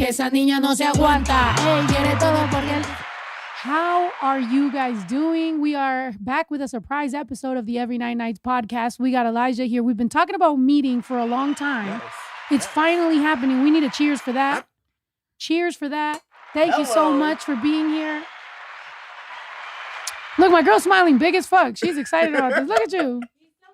y esa niña no se aguanta. Hey, quiere todo porque... How are you guys doing? We are back with a surprise episode of the Every Night Nights podcast. We got Elijah here. We've been talking about meeting for a long time. Yes. It's finally happening. We need a cheers for that. Cheers for that. Thank you so much for being here. Look, my girl's smiling big as fuck. She's excited about this. Look at you. He's so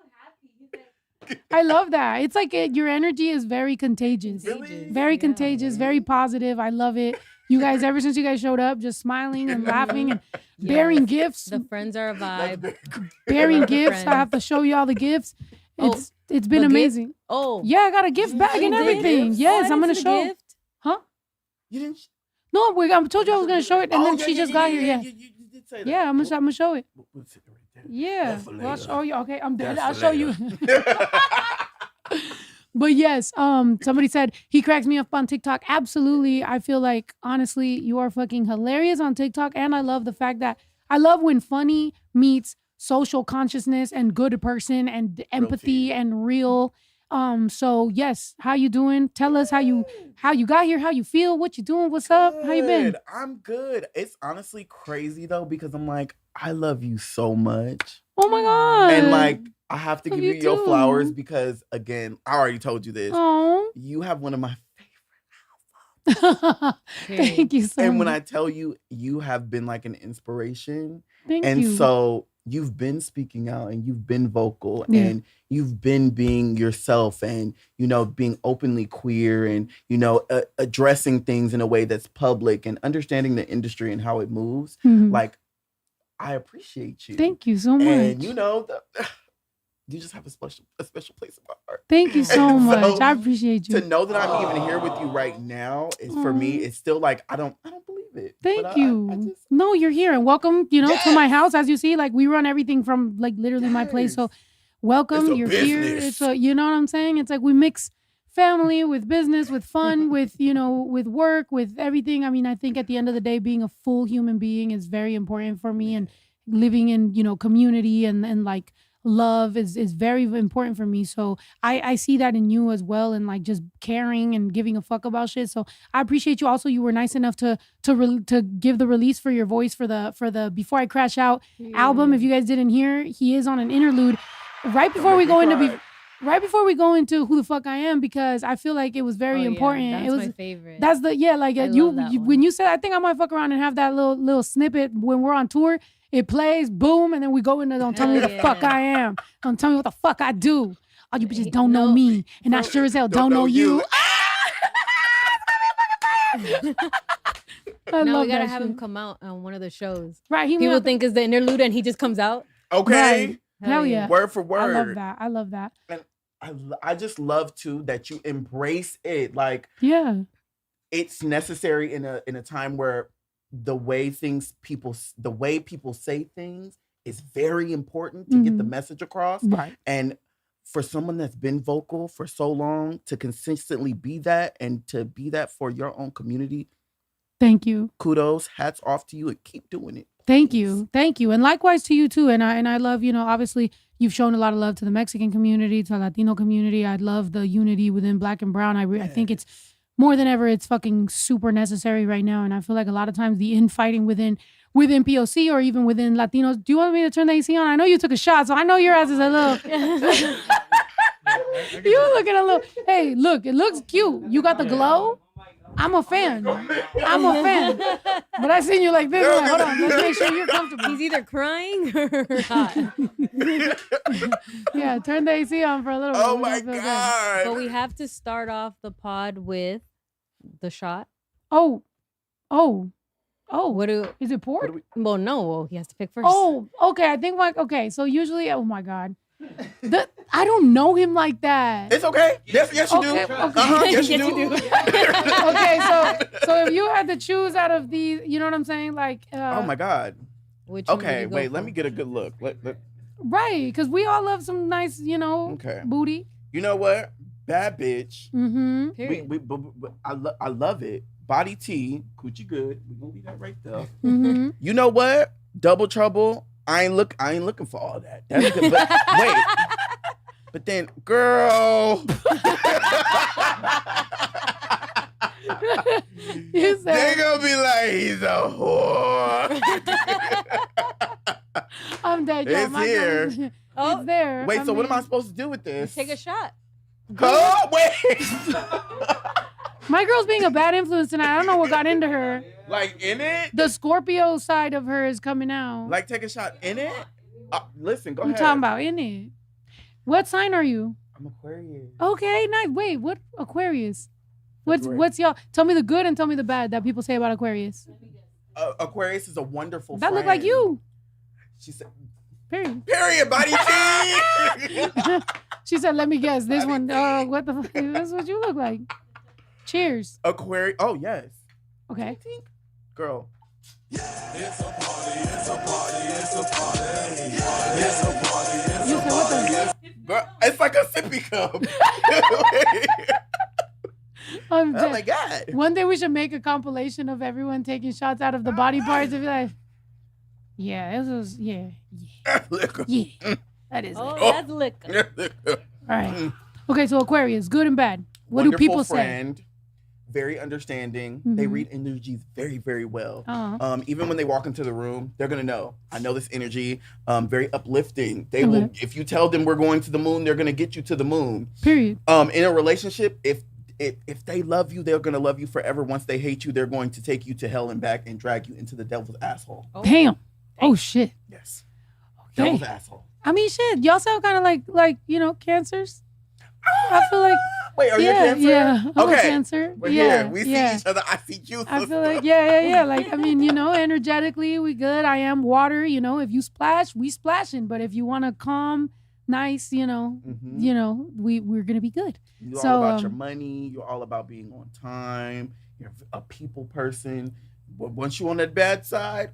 happy. I love that. It's like your energy is very contagious. Really? Very contagious, very positive. I love it. You guys, ever since you guys showed up, just smiling and laughing and bearing gifts. The friends are a vibe. Bearing gifts. I have to show you all the gifts. It's been amazing. Gift? Oh. Yeah, I got a gift bag and everything. Yes, I'm going to show. Gift? Huh? You didn't? No, I told you I was going to show it, and then she just got here. Yeah. You did say that. Yeah, I'm going to show it. We'll sit right there. Yeah. Well, I'll show you. Okay, I'm dead. I'll show you. But yes, somebody said he cracks me up on TikTok. Absolutely. I feel like, honestly, you are fucking hilarious on TikTok. And I love the fact that I love when funny meets social consciousness and good person and empathy and real. So yes, how you doing? Tell us how you got here, how you feel, what you doing, what's up, how you been? I'm good. It's honestly crazy though, because I'm like, I love you so much. Oh my God. And like, I have to give you your flowers because, again, I already told you this. Aww. You have one of my favorite albums. Thank you so much. And when I tell you, you have been like an inspiration. Thank you. And so you've been speaking out and you've been vocal and you've been being yourself and, you know, being openly queer and, you know, addressing things in a way that's public and understanding the industry and how it moves. Mm-hmm. Like, I appreciate you. Thank you so much. And, you know, you just have a special place in my heart. Thank you so much. I appreciate you. To know that I'm even here with you right now is for me. It's still like I don't believe it. Thank you. No, you're here and welcome. You know, to my house. As you see, like we run everything from like literally my place. So welcome. You're here. It's you know what I'm saying. It's like we mix family with business, with fun, with with work, with everything. I mean, I think at the end of the day, being a full human being is very important for me, and living in community and like. Love is very important for me. So I see that in you as well, and like just caring and giving a fuck about shit. So I appreciate you. Also, you were nice enough to give the release for your voice for the Before I Crash Out album. If you guys didn't hear, he is on an interlude right before we go into Who the Fuck I Am, because I feel like it was very important. That's it was my favorite. That's the you when you said, I think I might fuck around and have that little snippet when we're on tour. It plays, boom, and then we go into don't tell me what the fuck I am. Don't tell me what the fuck I do. All you bitches don't know me, and I sure as hell don't know you. No, we gotta have him come out on one of the shows. Right, people think it's the interlude, and he just comes out. Okay, right. Hell yeah, word for word. I love that. And I just love too that you embrace it. Like, it's necessary in a time where the way people say things is very important to get the message across. Right. And for someone that's been vocal for so long to consistently be that and to be that for your own community. Thank you. Kudos, hats off to you, and keep doing it. Thank you. And likewise to you too. And I love, obviously you've shown a lot of love to the Mexican community, to the Latino community. I love the unity within Black and Brown. I think it's more than ever, it's fucking super necessary right now. And I feel like a lot of times the infighting within POC or even within Latinos. Do you want me to turn the AC on? I know you took a shot, so I know your ass is a little... You looking a little... Hey, look, it looks cute. You got the glow. I'm a fan. But I seen you like this. I'm like, hold on, let's make sure you're comfortable. He's either crying or hot. Yeah, turn the AC on for a little bit. Oh my God. But we have to start off the pod with the shot. Oh. Is it poured? Well, no. He has to pick first. Oh, okay. I think so usually, oh my God. I don't know him like that. It's okay. Yes, you do. Okay. Yes, you do. Okay, so if you had to choose out of these, you know what I'm saying? Like, oh my God. Which wait, let me get a good look. Right, because we all love some nice, booty. You know what? Bad bitch. Mm-hmm. I love it. Body T, coochie good. We're gonna leave that right there. Mm-hmm. You know what? Double trouble. I ain't looking for all that. That's good. But wait. But then, girl. You said They gonna be like, he's a whore. I'm dead. Yo, It's here. It's there. Wait, so what am I supposed to do with this? Take a shot. Oh, wait. My girl's being a bad influence tonight. I don't know what got into her. Like in it? The Scorpio side of her is coming out. Like take a shot in it? Listen, go I'm ahead. talking about in it. What sign are you? I'm Aquarius. Okay, nice. Wait, what Aquarius? February. What's y'all? Tell me the good and tell me the bad that people say about Aquarius. Aquarius is a wonderful That friend. look like you. She said, Period. buddy. She said, let me guess. This one, what the fuck? That's what you look like. Cheers. Aquarius. Oh, yes. Okay. Girl. You said what the? Girl, it's like a sippy cup. I'm Oh dead. my God. One day we should make a compilation of everyone taking shots out of the body parts and be like, yeah, this was, yeah, Liquor. yeah, that is Oh, it. that's liquor. All right. Okay, so Aquarius, good and bad. What do Wonderful people friend, very understanding. They Mhm. read energies very, very well. say? Uh-huh. Even when they walk into the room, they're gonna know. I know this energy. Very uplifting. They Okay. will. If you tell them we're going to the moon, they're gonna get you to the moon. Period. In a relationship, if they love you, they're gonna love you forever. Once they hate you, they're going to take you to hell and back and drag you into the devil's asshole. Oh. Damn. Oh shit. Yes, Okay. devil's asshole. I mean, shit. Y'all sound kind of like cancers. I feel like Wait, are you a yeah, Cancer? yeah. I'm a Okay. Cancer. We're yeah, here. We see yeah. each other. I see you. I sister. feel like yeah. Like I mean, energetically we good. I am water. If you splash, we splashing. But if you want to calm, nice, Mhm. we're gonna be good. You're So, all about your money. You're all about being on time. You're a people person. But once you're on that bad side,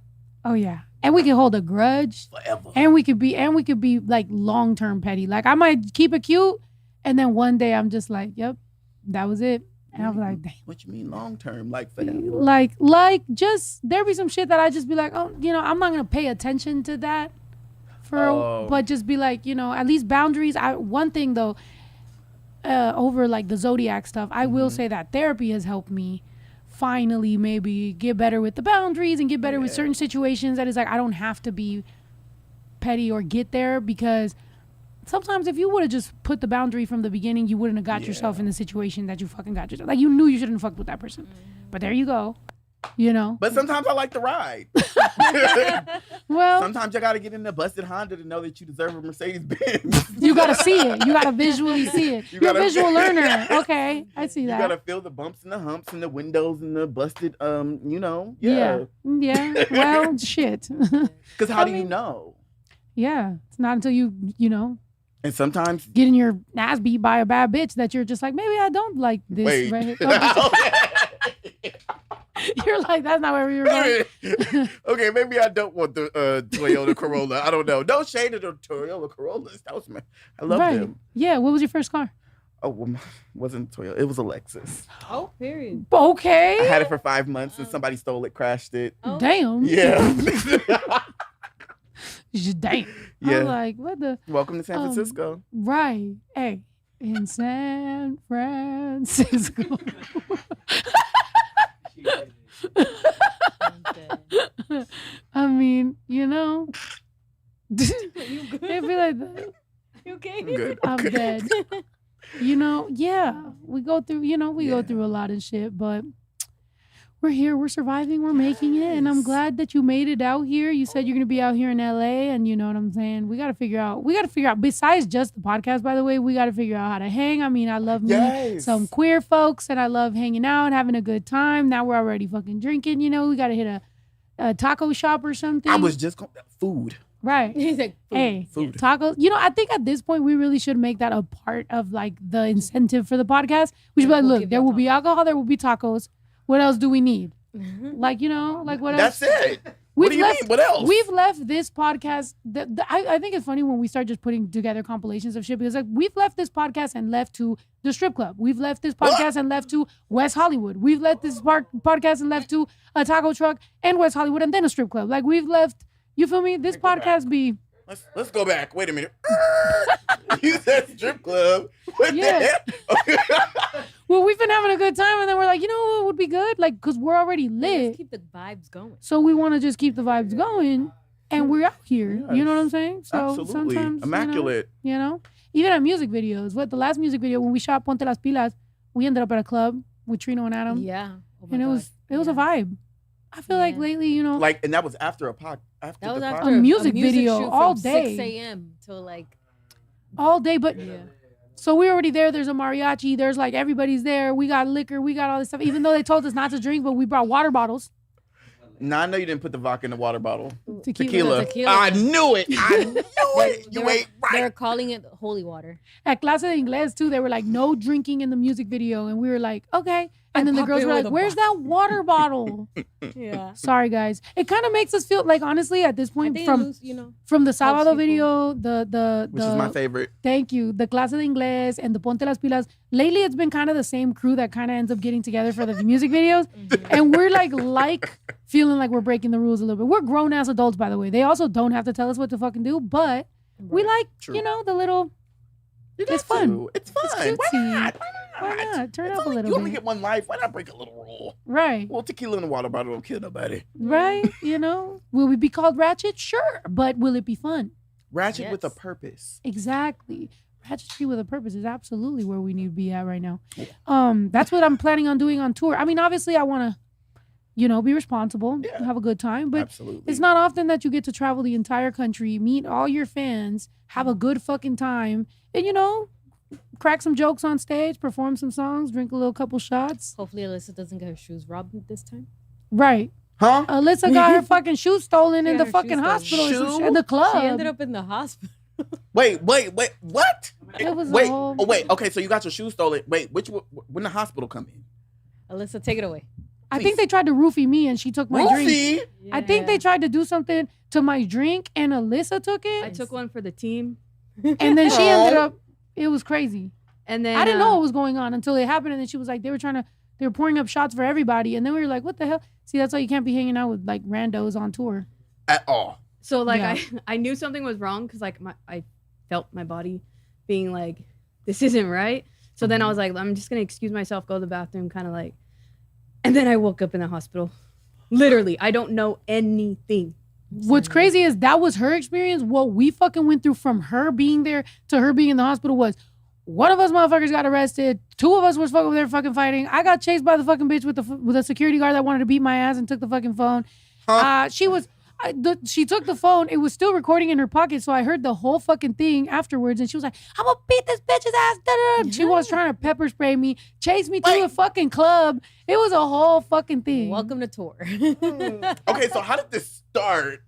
Oh yeah, and we can hold a grudge, forever. and we could be like long term petty. Like I might keep it cute, and then one day I'm just like, yep, that was it. And I'm like, damn. What you mean long term? Like forever? Like just there be some shit that I just be like, oh, I'm not gonna pay attention to that but just be like, at least boundaries. One thing though, over like the zodiac stuff, I will say that therapy has helped me finally maybe get better with the boundaries and get better with certain situations that is like I don't have to be petty or get there, because sometimes if you would have just put the boundary from the beginning, you wouldn't have got yourself in the situation that you fucking got yourself. Like you knew you shouldn't have fucked with that person. But there you go. But sometimes I like the ride. Well, Sometimes you gotta get in the busted Honda to know that you deserve a Mercedes Benz. you gotta see it. You gotta visually see it. You're a gotta- visual learner. Okay, I see You that. gotta feel the bumps and the humps and the windows and the busted, Yeah. Well, shit. Because how I do you mean- know? Yeah, it's not until you And sometimes getting your ass beat by a bad bitch that you're just like, maybe I don't like this. wait. Right? You're like, that's not where we were going. Okay, maybe I don't want the Toyota Corolla. I don't know. No shade of the Toyota Corollas. That was I love Right. them. Yeah. What was your first car? Oh, well, wasn't Toyota. It was a Lexus. Oh, period. Okay. I had it for 5 months and somebody stole it, crashed it. Oh. Damn. Yeah. Damn. Yeah. I'm like, what the? Welcome to San Francisco. Right. Hey, in San Francisco. I'm dead. I mean, You it'd good? be like that. You okay? I'm good. I'm Okay. dead. Yeah. We go through, we go through a lot of shit, but we're here, we're surviving, we're making it, and I'm Yes. glad that you made it out here. You said you're gonna be out here in LA, and you know what I'm saying? We gotta figure out, besides just the podcast, by the way, we gotta figure out how to hang. I mean, I love me Yes. some queer folks, and I love hanging out, having a good time. Now we're already fucking drinking, we gotta hit a taco shop or something. I was just food. right. He's like, Hey, Food. tacos. I think at this point we really should make that a part of like the incentive for the podcast. We should be like, We'll look, give there y'all will be alcohol, there will be tacos. What else do we need? Mhm. Like, like what That's else? it. What do you mean? What else? We've left this podcast. I think it's funny when we start just putting together compilations of shit, because like we've left this podcast and left to the strip club. We've left this podcast and left to West Hollywood. We've left this podcast and left to a taco truck and West Hollywood and then a strip club. Like we've left, you feel me? This podcast be let's go back. Wait a minute. You said strip club. What the hell? Well, we've been having a good time, and then we're like, you know what would be good? Like, because we're already lit. Let's keep the vibes going. So we want to just keep the vibes going, and we're out here. Yes. You know what I'm saying? So Absolutely. sometimes, Immaculate. You know, even at music videos. What the last music video when we shot Ponte las Pilas, we ended up at a club with Trino and Adam. Yeah. Oh and it was a vibe. I feel like lately, you know, like, and that was after that was the after a music shoot video from all day, 6 a.m. till like all day. But so we're already there. There's a mariachi. There's like everybody's there. We got liquor. We got all this stuff. Even though they told us not to drink, but we brought water bottles. No, I know you didn't put the vodka in the water bottle. Tequila. I knew it. I knew it. You ain't right. They're calling it holy water. At Clase de Inglés too, they were like, no drinking in the music video, and we were like, okay. And then the girls were like, where's that water bottle? Yeah. Sorry, guys. It kind of makes us feel like, honestly, at this point, from the Sábado video, which is my favorite. Thank you. The Clase de Inglés and the Ponte las Pilas. Lately, it's been kind of the same crew that kind of ends up getting together for the music videos. And we're like feeling like we're breaking the rules a little bit. We're grown-ass adults, by the way. They also don't have to tell us what to fucking do, but we like, you know, the little... It's fun. It's fun. It's Why not? Why not? Turn up a little bit. You only get one life. Why not break a little rule? Right. Well, tequila in the water bottle don't kill nobody. Right. You know, will we be called ratchet? Sure. But will it be fun? Ratchet with a purpose. Exactly. Ratchetry with a purpose is absolutely where we need to be at right now. That's what I'm planning on doing on tour. I mean, obviously, I want to, you know, be responsible, have a good time. But it's not often that you get to travel the entire country, meet all your fans, have a good fucking time, and, you know, crack some jokes on stage, perform some songs, drink a little couple shots. Hopefully Alyssa doesn't get her shoes robbed this time. Right. Huh? Alyssa got her fucking shoes stolen in the fucking hospital in the club. She ended up in the hospital. Wait, what? It was wait. Okay, so you got your shoes stolen. Wait, when the hospital come in? Alyssa, take it away. I think they tried to roofie me and she took my drink. Yeah. I think they tried to do something to my drink and Alyssa took it. I took one for the team. And then she ended up, it was crazy. And then I didn't know what was going on until it happened. And then she was like, they were pouring up shots for everybody. And then we were like, what the hell? See, that's why you can't be hanging out with like randos on tour. At all. So like I knew something was wrong because like I felt my body being like, this isn't right. So then I was like, I'm just gonna excuse myself, go to the bathroom, kind of like, and then I woke up in the hospital. Literally, I don't know anything. What's crazy is that was her experience. What we fucking went through from her being there to her being in the hospital was one of us motherfuckers got arrested. Two of us was fucking there fucking fighting. I got chased by the fucking bitch with a security guard that wanted to beat my ass and took the fucking phone. She took the phone. It was still recording in her pocket, so I heard the whole fucking thing afterwards. And she was like, "I'm gonna beat this bitch's ass." Da-da-da. She was trying to pepper spray me, chase me through a fucking club. It was a whole fucking thing. Welcome to tour. Okay, so how did this start?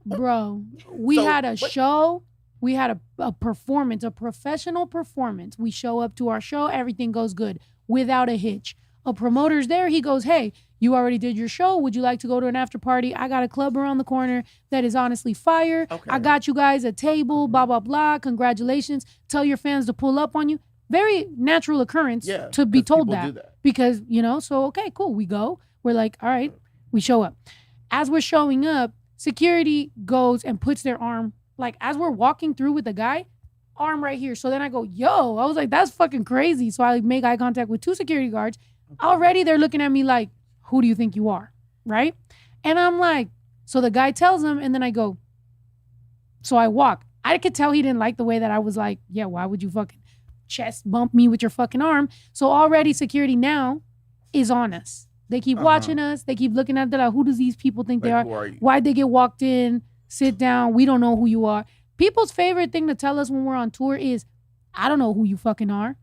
Bro, we had a show. We had a performance, a professional performance. We show up to our show. Everything goes good without a hitch. A promoter's there. He goes, "Hey, you already did your show. Would you like to go to an after party? I got a club around the corner that is honestly fire. Okay. I got you guys a table, blah, blah, blah. Congratulations. Tell your fans to pull up on you." Very natural occurrence to be told that. Because, you know, so, okay, cool. We go. We're like, all right, we show up. As we're showing up, security goes and puts their arm, like as we're walking through with the guy, arm right here. So then I go, yo, I was like, that's fucking crazy. So I make eye contact with two security guards. Already they're looking at me like, who do you think you are? Right? And I'm like, so the guy tells him, and then I go, so I walk. I could tell he didn't like the way that I was like, yeah, why would you fucking chest bump me with your fucking arm? So already security now is on us. They keep watching us. They keep looking at like, who does these people think they are? Why'd they get walked in? Sit down. We don't know who you are. People's favorite thing to tell us when we're on tour is, I don't know who you fucking are.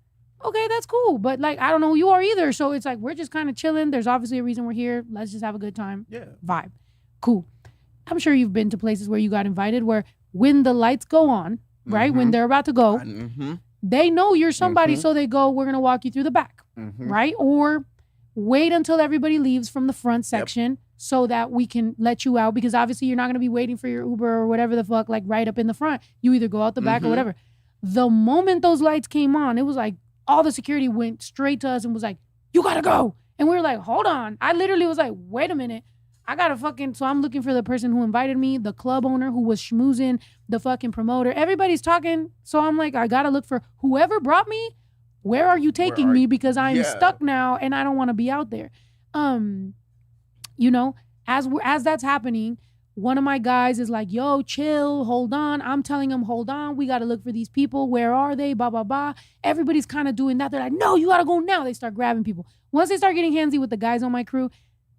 Okay, that's cool. But like, I don't know who you are either. So it's like, we're just kind of chilling. There's obviously a reason we're here. Let's just have a good time. Yeah. Vibe. Cool. I'm sure you've been to places where you got invited where when the lights go on, right? When they're about to go, they know you're somebody. So they go, we're going to walk you through the back, right? Or wait until everybody leaves from the front section so that we can let you out. Because obviously you're not going to be waiting for your Uber or whatever the fuck, like right up in the front. You either go out the back or whatever. The moment those lights came on, it was like, all the security went straight to us and was like, you gotta go. And we were like, hold on. I literally was like, wait a minute. I got to fucking, so I'm looking for the person who invited me, the club owner who was schmoozing, the fucking promoter. Everybody's talking. So I'm like, I got to look for whoever brought me. Where are you taking me? Because I'm stuck now and I don't want to be out there. You know, as that's happening, one of my guys is like, yo, chill, hold on. I'm telling him, hold on. We got to look for these people. Where are they? Blah, blah, blah. Everybody's kind of doing that. They're like, no, you got to go now. They start grabbing people. Once they start getting handsy with the guys on my crew,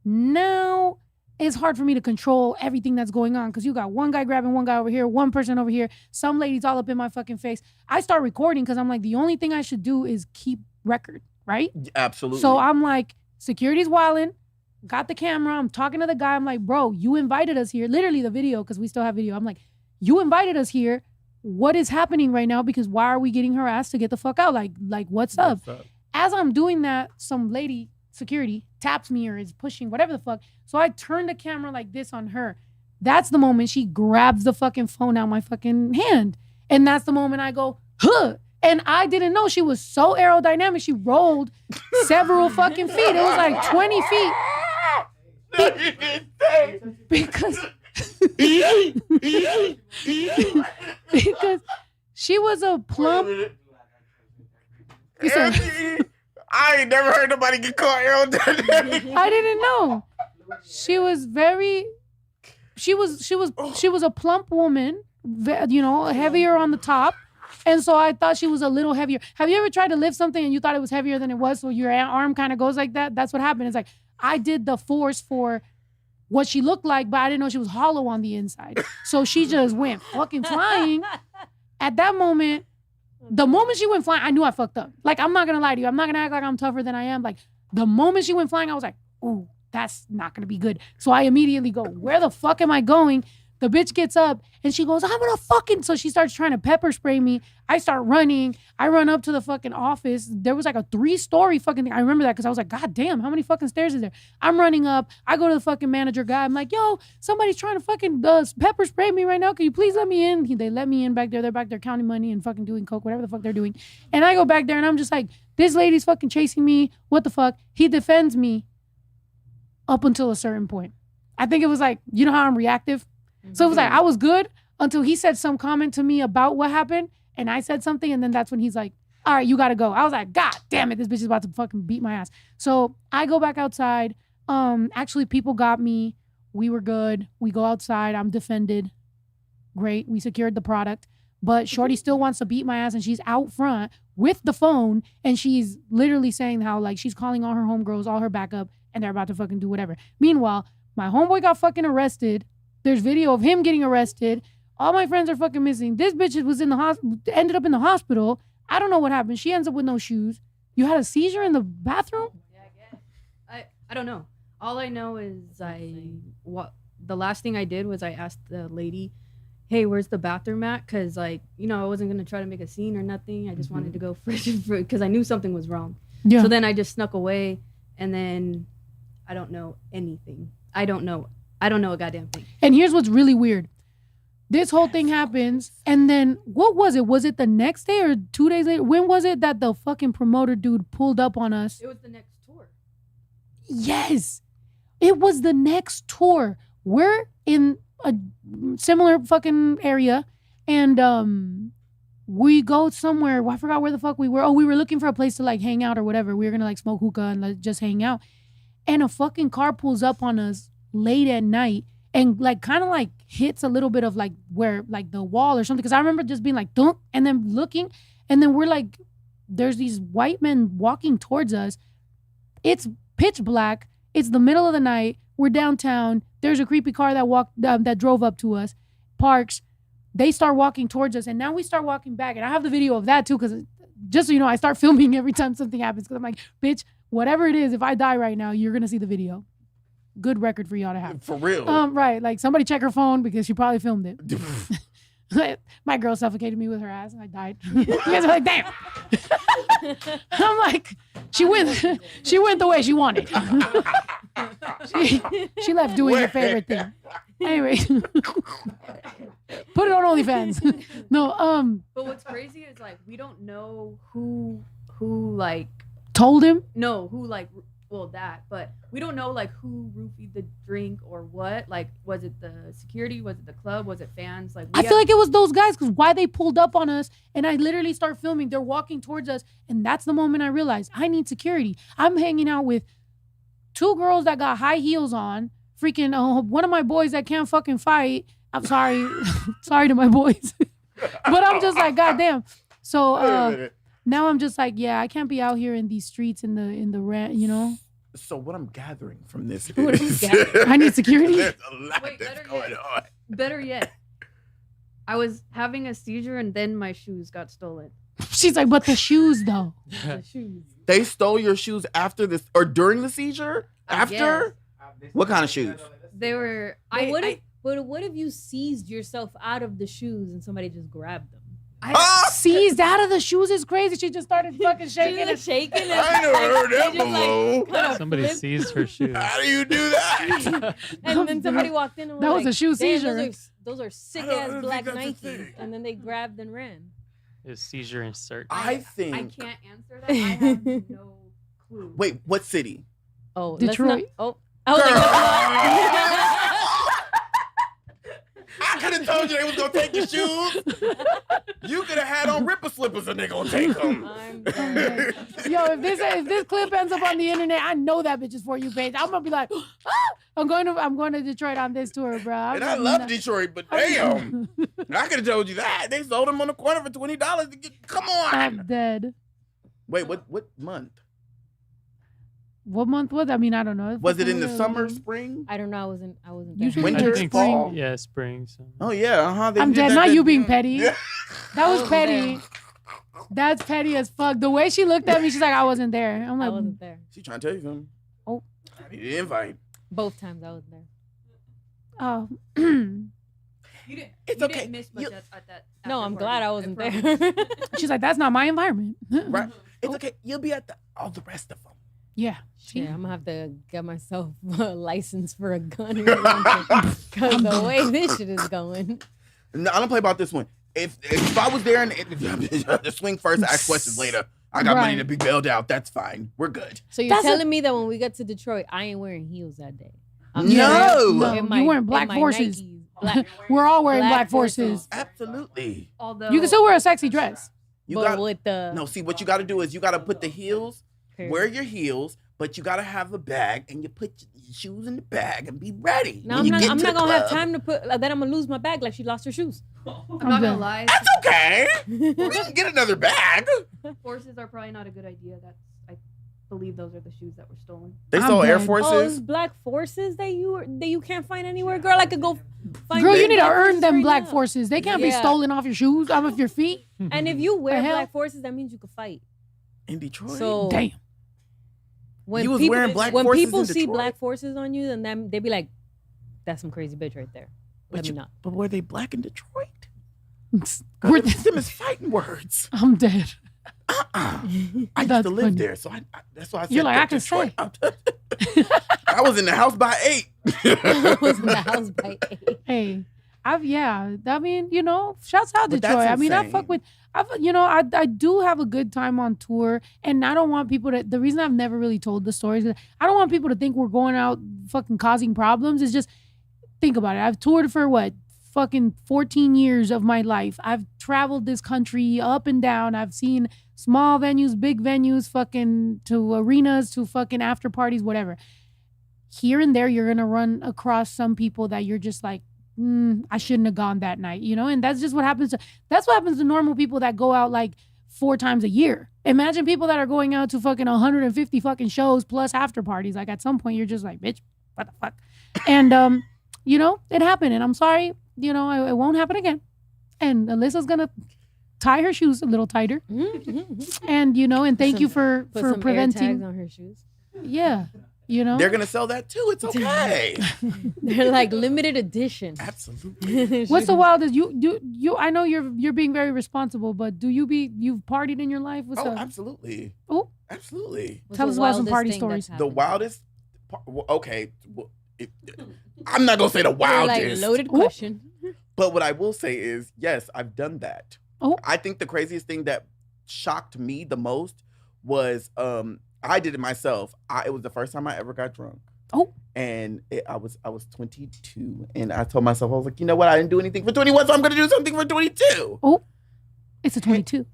now it's hard for me to control everything that's going on because you got one guy grabbing one guy over here, one person over here, some ladies all up in my fucking face. I start recording because I'm like, the only thing I should do is keep record, right? Absolutely. So I'm like, security's wilding. Got the camera. I'm talking to the guy. I'm like, bro, you invited us here. Literally the video, because we still have video. I'm like, you invited us here. What is happening right now? Because why are we getting harassed to get the fuck out? Like what's up? As I'm doing that, some lady, security, taps me or is pushing, whatever the fuck. So I turn the camera like this on her. That's the moment she grabs the fucking phone out my fucking hand. And that's the moment I go, huh. And I didn't know she was so aerodynamic. She rolled several fucking feet. It was like 20 feet. Because she was a plump. I ain't never heard nobody get caught aerodynamic. I didn't know. She was a plump woman, you know, heavier on the top. And so I thought she was a little heavier. Have you ever tried to lift something and you thought it was heavier than it was? So your arm kind of goes like that. That's what happened. It's like, I did the force for what she looked like, but I didn't know she was hollow on the inside. So she just went fucking flying. At that moment, the moment she went flying, I knew I fucked up. Like, I'm not going to lie to you. I'm not going to act like I'm tougher than I am. Like, the moment she went flying, I was like, ooh, that's not going to be good. So I immediately go, where the fuck am I going? The bitch gets up and she goes, I'm gonna fucking, so she starts trying to pepper spray me. I start running. I run up to the fucking office. There was like a 3-story fucking thing. I remember that because I was like, God damn, how many fucking stairs is there? I'm running up. I go to the fucking manager guy. I'm like, yo, somebody's trying to fucking pepper spray me right now. Can you please let me in? They let me in back there. They're back there counting money and fucking doing coke, whatever the fuck they're doing. And I go back there and I'm just like, this lady's fucking chasing me. What the fuck? He defends me up until a certain point. I think it was like, you know how I'm reactive? So it was like, I was good until he said some comment to me about what happened. And I said something. And then that's when he's like, all right, you got to go. I was like, God damn it. This bitch is about to fucking beat my ass. So I go back outside. Actually, people got me. We were good. We go outside. I'm defended. Great. We secured the product. But Shorty still wants to beat my ass. And she's out front with the phone. And she's literally saying how like she's calling all her homegirls, all her backup. And they're about to fucking do whatever. Meanwhile, my homeboy got fucking arrested. There's video of him getting arrested. All my friends are fucking missing. This bitch was in the hospital, ended up in the hospital. I don't know what happened. She ends up with no shoes. You had a seizure in the bathroom? Yeah, I guess. I don't know. All I know is the last thing I did was I asked the lady, hey, where's the bathroom at? Because, like, you know, I wasn't going to try to make a scene or nothing. I just wanted to go fresh because I knew something was wrong. Yeah. So then I just snuck away, and then I don't know anything. I don't know a goddamn thing. And here's what's really weird. This whole thing happens, and then what was it? Was it the next day or 2 days later? When was it that the fucking promoter dude pulled up on us? It was the next tour. Yes. It was the next tour. We're in a similar fucking area, and we go somewhere. Well, I forgot where the fuck we were. Oh, we were looking for a place to like hang out or whatever. We were gonna like smoke hookah and like, just hang out. And a fucking car pulls up on us late at night and like kind of like hits a little bit of like where like the wall or something. Because I remember just being like, dunk, and then looking, and then we're like, there's these white men walking towards us. It's pitch black. It's the middle of the night. We're downtown. There's a creepy car that drove up to us, parks. They start walking towards us, and now we start walking back. And I have the video of that too, because just so you know, I start filming every time something happens. Because I'm like, bitch, whatever it is, if I die right now, you're gonna see the video. Good record for y'all to have. For real. Right. Like somebody check her phone because she probably filmed it. My girl suffocated me with her ass and I died. You guys are like, damn. I'm like, she went the way she wanted. she left doing her favorite thing. Anyway. Put it on OnlyFans. No, But what's crazy is like we don't know who like told him? No, who like well, that, but we don't know like who roofied the drink or what. Like, was it the security? Was it the club? Was it fans? Like, I feel like it was those guys because why they pulled up on us and I literally start filming. They're walking towards us, and that's the moment I realized I need security. I'm hanging out with 2 girls that got high heels on, freaking one of my boys that can't fucking fight. I'm sorry, sorry to my boys, but I'm just like, goddamn. So now I'm just like, yeah, I can't be out here in these streets in the rent, you know. So what I'm gathering from this What is I need security. there's a lot Wait, that's better going yet. on. Better yet, I was having a seizure and then my shoes got stolen. She's like, but the shoes though. The shoes. They stole your shoes after this or during the seizure? After? What kind of shoes? They were. But what if you seized yourself out of the shoes and somebody just grabbed them? Seized out of the shoes is crazy. She just started fucking shaking and shaking. And I never heard that they just, before. kinda Somebody flipped. seized her shoe. How do you do that? And then somebody walked in and That was like, a shoe "Damn, seizure." Those are sick I don't ass think black that's a Nikes. thing. And then they grabbed and ran. His seizure and search. I I think. can't answer that. I have no clue. Wait, what city? Oh, Detroit. I was like, I could have told you they was gonna take your shoes. You could have had on ripper slippers and they gonna take them. I'm done. yo, if this clip ends up on the internet, I know that bitch is for you page. I'm gonna be like, I'm going to Detroit on this tour, bro. And I love Detroit, but damn, I could have told you that they sold them on the corner for $20 to get. Come on. I'm dead. Wait, what month? What month was? I mean, I don't know. Was it in the summer, spring? I don't know. I wasn't Usually there. Winter, I think fall? Yeah, spring. So. Oh yeah, They I'm did dead. that Not good- you being petty. Yeah. That was I wasn't petty. there. That's petty as fuck. The way she looked at me, she's like, I wasn't there. I'm I like, wasn't there. She trying to tell you something. Oh. I need an invite. Both times I was there. oh. You didn't. It's you okay. Didn't miss much You- at that. No, after I'm party, glad I wasn't promise. there. She's like, that's not my environment. Right? It's Oh. okay. You'll be at all the rest of them. Yeah. Shit, I'm gonna have to get myself a license for a gun or something. Because the way this shit is going. No, I don't play about this one. If I was there and swing first, ask questions later. I got money Right. to be bailed out. That's fine. We're good. So you're That's a- telling me that when we get to Detroit, I ain't wearing heels that day? No. in You wearing black in my forces. Nikes. Black, We're all wearing black Black forces. Absolutely. Although You can still wear a sexy dress. You but got with the no. See, what you got to do is you got to put the heels. Wear your heels, but you got to have a bag, and you put your shoes in the bag and be ready. No, when you get I'm to not the gonna have club. time to put. Then I'm gonna lose my bag like she lost her shoes. I'm not gonna lie, That's okay. We can get another bag. forces are probably not a good idea. I believe those are the shoes that were stolen. They I'm stole Air dead. Oh, it's Forces. black forces that you can't find anywhere, girl. I could go find. Girl, these you need to black earn forces them right black now. forces. They can't be Yeah. stolen off your shoes, off your feet. And if you wear The hell? black forces, that means you could fight. In Detroit. So Damn. when You was people wearing black when forces people in see Detroit? black forces on you, then they be like, "That's some crazy bitch right there." Let me not. But were they black in Detroit? We're- Them is fighting words. I'm dead. I used That's to live funny. there, so that's why I said You're like, I can Detroit. I was in the house by 8. I was in the house by 8. Hey, I mean, you know, shouts out But Detroit. that's I mean, I insane. fuck with, I do have a good time on tour, and I don't want people to, the reason I've never really told the stories, is I don't want people to think we're going out fucking causing problems. It's just, think about it. I've toured for what? Fucking 14 years of my life. I've traveled this country up and down. I've seen small venues, big venues, fucking to arenas, to fucking after parties, whatever. Here and there, you're gonna run across some people that you're just like, I shouldn't have gone that night, you know? And that's just what happens to normal people that go out like 4 times a year. Imagine people that are going out to fucking 150 fucking shows plus after parties. Like at some point, you're just like, bitch, what the fuck? And, you know, it happened, and I'm sorry. You know, it won't happen again. And Alyssa's gonna tie her shoes a little tighter. And you know, and thank you for Put some preventing. air tags on her shoes. Yeah, you know. They're gonna sell that too. It's okay. They're like limited edition. Absolutely. What's the wildest you? I know you're being very responsible, but you've partied in your life? What's Oh, up? absolutely. Oh, Absolutely. What's Tell the us about some wildest party thing stories. that's The happened? wildest. Okay. I'm not gonna say the They're wildest. like loaded Ooh. question. But what I will say is, yes, I've done that. Oh. I think the craziest thing that shocked me the most was I did it myself. It was the first time I ever got drunk. Oh. And I was 22, and I told myself, I was like, you know what? I didn't do anything for 21, so I'm gonna do something for 22. Oh, it's a 22.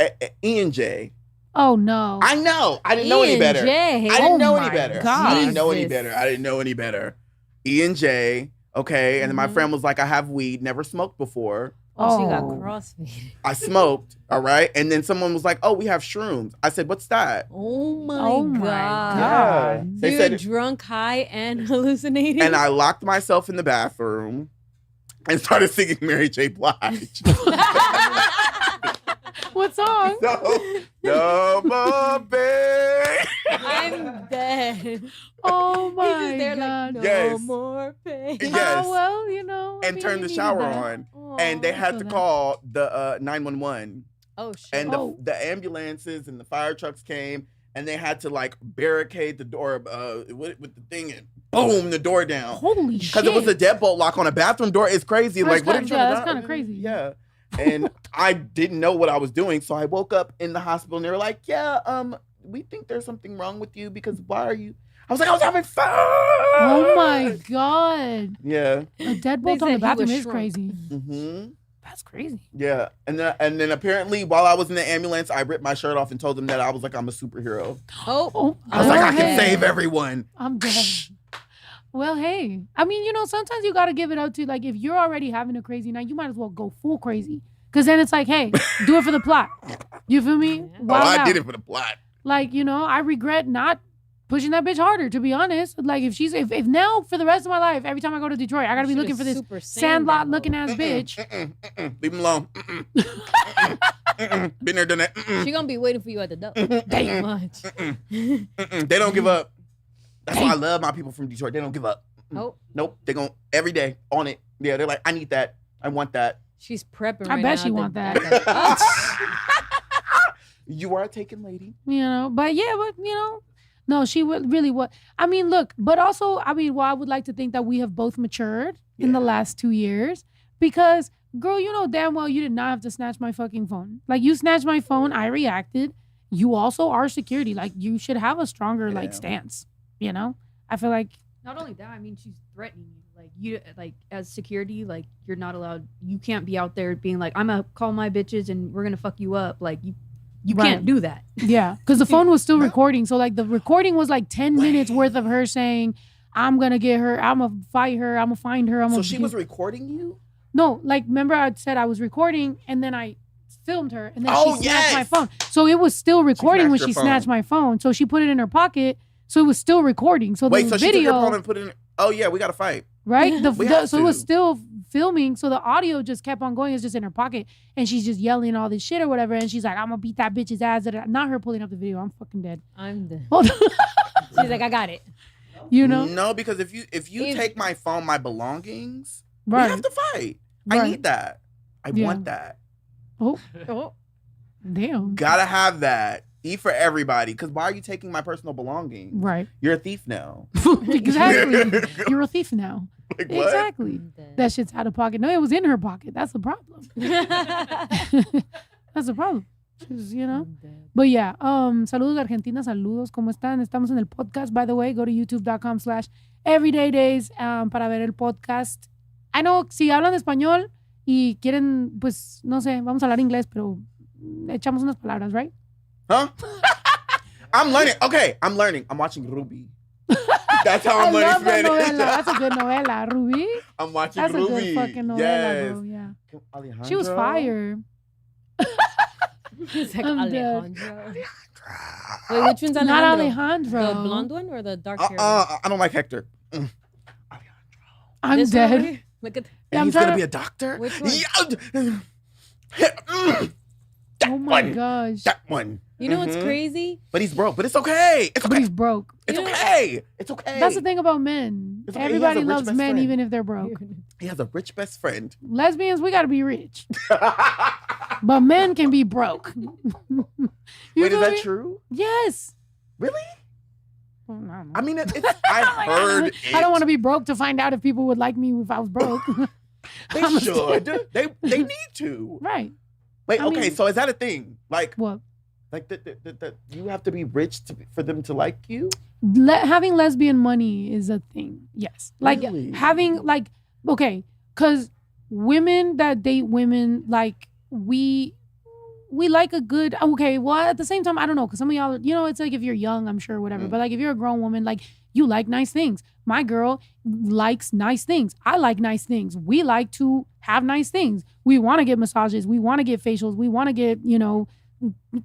E&J. Oh no. I know. I didn't know any better. E&J. I didn't know my any better. God. I didn't know any Jesus. better. I didn't know any better. E&J. Okay, and then my friend was like, I have weed, never smoked before. Oh, she got Oh. crossfaded. I smoked, all right? And then someone was like, oh, we have shrooms. I said, what's that? Oh my Oh my God. Yeah. They You're said, drunk, high, and hallucinating. and I locked myself in the bathroom and started singing Mary J. Blige. What song? No more pain. I'm dead. Oh He's my just there God. like, no Yes. more pain. Yes. Well, you know. I And mean, turned you the needed shower that. on. Oh, And they had so to that- call the 911. Oh, shit. And Oh. the ambulances and the fire trucks came, and they had to like barricade the door with the thing, and boom, the door down. Holy shit. Because it was a deadbolt lock on a bathroom door. It's crazy. That's Like, what kinda- if yeah, that's kinda crazy. Yeah. And I didn't know what I was doing. So I woke up in the hospital, and they were like, yeah, we think there's something wrong with you, because why are you? I was like, I was having fun. Oh my God. Yeah. A They deadbolt on said the he bathroom was is shrunk. crazy. hmm That's crazy. Yeah. And then apparently while I was in the ambulance, I ripped my shirt off and told them that I was like, I'm a superhero. Oh, Oh, I was like, well, I can hey. save everyone. I'm dead. Well, hey. I mean, you know, sometimes you got to give it up to, like, if you're already having a crazy night, you might as well go full crazy. Because then it's like, hey, do it for the plot. You feel me? Oh, Wild I out. did it for the plot. Like, you know, I regret not pushing that bitch harder, to be honest. Like, if now for the rest of my life, every time I go to Detroit, I got to be looking for this sandlot looking ass bitch. Leave him alone. Been there, done that. She gonna be waiting for you at the door. Mm-mm. Much. They don't give up. That's why I love my people from Detroit. They don't give up. Oh, Nope. They going every day on it. Yeah, they're like, I need that. I want that. she's prepping. I right bet now she at the- want at that. the- Oh, You are a taken lady. You know, but yeah, but you know, no, she would really what I mean, look, but also, I mean, well, I would like to think that we have both matured in the Yeah. last 2 years, because girl, you know damn well you did not have to snatch my fucking phone. Like, you snatched my phone, I reacted. You also are security. Like, you should have a stronger like Yeah. stance. You know, I feel like Not only that, I mean, she's threatening you. Like, you, like, as security, like, you're not allowed. You can't be out there being like, I'm gonna call my bitches and we're gonna fuck you up. Like, you Right. can't do that. yeah, because the phone was still No. recording. So like the recording was like 10 minutes worth of her saying, "I'm gonna get her. I'm gonna fight her. I'm gonna find her. I'm So gonna." she was recording you? No, like, remember I said I was recording and then I filmed her and then Oh, she snatched my yes. phone. So it was still recording when snatched she your snatched phone. my phone. So she put it in her pocket. So it was still recording. So Wait, the so she took your video, phone and put it in. Oh, yeah, we got to fight. right? We have So it was to. still filming. So the audio just kept on going. It's just in her pocket. And she's just yelling all this shit or whatever. And she's like, I'm going to beat that bitch's ass. Not her pulling up the video. I'm fucking dead. I'm dead. Hold on. She's like, I got it. You know? No, because if you If- take my phone, my belongings, Right. we have to fight. I Right. need that. I Yeah. want that. Oh, Oh, damn. Gotta have that. E for everybody. Because why are you taking my personal belongings? Right. You're a thief now. Exactly. You're a thief now. Like, what? Exactly. I'm dead. That shit's out of pocket. No, it was in her pocket. That's the problem. That's the problem. She's, you know. I'm dead. But yeah, saludos Argentina, saludos, ¿cómo están? Estamos en el podcast, by the way. Go to youtube.com/everydaydays para ver el podcast. I know, si hablan español y quieren, pues, no sé, vamos a hablar inglés, pero echamos unas palabras, right? Huh? I'm learning. Okay, I'm learning. I'm watching Ruby. That's how I'm I learning love that Spanish. novela. That's a good novela. Ruby? I'm watching That's a Ruby. good fucking novela, yes. bro. Yeah. Alejandro? She was fire. He's like, I'm dead. Alejandro. Wait, which one's Not Alejandro? Alejandro. The blonde one or the dark hair? I don't like Hector. I'm This one over dead. here? Look at Yeah, And I'm he's gonna trying be to- a doctor? Which one? That Oh my one. gosh. That one. You know what's Mhm. crazy? But he's broke. But it's okay. It's But okay. he's broke. It's You know- okay. It's okay. That's the thing about men. It's okay, he has Everybody a rich loves best men friend. even if they're broke. He has a rich best friend. Lesbians, we got to be rich. But men can be broke. You Wait, is feel that me? true? Yes. Really? Well, I don't know. I mean, I heard I don't want to be broke to find out if people would like me if I was broke. They I'm should. They need to. Right. Wait, I okay, mean- so is that a thing? Like, What? Like that you have to be rich for them to like you? Having lesbian money is a thing. Yes. Like Really? having like, okay, because women that date women, like we like a good, okay, well, at the same time, I don't know, because some of y'all, it's like if you're young, I'm sure, whatever, but like if you're a grown woman, like you like nice things. My girl likes nice things. I like nice things. We like to have nice things. We want to get massages. We want to get facials. We want to get,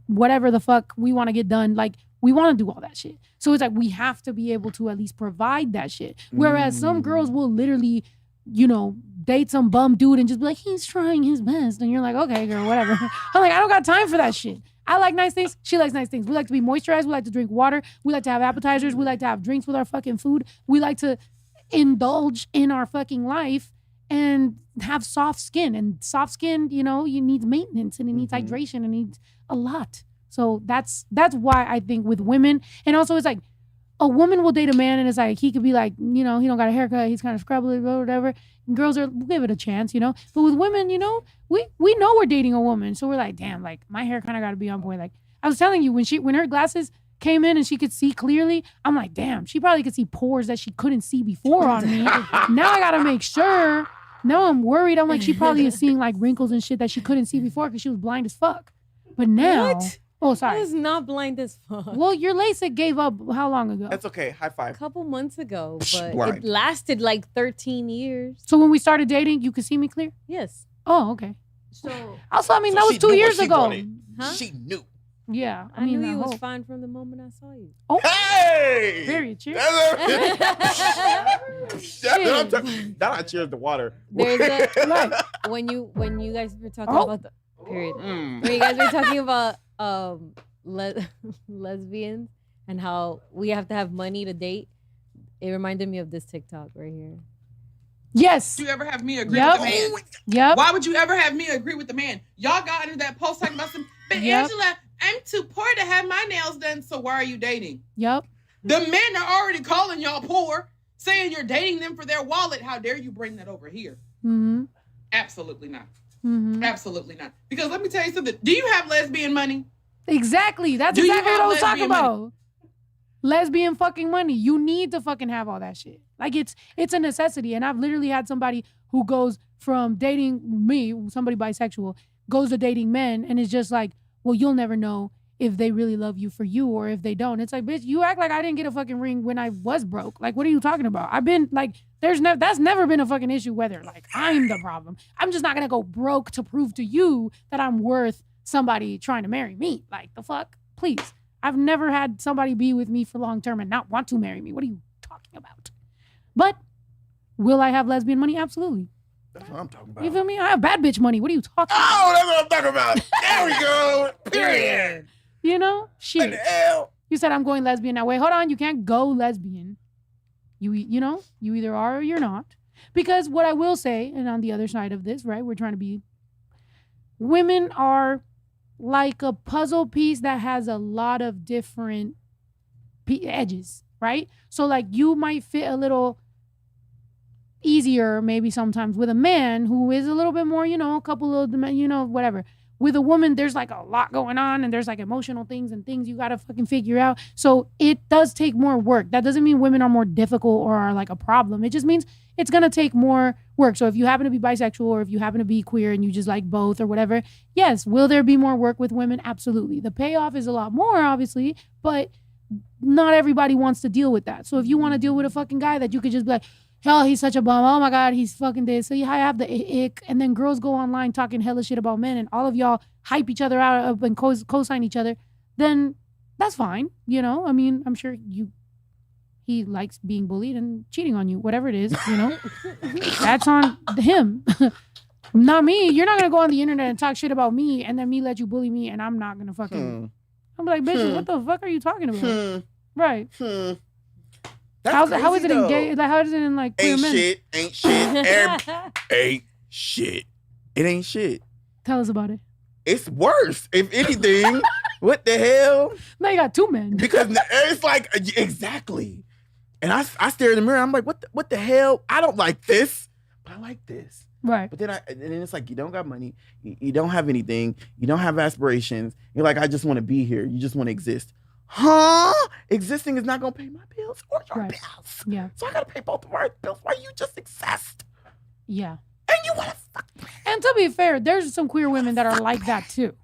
whatever the fuck we want to get done. Like, we want to do all that shit. So it's like we have to be able to at least provide that shit. Whereas some girls will literally, date some bum dude and just be like, he's trying his best. And you're like, okay, girl, whatever. I'm like, I don't got time for that shit. I like nice things. She likes nice things. We like to be moisturized. We like to drink water. We like to have appetizers. We like to have drinks with our fucking food. We like to indulge in our fucking life and have soft skin. And soft skin, you need maintenance and it needs hydration and it needs a lot. So that's why I think with women, and also it's like a woman will date a man and it's like he could be like, he don't got a haircut, he's kind of scrubbly or whatever. And girls we'll give it a chance, But with women, we know we're dating a woman, so we're like, damn, like my hair kind of got to be on point. Like I was telling you, when her glasses came in and she could see clearly, I'm like, damn, she probably could see pores that she couldn't see before on me. Now I gotta make sure. Now I'm worried. I'm like, she probably is seeing like wrinkles and shit that she couldn't see before because she was blind as fuck. But now. What? Oh, sorry. I was not blind as fuck. Well, your LASIK gave up how long ago? That's okay. High A five. couple months ago, but Blind. it lasted like 13 years. So when we started dating, you could see me clear? Yes. Oh, okay. So Also, I mean, So that was she 2 knew what years she ago. wanted. Huh? She knew. Yeah. I knew mean, you I was hope. fine from the moment I saw you. Oh, Hey! period. Cheers. Now I cheers the water. There's a Right. when you guys were talking Oh. about the period. Mm. When you guys were talking about lesbians and how we have to have money to date, it reminded me of this TikTok right here. Yes. Would you ever have me agree Yep. with the man? Yep. Why would you ever have me agree with the man? Y'all got into that post talking about some, but Yep. Angela, I'm too poor to have my nails done, so why are you dating? Yep. The men are already calling y'all poor, saying you're dating them for their wallet. How dare you bring that over here? Mm-hmm. Absolutely not. Mm-hmm. Absolutely not. Because let me tell you something. Do you have lesbian money? Exactly. That's Do you exactly what have I was talking lesbian money? about. Lesbian fucking money. You need to fucking have all that shit. Like it's a necessity. And I've literally had somebody who goes from dating me, somebody bisexual, goes to dating men and is just like, well, you'll never know if they really love you for you or if they don't. It's like, bitch, you act like I didn't get a fucking ring when I was broke. Like, what are you talking about? I've been like, that's never been a fucking issue whether like I'm the problem. I'm just not gonna go broke to prove to you that I'm worth somebody trying to marry me. Like the fuck? Please. I've never had somebody be with me for long term and not want to marry me. What are you talking about? But will I have lesbian money? Absolutely. That's what I'm talking about. You feel me? I have bad bitch money. What are you talking about? Oh, that's what I'm talking about. There we go. Period. You know? What Shit. the hell? You said I'm going lesbian now. Wait, hold on. You can't go lesbian. You either are or you're not. Because what I will say, and on the other side of this, right, we're trying to be, women are like a puzzle piece that has a lot of different edges, right? So like you might fit a little easier maybe sometimes with a man who is a little bit more, a couple of, whatever. With a woman, there's like a lot going on and there's like emotional things and things you got to fucking figure out. So it does take more work. That doesn't mean women are more difficult or are like a problem. It just means it's going to take more work. So if you happen to be bisexual or if you happen to be queer and you just like both or whatever, yes, will there be more work with women? Absolutely. The payoff is a lot more, obviously, but not everybody wants to deal with that. So if you want to deal with a fucking guy that you could just be like, hell, he's such a bum. Oh my God, he's fucking this. So you have the ick. And then girls go online talking hella shit about men and all of y'all hype each other out and co-sign each other. Then that's fine. I mean, I'm sure he likes being bullied and cheating on you, whatever it is, that's on him. Not me. You're not going to go on the internet and talk shit about me and then me let you bully me and I'm not going to fucking, I'm like, bitch, what the fuck are you talking about? Right. That's How is crazy, it in though. gay? Like, how is it in like queer Ain't men? shit. Ain't shit. Ain't shit. It ain't shit. Tell us about it. It's worse. If anything, what the hell? Now you got two men. Because it's like exactly. And I stare in the mirror. I'm like, what the hell? I don't like this, but I like this. Right. But then it's like, you don't got money, you don't have anything, you don't have aspirations. You're like, I just want to be here. You just want to exist. Huh? Existing is not gonna pay my bills or your bills. Yeah. So I gotta pay both of our bills while you just exist. Yeah. And you wanna fuck me. And to be fair, there's some queer women that are like that too.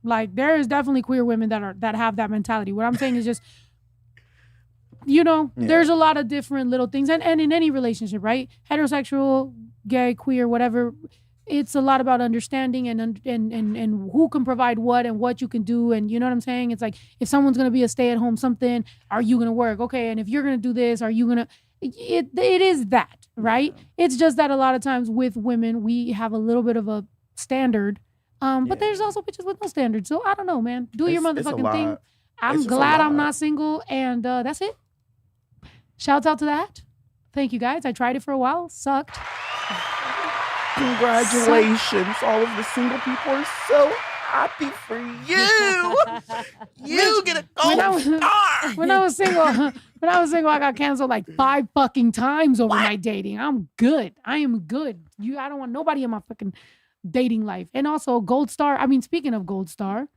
Like there is definitely queer women that have that mentality. What I'm saying is just, there's a lot of different little things, and in any relationship, right? Heterosexual, gay, queer, whatever. It's a lot about understanding and who can provide what and what you can do, and you know what I'm saying. It's like if someone's gonna be a stay-at-home something, are you gonna work? Okay, and if you're gonna do this, are you gonna? It is that, right? It's just that a lot of times with women, we have a little bit of a standard, but there's also bitches with no standard. So I don't know, man. Do your motherfucking thing. I'm glad I'm not single, and that's it. Shouts out to that. Thank you guys. I tried it for a while. Sucked. Congratulations. All of the single people are so happy for you. You get a gold star. When I was single, I got canceled like 5 fucking times over my dating. I'm good. I am good. I don't want nobody in my fucking dating life. And also gold star. I mean, speaking of gold star,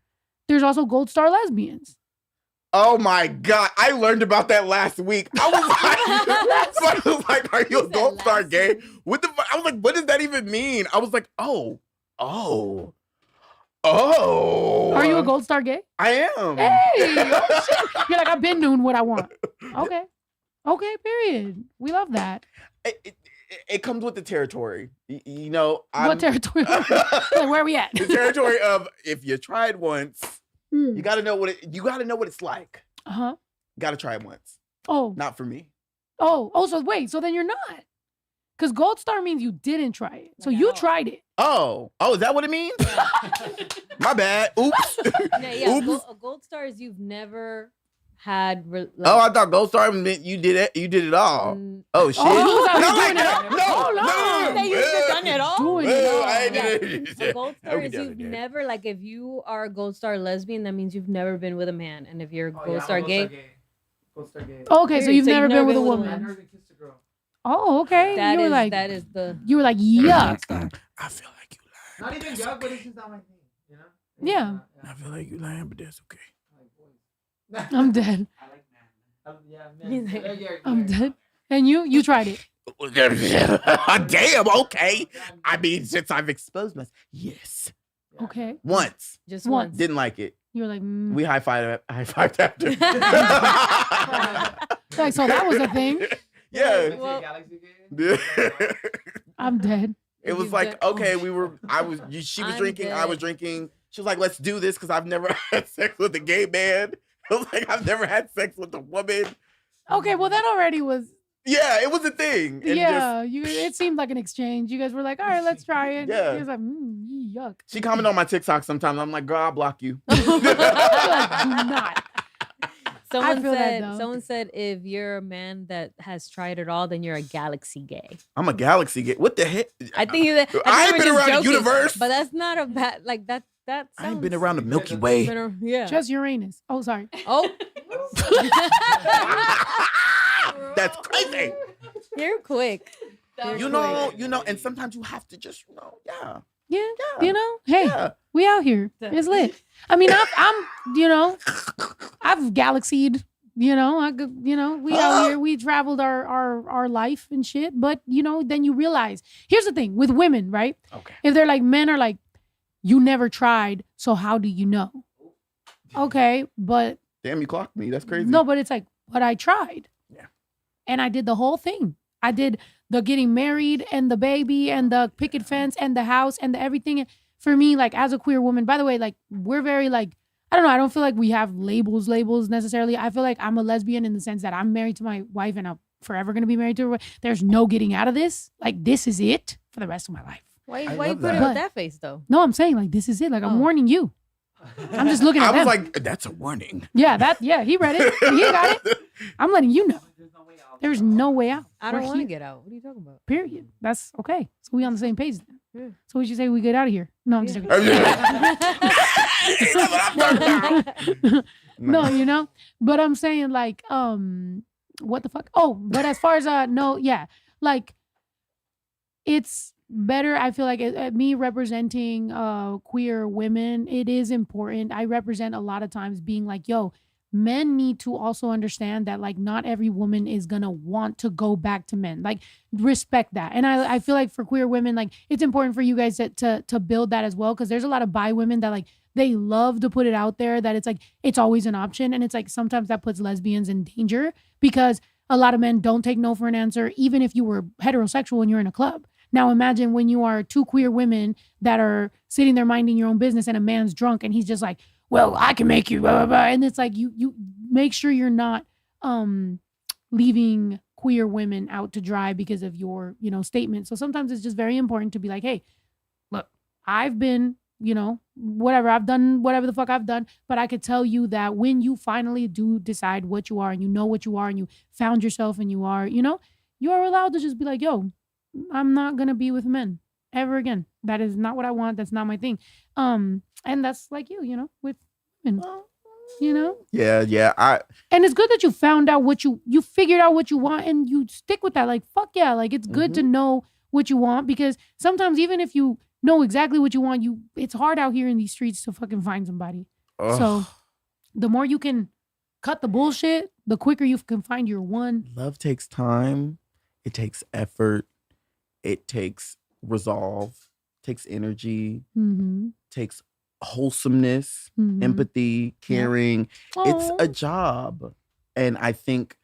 there's also gold star lesbians. Oh my God. I learned about that last week. I was like, are you a gold star gay? What the fuck? I was like, what does that even mean? I was like, oh. Are you a gold star gay? I am. Hey, oh shit. You're like, I've been doing what I want. Okay, period. We love that. It comes with the territory. What territory? Like, where are we at? The territory of if you tried once, you gotta know what it's like. Uh-huh. Gotta try it once. Oh. Not for me. So wait, so then you're not. Because gold star means you didn't try it. So you tried it. Oh, is that what it means? My bad. Oops. Oops. A gold star is you've never had. I thought gold star meant you did it. You did it all. Oh shit! No. You've done it all. Doing it all. A gold star is you've never, like, if you are a gold star lesbian, that means you've never been with a man, and if you're a gold star gay. Gold star gay. Okay, so you've never been with a woman. I've never kissed a girl. Oh, okay. You were like, yuck. I feel like you lying. Not even yuck, but it's just not my thing. You know? Yeah. I feel like you lying, but that's okay. I'm dead. I like man. I'm dead. And you tried it. Damn, okay. I mean, since I've exposed myself, yes. Okay. Once. Just once. Didn't like it. You were like, We high-fived after. Like, so that was a thing. Yeah. Well, I'm dead. It was like, okay, she was drinking, I was drinking. She was like, let's do this because I've never had sex with a gay man. I was like, I've never had sex with a woman. Okay, well, that already was. Yeah, it was a thing. And it seemed like an exchange. You guys were like, all right, let's try it. Yeah. He was like, yuck. She commented on my TikTok sometimes. I'm like, girl, I'll block you. Like, do not. Someone said if you're a man that has tried it all, then you're a galaxy gay. I'm a galaxy gay. What the heck? I think I ain't been around the universe. But that's not a bad, like, that sounds... I ain't been around the Milky Way. Yeah. Just Uranus. Oh, sorry. Oh. That's crazy. You're quick. You know, and sometimes you have to just, Yeah. Hey, we out here. It's lit. I mean, I've galaxied, we out here, we traveled our life and shit. But, then you realize, here's the thing with women, right? Okay. If they're like, men are like, you never tried, so how do you know? Okay, but. Damn, you clocked me. That's crazy. No, but it's like, but I tried. Yeah. And I did the whole thing. I did the getting married and the baby and the picket fence and the house and the everything. For me, like, as a queer woman, by the way, like, we're very, like, I don't know. I don't feel like we have labels necessarily. I feel like I'm a lesbian in the sense that I'm married to my wife and I'm forever going to be married to her. There's no getting out of this. Like, this is it for the rest of my life. Why you love put it that. with that face, though? No, I'm saying, like, this is it. Like, I'm warning you. I'm just looking at I was them. like, that's a warning. Yeah, he read it. He got it. I'm letting you know. There's no way out. I don't want to get out. What are you talking about? Period. That's okay. So we on the same page then. Yeah. So we should say we get out of here. No, I'm just joking. No, but I'm saying, like, what the fuck? Oh, but as far as like, it's better. I feel like me representing queer women, it is important. I represent a lot of times being like, yo, men need to also understand that like not every woman is gonna want to go back to men. Like respect that. And I feel like for queer women, like it's important for you guys to build that as well, because there's a lot of bi women that like they love to put it out there that it's like it's always an option, and it's like sometimes that puts lesbians in danger because a lot of men don't take no for an answer, even if you were heterosexual and you're in a club. Now imagine when you are two queer women that are sitting there minding your own business and a man's drunk and he's just like, well, I can make you blah, blah, blah. And it's like you make sure you're not leaving queer women out to dry because of your, statement. So sometimes it's just very important to be like, hey, look, I've been, whatever, I've done whatever the fuck I've done, but I could tell you that when you finally do decide what you are and you know what you are and you found yourself and you are, you are allowed to just be like, yo, I'm not going to be with men ever again. That is not what I want. That's not my thing. And that's like you, with women, Yeah. And it's good that you found out what you figured out what you want and you stick with that. Like, fuck yeah. Like, it's good to know what you want, because sometimes even if you know exactly what you want, it's hard out here in these streets to fucking find somebody. Ugh. So the more you can cut the bullshit, the quicker you can find your one. Love takes time. It takes effort. It takes resolve, takes energy, takes wholesomeness, empathy, caring. Yeah. It's a job. And I think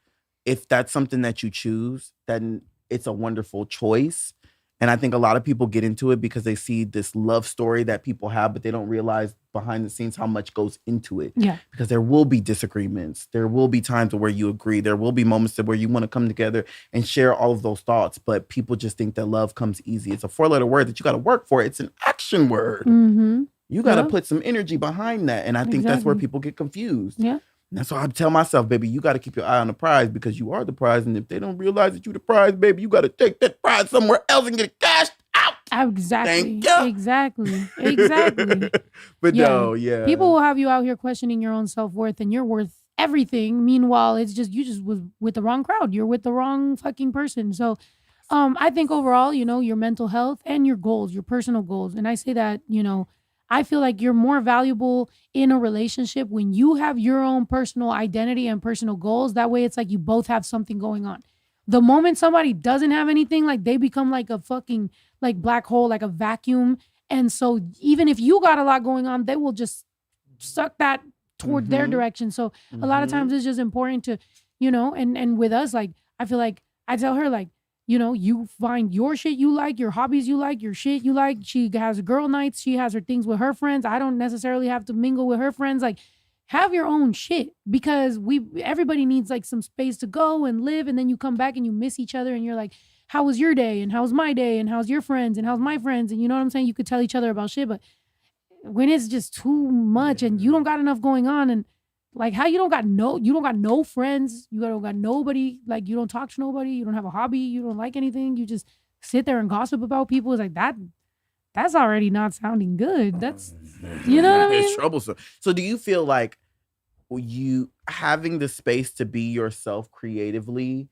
if that's something that you choose, then it's a wonderful choice. And I think a lot of people get into it because they see this love story that people have, but they don't realize behind the scenes how much goes into it. Yeah. Because there will be disagreements. There will be times where you agree. There will be moments where you want to come together and share all of those thoughts. But people just think that love comes easy. It's a 4-letter word that you got to work for. It's an action word. You got to put some energy behind that. And I think that's where people get confused. Yeah. And that's why I tell myself, baby, you got to keep your eye on the prize, because you are the prize. And if they don't realize that you're the prize, baby, you got to take that prize somewhere else and get it cashed out. Exactly. Thank you. Exactly. But yeah. no, yeah. People will have you out here questioning your own self-worth, and you're worth everything. Meanwhile, it's just, you just was with the wrong crowd. You're with the wrong fucking person. So I think overall, your mental health and your goals, your personal goals. And I say that, I feel like you're more valuable in a relationship when you have your own personal identity and personal goals. That way it's like you both have something going on. The moment somebody doesn't have anything, like they become like a fucking like black hole, like a vacuum. And so even if you got a lot going on, they will just suck that toward their direction. So a lot of times it's just important to, and with us, like, I feel like I tell her, like, you find your shit you like, your hobbies you like, your shit you like. She has girl nights. She has her things with her friends. I don't necessarily have to mingle with her friends. Like, have your own shit, because everybody needs like some space to go and live. And then you come back and you miss each other and you're like, how was your day? And how's my day? And how's your friends? And how's my friends? And you know what I'm saying? You could tell each other about shit, but when it's just too much and you don't got enough going on, and like how you don't got no friends, you don't got nobody, like you don't talk to nobody, you don't have a hobby, you don't like anything, you just sit there and gossip about people. It's like that's already not sounding good. That's, you know what I mean? It's troublesome. So do you feel like you having the space to be yourself creatively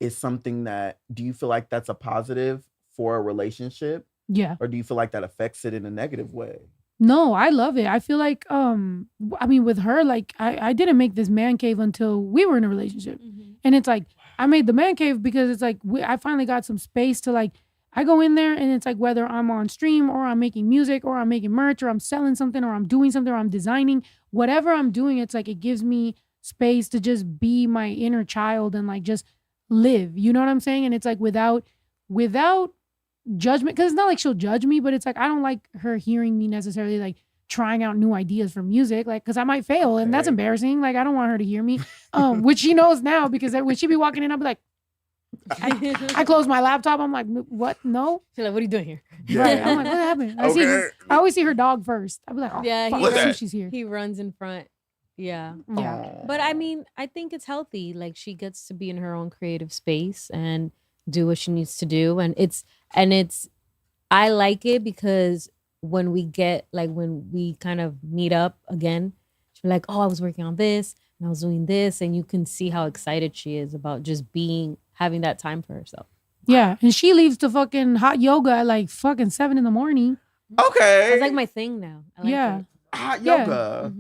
is something that, do you feel like that's a positive for a relationship? Yeah. Or do you feel like that affects it in a negative way? No, I love it. I feel like, with her, like I didn't make this man cave until we were in a relationship. And it's like, I made the man cave because it's like, I finally got some space to like, I go in there and it's like, whether I'm on stream or I'm making music or I'm making merch or I'm selling something or I'm doing something or I'm designing, whatever I'm doing, it's like, it gives me space to just be my inner child and like, just live, you know what I'm saying? And it's like, without judgment, because it's not like she'll judge me, but it's like, I don't like her hearing me necessarily like trying out new ideas for music, like, because I might fail and that's embarrassing. Like, I don't want her to hear me, which she knows now, because when she be walking in, I'll be like, I close my laptop. I'm like, what? No. She's like, what are you doing here? Right. I'm like, what happened? I always see her dog first. I'll be like, oh, yeah, fuck, she's here. He runs in front. Yeah. Yeah. But I mean, I think it's healthy. Like, she gets to be in her own creative space and do what she needs to do. And I like it because when we kind of meet up again, she'll be like, oh, I was working on this and I was doing this. And you can see how excited she is about just having that time for herself. Yeah, and she leaves to fucking hot yoga at like fucking 7 a.m. Okay. That's like my thing now. I like Yeah. it. Hot Yeah. yoga.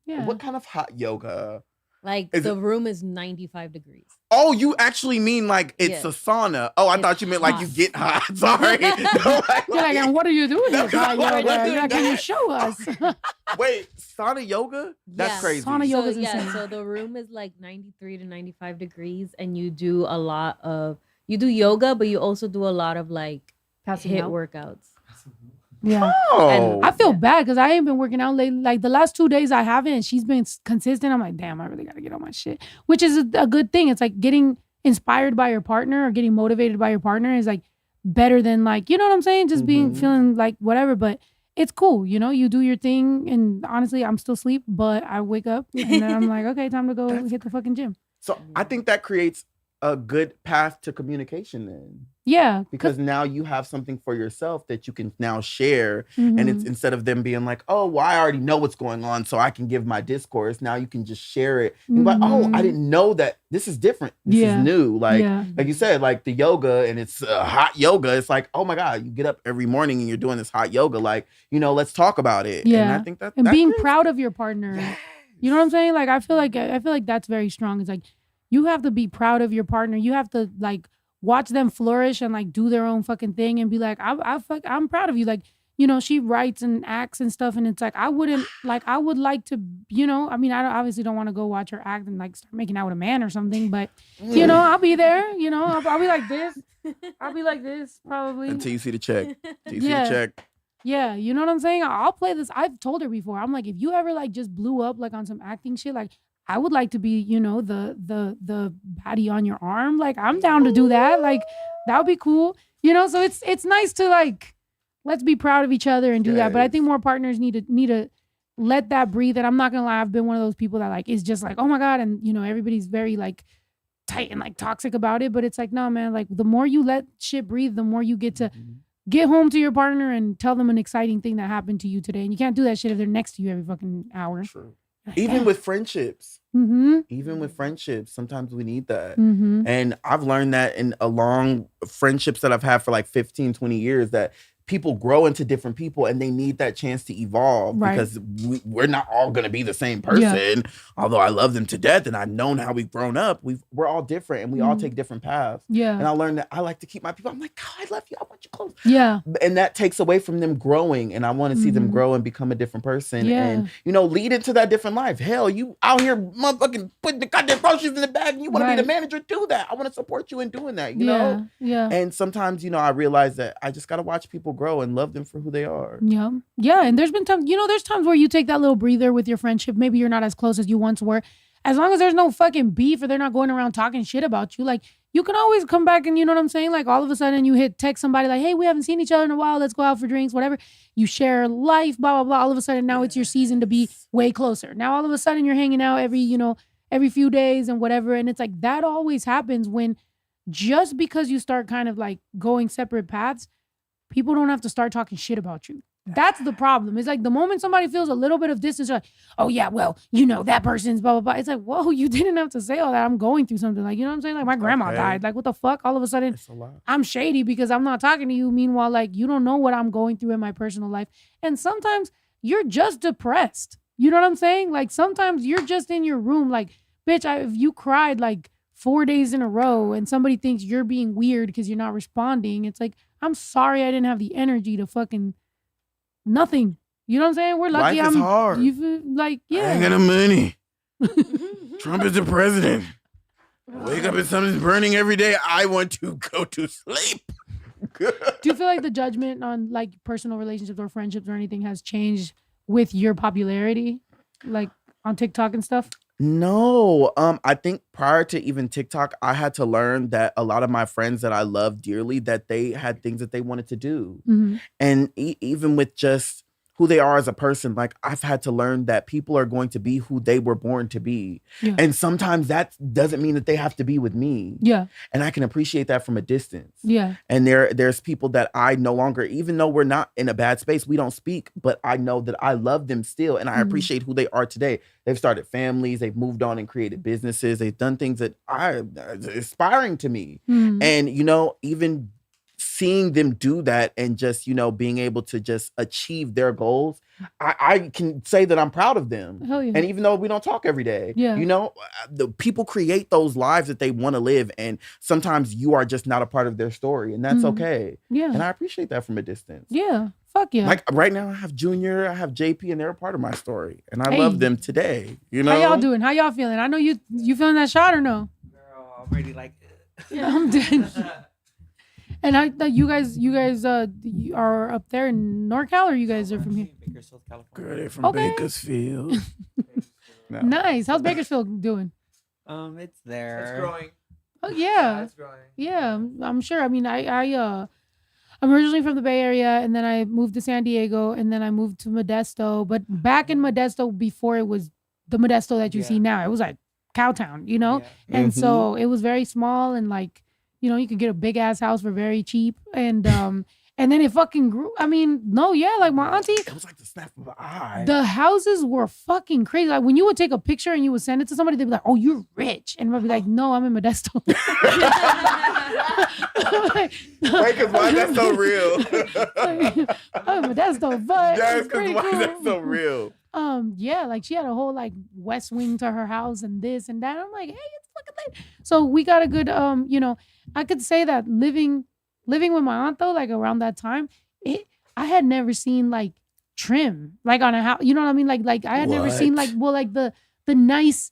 Yeah. What kind of hot yoga? Like Is the it- room is 95 degrees. Oh, you actually mean like it's Yeah. a sauna? Oh, I It's thought you meant like you hot. get hot. Sorry. No, You're like, and what are you doing No, here? Hot I'm like, yoga? what You're is like, can you that? show us? Wait, sauna yoga? That's Yeah. crazy. Sauna yoga. Yoga's So insane. so the room is like 93 to 95 degrees, and you do a lot of yoga, but you also do a lot of like Passing HIIT out. workouts. Yeah. Oh. I feel Yeah. bad because I ain't been working out lately. Like the last 2 days I haven't, and she's been consistent. I'm like, damn, I really gotta get on my shit. Which is a good thing. It's like getting inspired by your partner or getting motivated by your partner is like better than like, you know what I'm saying? Just being Mhm. feeling like whatever. But it's cool, you know. You do your thing, and honestly, I'm still asleep, but I wake up and then I'm like, okay, time to go hit the fucking gym. So I think that creates a good path to communication then. Yeah, Because now you have something for yourself that you can now share. And Mhm. it's instead of them being like, oh, well, I already know what's going on, so I can give my discourse. Now you can just share it. And be like, oh, I Mhm. didn't know that this is different. This Yeah. is new. Like yeah. you said, like the yoga and it's hot yoga. It's like, oh my God, you get up every morning and you're doing this hot yoga. Like, let's talk about it. And Yeah. I think that And that being creates- proud of your partner. Yes. You know what I'm saying? Like I feel like that's very strong. It's like you have to be proud of your partner. You have to like watch them flourish and like do their own fucking thing and be like, I'm proud of you. Like, she writes and acts and stuff, and it's like I would like to, I mean, obviously don't want to go watch her act and like start making out with a man or something, but I'll be there. I'll be like this. I'll be like this probably. Until you see the check. Until you see Yeah. the check. Yeah, you know what I'm saying? I'll play this. I've told her before. I'm like, if you ever like just blew up like on some acting shit, like I would like to be, the baddie on your arm. Like I'm down to do that. Like that would be cool. So it's nice to like let's be proud of each other and do that. But I think more partners need to let that breathe. And I'm not gonna lie, I've been one of those people that like is just like, oh my God, and everybody's very like tight and like toxic about it. But it's like, no, man, like the more you let shit breathe, the more you get to get home to your partner and tell them an exciting thing that happened to you today. And you can't do that shit if they're next to you every fucking hour. True. Even with friendships. Mm-hmm. Even with friendships, sometimes we need that. Mm-hmm. And I've learned that in along friendships that I've had for like 15, 20 years that people grow into different people and they need that chance to evolve Right. because we're not all going to be the same person. Although I love them to death and I've known how we've grown up, we're all different and we all take different paths. Yeah. And I learned that I like to keep my people. I'm like, God, I love you. I want you close. Yeah. And that takes away from them growing. And I want to see them grow and become a different person and, lead into that different life. Hell, you out here motherfucking putting the goddamn groceries in the bag and you want to be the manager, do that. I want to support you in doing that, you know? Yeah. And sometimes, I realize that I just got to watch people grow and love them for who they are. Yeah. Yeah. And there's been times, there's times where you take that little breather with your friendship. Maybe you're not as close as you once were. As long as there's no fucking beef or they're not going around talking shit about you, like you can always come back and you know what I'm saying? Like all of a sudden you text somebody like, hey, we haven't seen each other in a while. Let's go out for drinks, whatever. You share life, blah, blah, blah. All of a sudden now it's your season to be way closer. Now all of a sudden you're hanging out every few days and whatever. And it's like that always happens when just because you start kind of like going separate paths, people don't have to start talking shit about you. That's the problem. It's like the moment somebody feels a little bit of distance, they're like, oh yeah, well, that person's blah, blah, blah. It's like, whoa, you didn't have to say all that. I'm going through something. Like, you know what I'm saying? Like my grandma died. Like what the fuck? All of a sudden It's a lot. I'm shady because I'm not talking to you. Meanwhile, like you don't know what I'm going through in my personal life. And sometimes you're just depressed. You know what I'm saying? Like sometimes you're just in your room. Like, bitch, if you cried like 4 days in a row and somebody thinks you're being weird because you're not responding, it's like, I'm sorry I didn't have the energy to fucking nothing. You know what I'm saying? We're lucky. Life is hard. You feel like, I ain't yeah. got no money. Trump is the president. I wake up and something's burning every day. I want to go to sleep. Do you feel like the judgment on like personal relationships or friendships or anything has changed with your popularity, like on TikTok and stuff? No, I think prior to even TikTok, I had to learn that a lot of my friends that I love dearly, that they had things that they wanted to do. Mm-hmm. And even with just who they are as a person, like I've had to learn that people are going to be who they were born to be. Yeah. And sometimes that doesn't mean that they have to be with me. Yeah. And I can appreciate that from a distance. Yeah. And there's people that I no longer, even though we're not in a bad space, we don't speak, but I know that I love them still. And I appreciate who they are today. They've started families, they've moved on and created businesses. They've done things that are inspiring to me. And, you know, even seeing them do that and just, you know, being able to just achieve their goals, I can say that I'm proud of them. Hell yeah. And even though we don't talk every day, Yeah. you know, the people create those lives that they want to live. And sometimes you are just not a part of their story, and that's okay. Yeah. And I appreciate that from a distance. Yeah. Fuck yeah. Like right now I have Junior, I have JP, and they're a part of my story. And I love them today. You know? How y'all doing? How y'all feeling? I know you feeling that shot or no? Girl, I'm ready like Yeah, I'm dead. And you guys are up there in NorCal, or you guys are from here? Bakersfield, California. Girl, they're from Okay. Bakersfield. No. Nice. How's Bakersfield doing? It's there. It's growing. Oh yeah, It's growing. yeah. I'm sure. I mean, I'm originally from the Bay Area, and then I moved to San Diego, and then I moved to Modesto. But back in Modesto, before it was the Modesto that you see now, it was like Cowtown, you know. Yeah. And so it was very small, and like, you know, you could get a big ass house for very cheap, and then it fucking grew. I mean, no, yeah, like my auntie, It was like the snap of an eye. the houses were fucking crazy. Like when you would take a picture and you would send it to somebody, they'd be like, "Oh, you're rich," and I'd be like, "No, I'm in Modesto." Like, Wait, because why that's so real? I'm in Modesto, but Yes, it's because pretty why cool. that's so real? Yeah, like she had a whole like west wing to her house and this and that. I'm like, hey, it's fucking lit. So we got a good, you know, I could say that living with my aunt though, like around that time, I had never seen like trim like on a house. You know what I mean? Like I had never seen like the nice,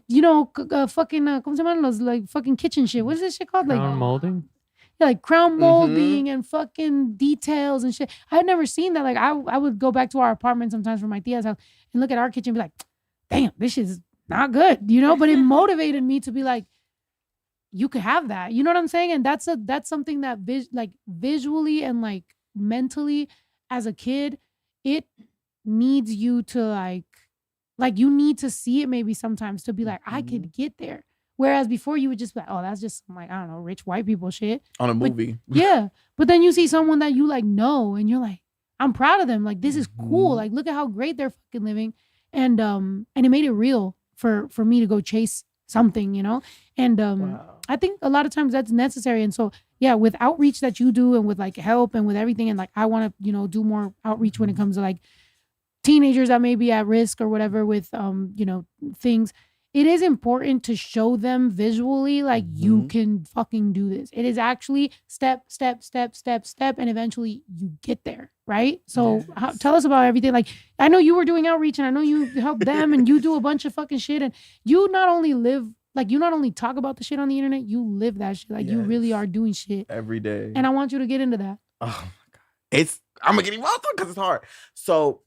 you know, fucking ¿cómo se llaman los like fucking kitchen shit? What is this shit called? Like Crown molding. yeah, like crown molding and fucking details and shit. I had never seen that. Like I would go back to our apartment sometimes from my tia's house and look at our kitchen and be like, damn, this shit's not good, you know? But it motivated me to be like, you could have that. You know what I'm saying? And that's something that visually and like mentally as a kid, it needs you to like you need to see it maybe sometimes to be like, I could get there. Whereas before you would just be like, oh, that's just some, like, I don't know, rich white people shit. On a movie. Yeah. But then you see someone that you like know and you're like, I'm proud of them. Like, this is cool. Like, look at how great they're fucking living. And it made it real for me to go chase something, you know? And I think a lot of times that's necessary. And so, yeah, with outreach that you do and with like help and with everything, and like I want to, you know, do more outreach when it comes to like teenagers that may be at risk or whatever with, you know, things. It is important to show them visually, like you can fucking do this. It is actually step, and eventually you get there, right? So tell us about everything. Like, I know you were doing outreach and I know you help them and you do a bunch of fucking shit. And you not only live, like you not only talk about the shit on the internet, you live that shit. Like you really are doing shit. Every day. And I want you to get into that. Oh my God. I'm going to get emotional because it's hard. So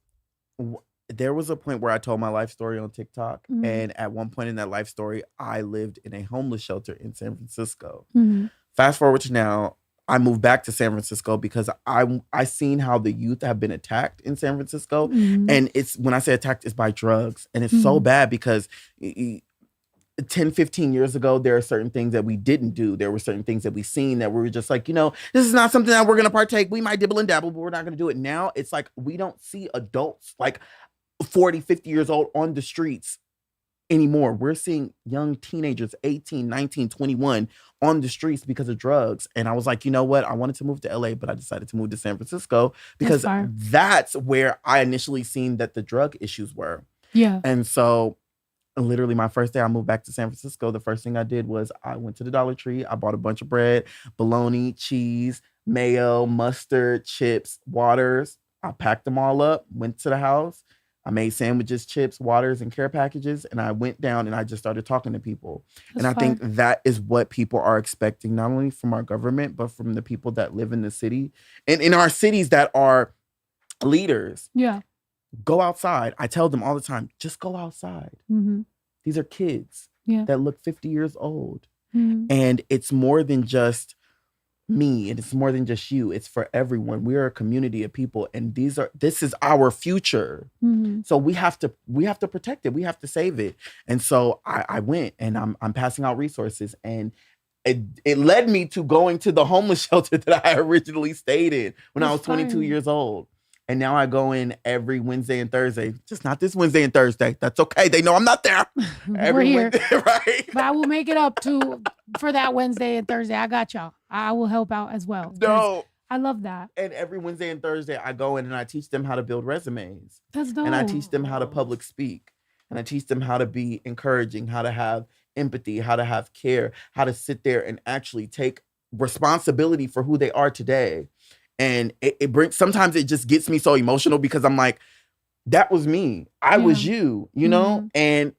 there was a point where I told my life story on TikTok. And at one point in that life story, I lived in a homeless shelter in San Francisco. Fast forward to now, I moved back to San Francisco because I seen how the youth have been attacked in San Francisco. And it's, when I say attacked, it's by drugs. And it's so bad because 10, 15 years ago, there are certain things that we didn't do. There were certain things that we seen that we were just like, you know, this is not something that we're going to partake. We might dibble and dabble, but we're not going to do it. Now it's like, we don't see adults like 40, 50 years old on the streets anymore. We're seeing young teenagers, 18, 19, 21 on the streets because of drugs. And I was like, you know what? I wanted to move to LA, but I decided to move to San Francisco because that's where I initially seen that the drug issues were. Yeah. And so literally my first day I moved back to San Francisco, the first thing I did was I went to the Dollar Tree. I bought a bunch of bread, bologna, cheese, mayo, mustard, chips, waters. I packed them all up, went to the house. I made sandwiches, chips, waters, and care packages. And I went down and I just started talking to people. And I think that is what people are expecting, not only from our government, but from the people that live in the city and in our cities that are leaders. Yeah. Go outside. I tell them all the time, just go outside. These are kids that look 50 years old. And it's more than just me, and it's more than just you. It's for everyone. We are a community of people, and this is our future. Mm-hmm. So we have to protect it. We have to save it. And so I went, and I'm passing out resources, and it led me to going to the homeless shelter that I originally stayed in when I was 22 years old. And now I go in every Wednesday and Thursday. Just not this Wednesday and Thursday. That's okay. They know I'm not there. We're here. Wednesday, right? But I will make it up for that Wednesday and Thursday. I got y'all. I will help out as well. No. I love that. And every Wednesday and Thursday, I go in and I teach them how to build resumes. That's dope. And I teach them how to public speak. And I teach them how to be encouraging, how to have empathy, how to have care, how to sit there and actually take responsibility for who they are today. And it brings, sometimes it just gets me so emotional because I'm like, that was me. I was you, you know? And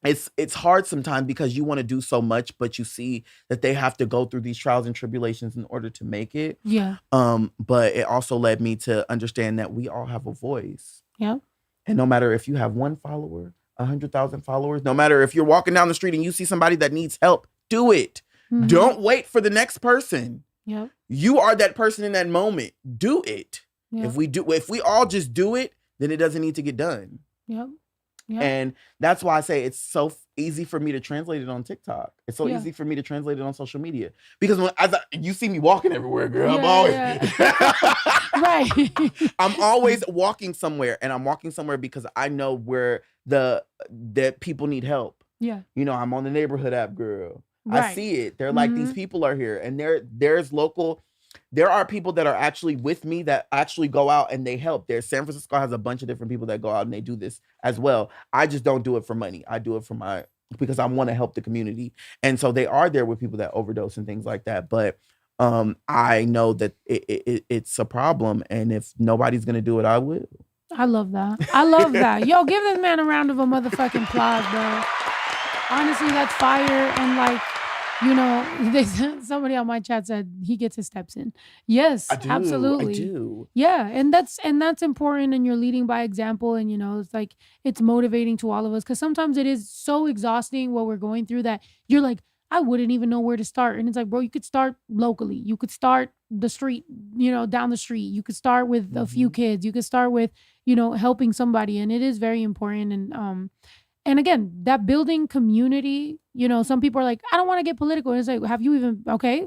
it's hard sometimes because you want to do so much, but you see that they have to go through these trials and tribulations in order to make it. Yeah. But it also led me to understand that we all have a voice. Yeah. And no matter if you have 1 follower, 100,000 followers, no matter if you're walking down the street and you see somebody that needs help, do it. Mm-hmm. Don't wait for the next person. Yep. You are that person in that moment. Do it. Yep. If we all just do it, then it doesn't need to get done. Yep. Yep. And that's why I say it's so easy for me to translate it on TikTok. It's so easy for me to translate it on social media. Because you see me walking everywhere, girl. I'm always right. I'm always walking somewhere, and I'm walking somewhere because I know where that people need help. Yeah. You know, I'm on the neighborhood app, girl. Right. I see it. They're like, these people are here, and there are people that are actually with me that actually go out and they help. San Francisco has a bunch of different people that go out and they do this as well. I just don't do it for money. I do it because I want to help the community. And so they are there with people that overdose and things like that. But I know that it's a problem, and if nobody's gonna do it, I will. I love that. I love that. Yo, give this man a round of a motherfucking applause, bro. Honestly, that's fire. And like, you know, somebody on my chat said he gets his steps in. Yes, absolutely. I do. Yeah, and that's important, and you're leading by example, and you know, it's like it's motivating to all of us because sometimes it is so exhausting what we're going through that you're like, I wouldn't even know where to start. And it's like, bro, you could start locally. You could start the street, you know, down the street. You could start with a few kids. You could start with, you know, helping somebody, and it is very important. And again, that building community, you know, some people are like, I don't want to get political. And it's like,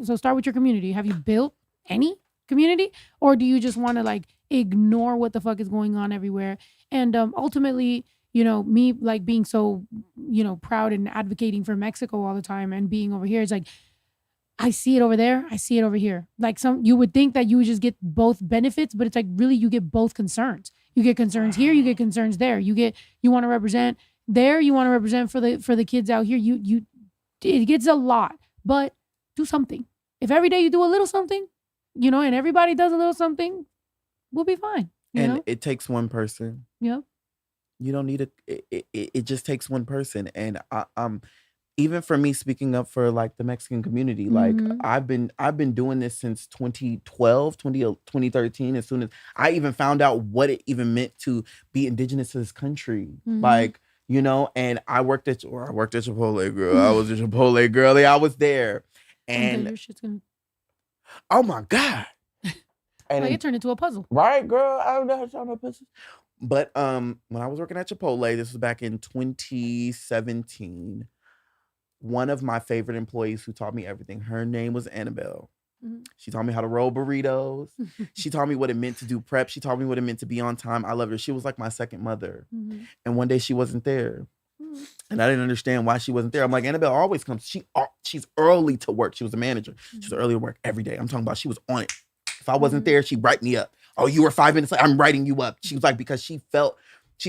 so start with your community. Have you built any community? Or do you just want to like ignore what the fuck is going on everywhere? And ultimately, you know, me like being so, you know, proud and advocating for Mexico all the time and being over here, it's like, I see it over there. I see it over here. Like you would think that you would just get both benefits, but it's like really you get both concerns. You get concerns here, you get concerns there. You want to represent there, you want to represent for the kids out here. It gets a lot, but do something. If every day you do a little something, you know, and everybody does a little something, we'll be fine. You know? It takes one person. Yep. You don't need it just takes one person. And even for me speaking up for like the Mexican community, like I've been doing this since 2013, as soon as I even found out what it even meant to be indigenous to this country. Like, you know, and I worked at Chipotle, girl. I was a Chipotle girlie. I was there. And your shit's gonna... oh my God. And it turned into a puzzle. Right, girl. I don't know how to solve no puzzles. But when I was working at Chipotle, this was back in 2017. One of my favorite employees who taught me everything, her name was Annabelle. She taught me how to roll burritos. She taught me what it meant to do prep. She taught me what it meant to be on time. I loved her. She was like my second mother. And one day she wasn't there. And I didn't understand why she wasn't there. I'm like, Annabelle always comes. She's early to work. She was a manager. She was early to work every day. I'm talking about she was on it. If I wasn't there, she'd write me up. Oh, you were 5 minutes late. I'm writing you up. She was like, because she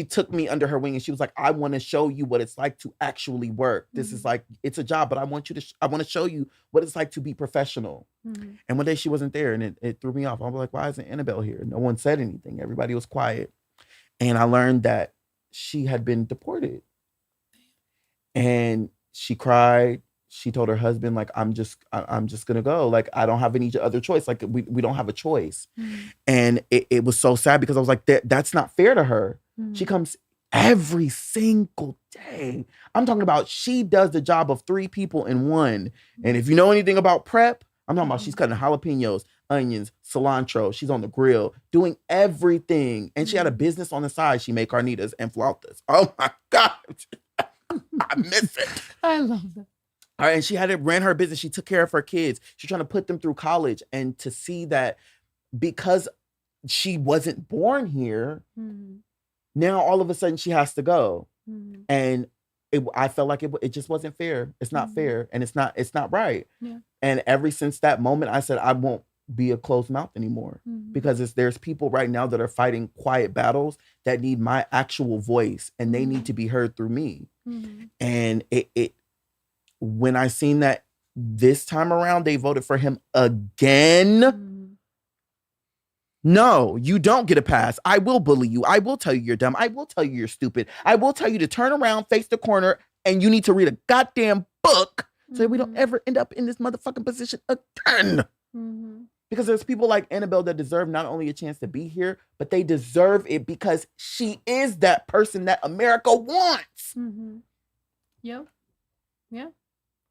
took me under her wing and she was like, I want to show you what it's like to actually work. This is like, it's a job, but I want to show you what it's like to be professional. And one day she wasn't there and it threw me off. I was like, why isn't Annabelle here? No one said anything. Everybody was quiet. And I learned that she had been deported. And she cried. She told her husband, like, I'm just gonna go. Like, I don't have any other choice. Like, we don't have a choice. And it was so sad because I was like, that's not fair to her. She comes every single day. I'm talking about she does the job of 3 people in one. And if you know anything about prep, I'm talking about she's cutting jalapenos, onions, cilantro. She's on the grill, doing everything. And she had a business on the side. She made carnitas and flautas. Oh my God. I miss it. I love that. All right, and she ran her business. She took care of her kids. She's trying to put them through college. And to see that because she wasn't born here, now all of a sudden she has to go. And I felt like it just wasn't fair. It's not fair, and it's not right. Yeah. And ever since that moment, I said I won't be a closed mouth anymore because there's people right now that are fighting quiet battles that need my actual voice, and they need to be heard through me. And it when I seen that this time around they voted for him again. No, you don't get a pass. I will bully you. I will tell you you're dumb. I will tell you you're stupid. I will tell you to turn around, face the corner, and you need to read a goddamn book so that we don't ever end up in this motherfucking position again. Because there's people like Annabelle that deserve not only a chance to be here, but they deserve it because she is that person that America wants. Yep. Yeah.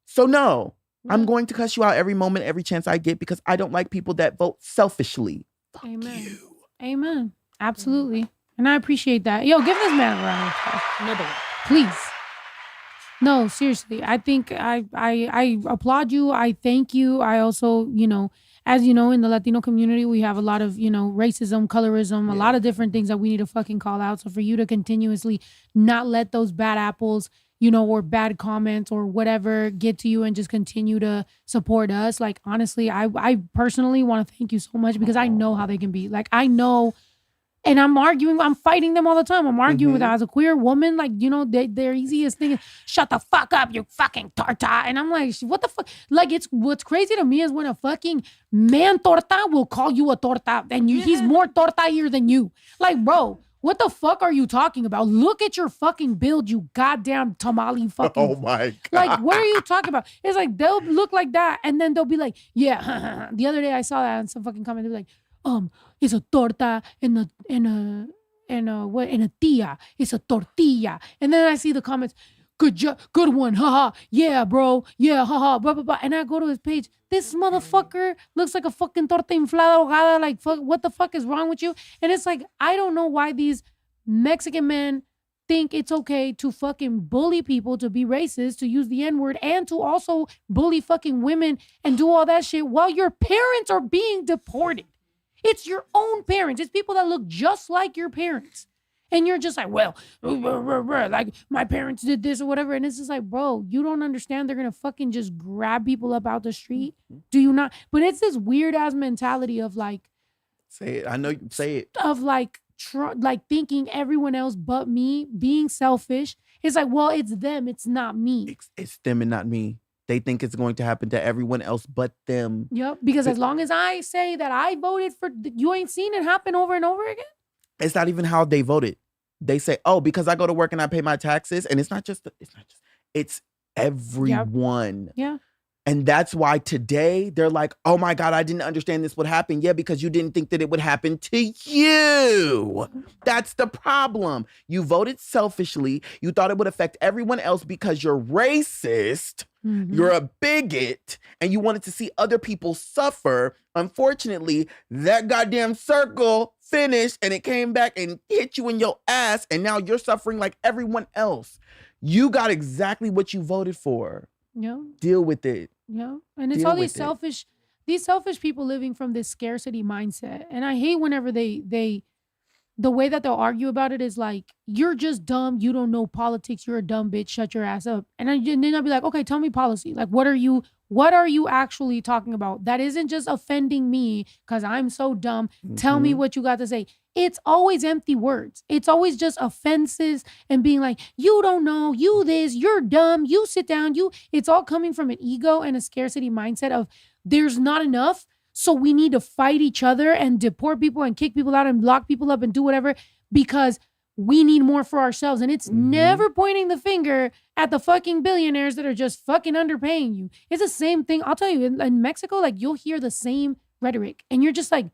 So no, I'm going to cuss you out every moment, every chance I get because I don't like people that vote selfishly. Fuck you. Amen. Absolutely. And I appreciate that. Yo, give this man a round of applause. Another one. Please. No, seriously. I think I applaud you. I thank you. I also, as you know, in the Latino community, we have a lot of, racism, colorism, a lot of different things that we need to fucking call out. So for you to continuously not let those bad apples, or bad comments or whatever get to you and just continue to support us. Like, honestly, I personally want to thank you so much because I know how they can be. Like, I know, and I'm fighting them all the time. I'm arguing with them as a queer woman. Like, their easiest thing is, shut the fuck up, you fucking torta. And I'm like, what the fuck? Like, what's crazy to me is when a fucking man torta will call you a torta and he's more torta here than you. Like, bro, what the fuck are you talking about? Look at your fucking build, you goddamn tamale fucking. Oh my God. Like, what are you talking about? It's like, they'll look like that and then they'll be like, yeah. The other day I saw that in some fucking comment. They were like, it's a torta and a tia. It's a tortilla. And then I see the comments, good one, haha. Yeah, bro. Yeah, haha. Blah, blah, blah. And I go to his page. This motherfucker looks like a fucking torta inflada ahogada. Like, fuck, what the fuck is wrong with you? And it's like, I don't know why these Mexican men think it's okay to fucking bully people, to be racist, to use the N-word, and to also bully fucking women and do all that shit while your parents are being deported. It's your own parents. It's people that look just like your parents. And you're just like, well, like my parents did this or whatever. And it's just like, bro, you don't understand. They're going to fucking just grab people up out the street. Do you not? But it's this weird ass mentality of like. Say it. I know you say it. Of like, like thinking everyone else but me, being selfish. It's like, well, it's them. It's not me. It's them and not me. They think it's going to happen to everyone else but them. Yep. Because as long as I say that I voted for, you ain't seen it happen over and over again. It's not even how they voted. They say, oh, because I go to work and I pay my taxes. And it's everyone. Yeah. And that's why today they're like, oh my God, I didn't understand this would happen. Yeah, because you didn't think that it would happen to you. That's the problem. You voted selfishly. You thought it would affect everyone else because you're racist. You're a bigot and you wanted to see other people suffer. Unfortunately, that goddamn circle finished and it came back and hit you in your ass. And now you're suffering like everyone else. You got exactly what you voted for. Yeah. Deal with it. Yeah. And it's all these selfish people living from this scarcity mindset. And I hate whenever the way that they'll argue about it is like, you're just dumb. You don't know politics. You're a dumb bitch. Shut your ass up. And then I'll be like, okay, tell me policy. Like, what are you actually talking about? That isn't just offending me because I'm so dumb. Tell me what you got to say. It's always empty words. It's always just offenses and being like, you don't know, you this, you're dumb, you sit down, it's all coming from an ego and a scarcity mindset of there's not enough. So we need to fight each other and deport people and kick people out and lock people up and do whatever because we need more for ourselves. And it's never pointing the finger at the fucking billionaires that are just fucking underpaying you. It's the same thing. I'll tell you, in Mexico, like you'll hear the same rhetoric and you're just like,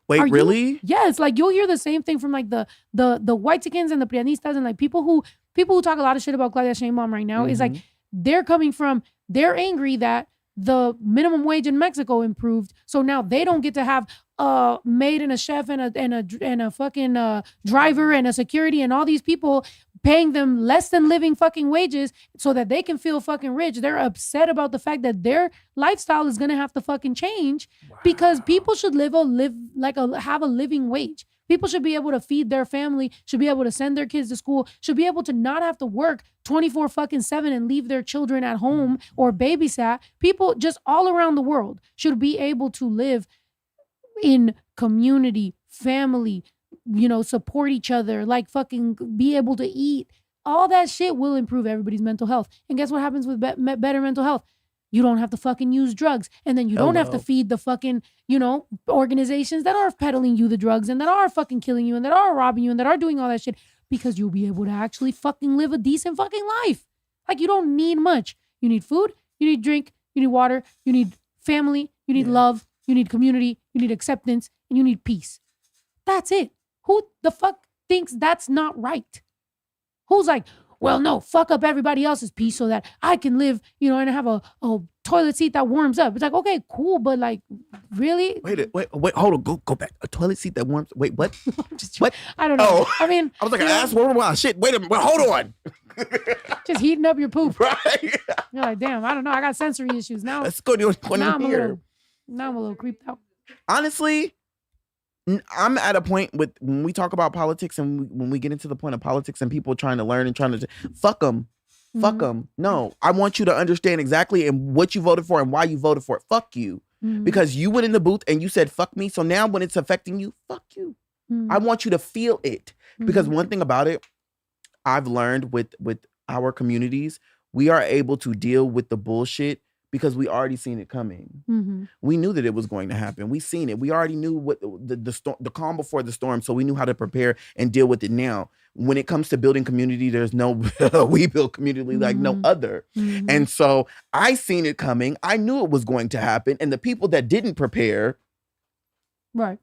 wait, really? Yeah, it's like you'll hear the same thing from like the white-ticans and the prianistas and like people who talk a lot of shit about Claudia Sheinbaum right now. Is like they're angry that the minimum wage in Mexico improved. So now they don't get to have a maid and a chef and a fucking driver and a security and all these people paying them less than living fucking wages so that they can feel fucking rich. They're upset about the fact that their lifestyle is gonna have to fucking change because people should have a living wage. People should be able to feed their family, should be able to send their kids to school, should be able to not have to work 24/7 and leave their children at home or babysat. People just all around the world should be able to live in community, family, support each other, like fucking be able to eat. All that shit will improve everybody's mental health. And guess what happens with better mental health? You don't have to fucking use drugs. And then you don't have to feed the fucking, organizations that are peddling you the drugs and that are fucking killing you and that are robbing you and that are doing all that shit, because you'll be able to actually fucking live a decent fucking life. Like, you don't need much. You need food, you need drink, you need water, you need family, you need love, you need community, you need acceptance, and you need peace. That's it. Who the fuck thinks that's not right? Who's like, well, no, fuck up everybody else's peace so that I can live, and have a toilet seat that warms up. It's like, okay, cool, but like, really? Wait, hold on, go back. A toilet seat that warms. Wait, what? What? I don't know. Oh. I mean, I was like, an ass warmer. Wow, shit. Wait a minute. Hold on. Just heating up your poop. Right. You're like, damn, I don't know. I got sensory issues now. Let's go to here. Now I'm a little creeped out. Honestly, I'm at a point with when we talk about politics and when we get into the point of politics and people trying to learn and trying to fuck them. Fuck them. No, I want you to understand exactly and what you voted for and why you voted for it. Fuck you. Because you went in the booth and you said, fuck me. So now when it's affecting you, fuck you. I want you to feel it. Because one thing about it, I've learned with our communities, we are able to deal with the bullshit because we already seen it coming. We knew that it was going to happen. We seen it. We already knew what the calm before the storm. So we knew how to prepare and deal with it now. When it comes to building community, there's no, we build community like no other. And so I seen it coming. I knew it was going to happen. And the people that didn't prepare. Right.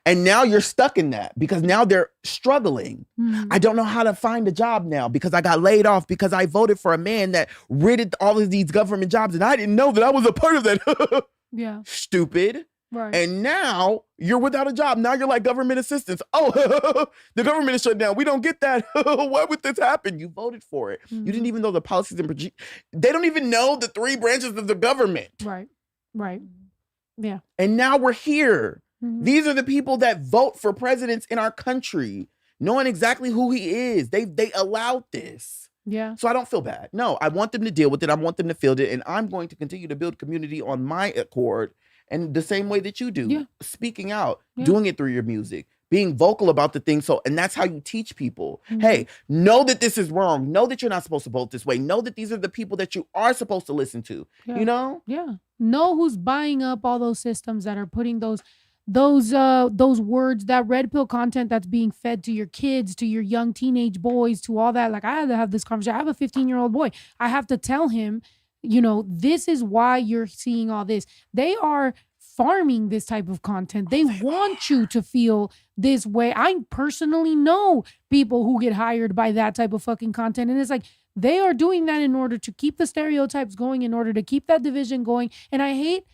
And now you're stuck in that because now they're struggling. I don't know how to find a job now because I got laid off because I voted for a man that ridded all of these government jobs and I didn't know that I was a part of that. Yeah. Stupid. Right. And now you're without a job. Now you're like government assistance. Oh, the government is shut down. We don't get that. Why would this happen? You voted for it. You didn't even know the policies and they don't even know the 3 branches of the government. Right. Right. Yeah. And now we're here. These are the people that vote for presidents in our country, knowing exactly who he is. They allowed this. Yeah. So I don't feel bad. No, I want them to deal with it. I want them to feel it. And I'm going to continue to build community on my accord and the same way that you do. Yeah. Speaking out, doing it through your music, being vocal about the things. And that's how you teach people. Hey, know that this is wrong. Know that you're not supposed to vote this way. Know that these are the people that you are supposed to listen to. Yeah. You know? Yeah. Know who's buying up all those systems that are putting those words, that red pill content that's being fed to your kids, to your young teenage boys, to all that. Like, I had to have this conversation. I have a 15-year-old boy. I have to tell him, this is why you're seeing all this. They are farming this type of content. They want you to feel this way. I personally know people who get hired by that type of fucking content. And it's like, they are doing that in order to keep the stereotypes going, in order to keep that division going. And I hate,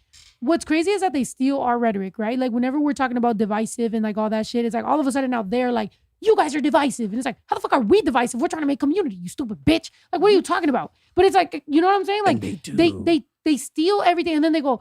what's crazy is that they steal our rhetoric, right? Like, whenever we're talking about divisive and like all that shit, it's like all of a sudden now they're like, you guys are divisive. And it's like, how the fuck are we divisive? We're trying to make community, you stupid bitch. Like, what are you talking about? But it's like, you know what I'm saying? Like, they steal everything and then they go,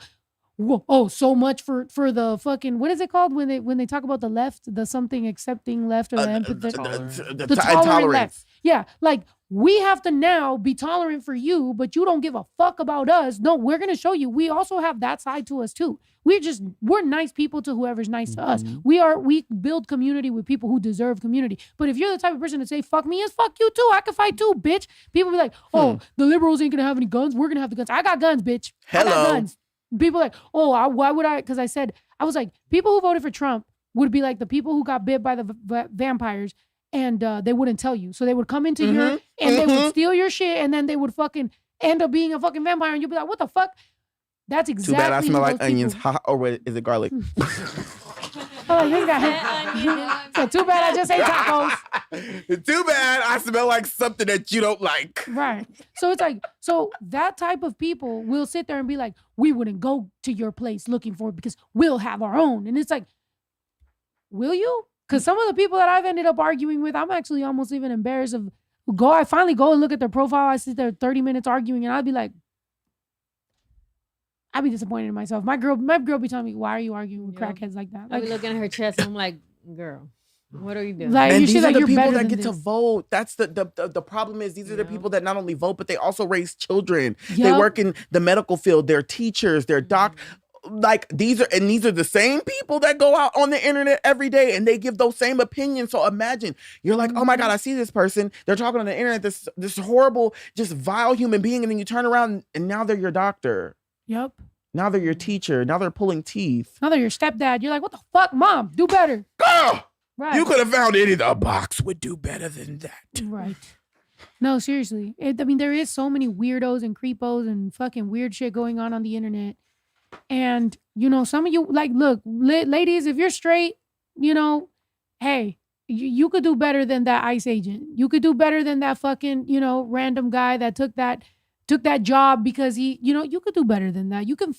whoa, oh, so much for the fucking, what is it called when they talk about the left, the something accepting left or the empathy, the tolerant left. Yeah, like, we have to now be tolerant for you, but you don't give a fuck about us. No, we're going to show you. We also have that side to us too. We're nice people to whoever's nice to us. We build community with people who deserve community. But if you're the type of person to say, fuck me, is fuck you too. I can fight too, bitch. People be like, oh, the liberals ain't going to have any guns. We're going to have the guns. I got guns, bitch. Hello. I got guns. People like, oh, why would I? Because I was like, people who voted for Trump would be like the people who got bit by the vampires. And they wouldn't tell you. So they would come into your, and they would steal your shit, and then they would fucking end up being a fucking vampire, and you'd be like, what the fuck? That's exactly. Too bad I smell like onions. Or is it garlic? Oh, this guy. So too bad I just ate tacos. Too bad I smell like something that you don't like. Right. So it's like, so that type of people will sit there and be like, we wouldn't go to your place looking for it because we'll have our own. And it's like, will you? Because some of the people that I've ended up arguing with, I'm actually almost even embarrassed of I finally go and look at their profile. I sit there 30 minutes arguing and I'd be like, I'd be disappointed in myself. My girl be telling me, why are you arguing with crackheads like that? I Like, be looking at her chest and I'm like, girl, what are you doing? Like, And you these should, are like, the you're people better that than get to this. vote. That's the problem is these are the people that not only vote, but they also raise children. They Yup. work in the medical field. They're teachers. They're like these are the same people that go out on the internet every day and they give those same opinions. So imagine you're like, oh my God, I see this person. They're talking on the internet, this horrible, just vile human being, and then you turn around and now they're your doctor. Yep. Now they're your teacher. Now they're pulling teeth. Now they're your stepdad. You're like, what the fuck, mom? Do better. Oh, Right. you could have found any. The box would do better than that. Right. No, seriously. I mean, there is so many weirdos and creepos and fucking weird shit going on the internet. And, you know, some of you, like, look, ladies, if you're straight, you know, hey, you could do better than that ICE agent. You could do better than that fucking, you know, random guy that took that job because he, you know, you could do better than that. You can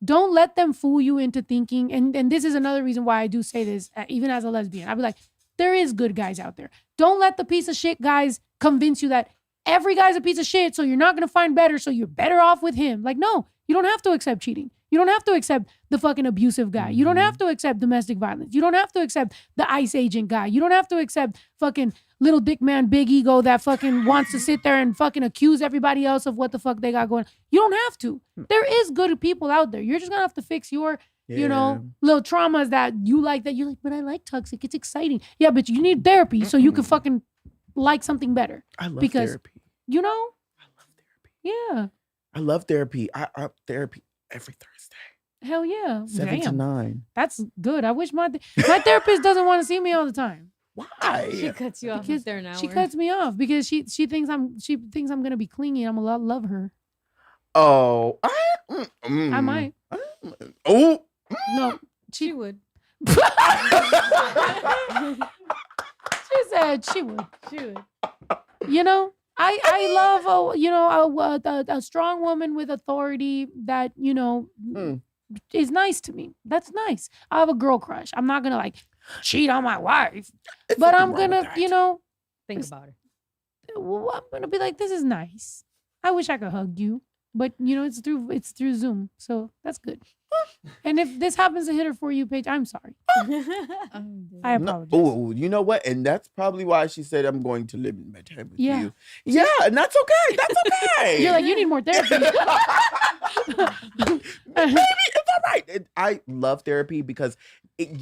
don't let them fool you into thinking. And this is another reason why I do say this, even as a lesbian. I'd be like, there is good guys out there. Don't let the piece of shit guys convince you that every guy's a piece of shit, so you're not going to find better, so you're better off with him. Like, no, you don't have to accept cheating. You don't have to accept the fucking abusive guy. You don't have to accept domestic violence. You don't have to accept the ICE agent guy. You don't have to accept fucking little dick man, big ego that fucking wants to sit there and fucking accuse everybody else of what the fuck they got going on. You don't have to. There is good people out there. You're just going to have to fix your, you know, little traumas that you like, but I like toxic. It's exciting. Yeah, but you need therapy so you can fucking like something better. I love because, therapy. You know? I love therapy. Yeah. I love therapy. I therapy every Thursday. Hell yeah. 7 to 9. That's good. I wish my therapist doesn't want to see me all the time. Why? She cuts you off after an hour. She cuts me off because she thinks I'm gonna be clingy and I'm gonna love her. Oh, I might. Oh, No, she would. She said she would. She would. You know, I love a strong woman with authority that, you know, is nice to me. That's nice. I have a girl crush. I'm not gonna like cheat on my wife, but I'm gonna, you know, think about it. Well, I'm gonna be like, this is nice. I wish I could hug you, but you know, it's through Zoom, so that's good. And if this happens to hit her for you, Paige, I'm sorry. I apologize. Oh, you know what? And that's probably why she said, I'm going to live in my time with you. Yeah, and that's okay. That's okay. You're like, you need more therapy. Baby, it's all right. I love therapy because